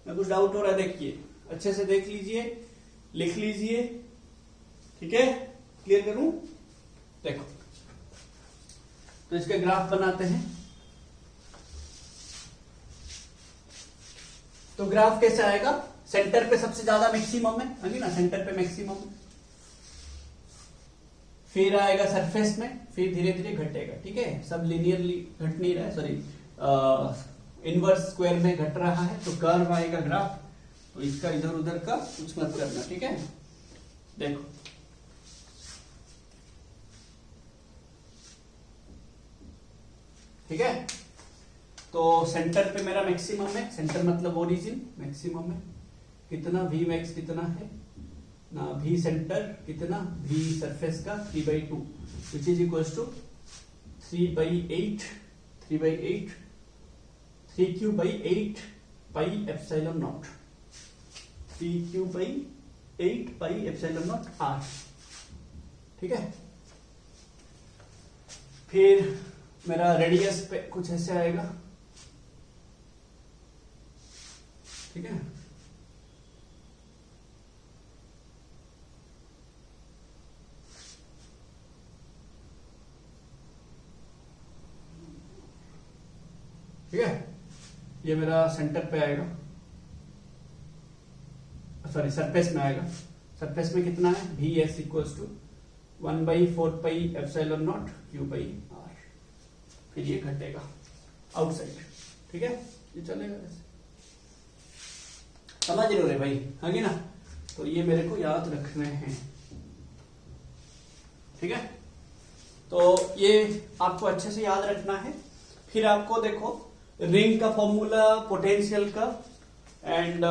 मैं कुछ डाउट हो रहा है देखिए, अच्छे से देख लीजिए, लिख लीजिए, ठीक है, क्लियर करूं, देखो। तो इसका ग्राफ बनाते हैं। तो ग्राफ कैसे आएगा, सेंटर पे सबसे ज्यादा मैक्सिमम है ना, सेंटर पे मैक्सिमम, फिर आएगा सरफेस में, फिर धीरे धीरे घटेगा, ठीक है, सब लिनियरली घट नहीं रहा है, सॉरी इनवर्स स्क्वायर में घट रहा है, तो कर्व आएगा ग्राफ। तो इसका इधर उधर का कुछ मत करना, ठीक है। देखो ठीक है, तो सेंटर पे मेरा मैक्सिमम है, सेंटर मतलब ओरिजिन, मैक्सिमम है कितना, वी मैक्स कितना है ना, वी सेंटर कितना, वी सरफेस का 3/2 which is equal to 3/8 3/8 pi epsilon naught, 3/8 pi epsilon naught r, ठीक है। फिर मेरा रेडियस पे कुछ ऐसे आएगा, ठीक है, ठीक है, ये मेरा सेंटर पे आएगा, सॉरी सरफेस में आएगा, सरफेस में कितना है, V S equals to 1/4 pi epsilon naught Q by R, फिर ये घटेगा आउटसाइड, ठीक है, ये चलेगा ऐसे, समझ लो रे भाई, है ना। तो ये मेरे को याद रखने हैं, ठीक है, तो ये आपको अच्छे से याद रखना है। फिर आपको देखो रिंग का फॉर्मूला, पोटेंशियल का एंड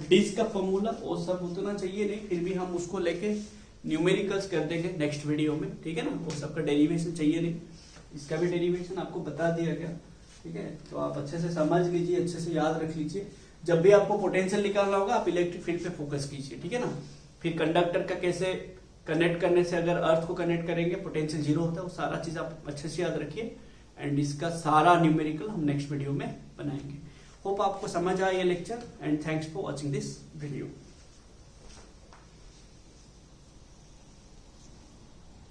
डिस्क का फॉर्मूला, वो सब उतना चाहिए नहीं, फिर भी हम उसको लेके न्यूमेरिकल्स कर देंगे नेक्स्ट वीडियो में, ठीक है ना। वो सबका डेरिवेशन चाहिए नहीं, इसका भी डेरिवेशन आपको बता दिया गया, ठीक है। तो आप अच्छे से समझ लीजिए, अच्छे से याद रख लीजिए, जब भी आपको पोटेंशियल निकालना होगा आप इलेक्ट्रिक फील्ड पे फोकस कीजिए, ठीक है ना। फिर कंडक्टर का कैसे कनेक्ट करने से, अगर अर्थ को कनेक्ट करेंगे पोटेंशियल 0 होता है, वो सारा चीज आप अच्छे से याद रखिए, एंड इसका सारा न्यूमेरिकल हम नेक्स्ट वीडियो में बनाएंगे। होप आपको समझ आया ये lecture, and thanks for watching this video.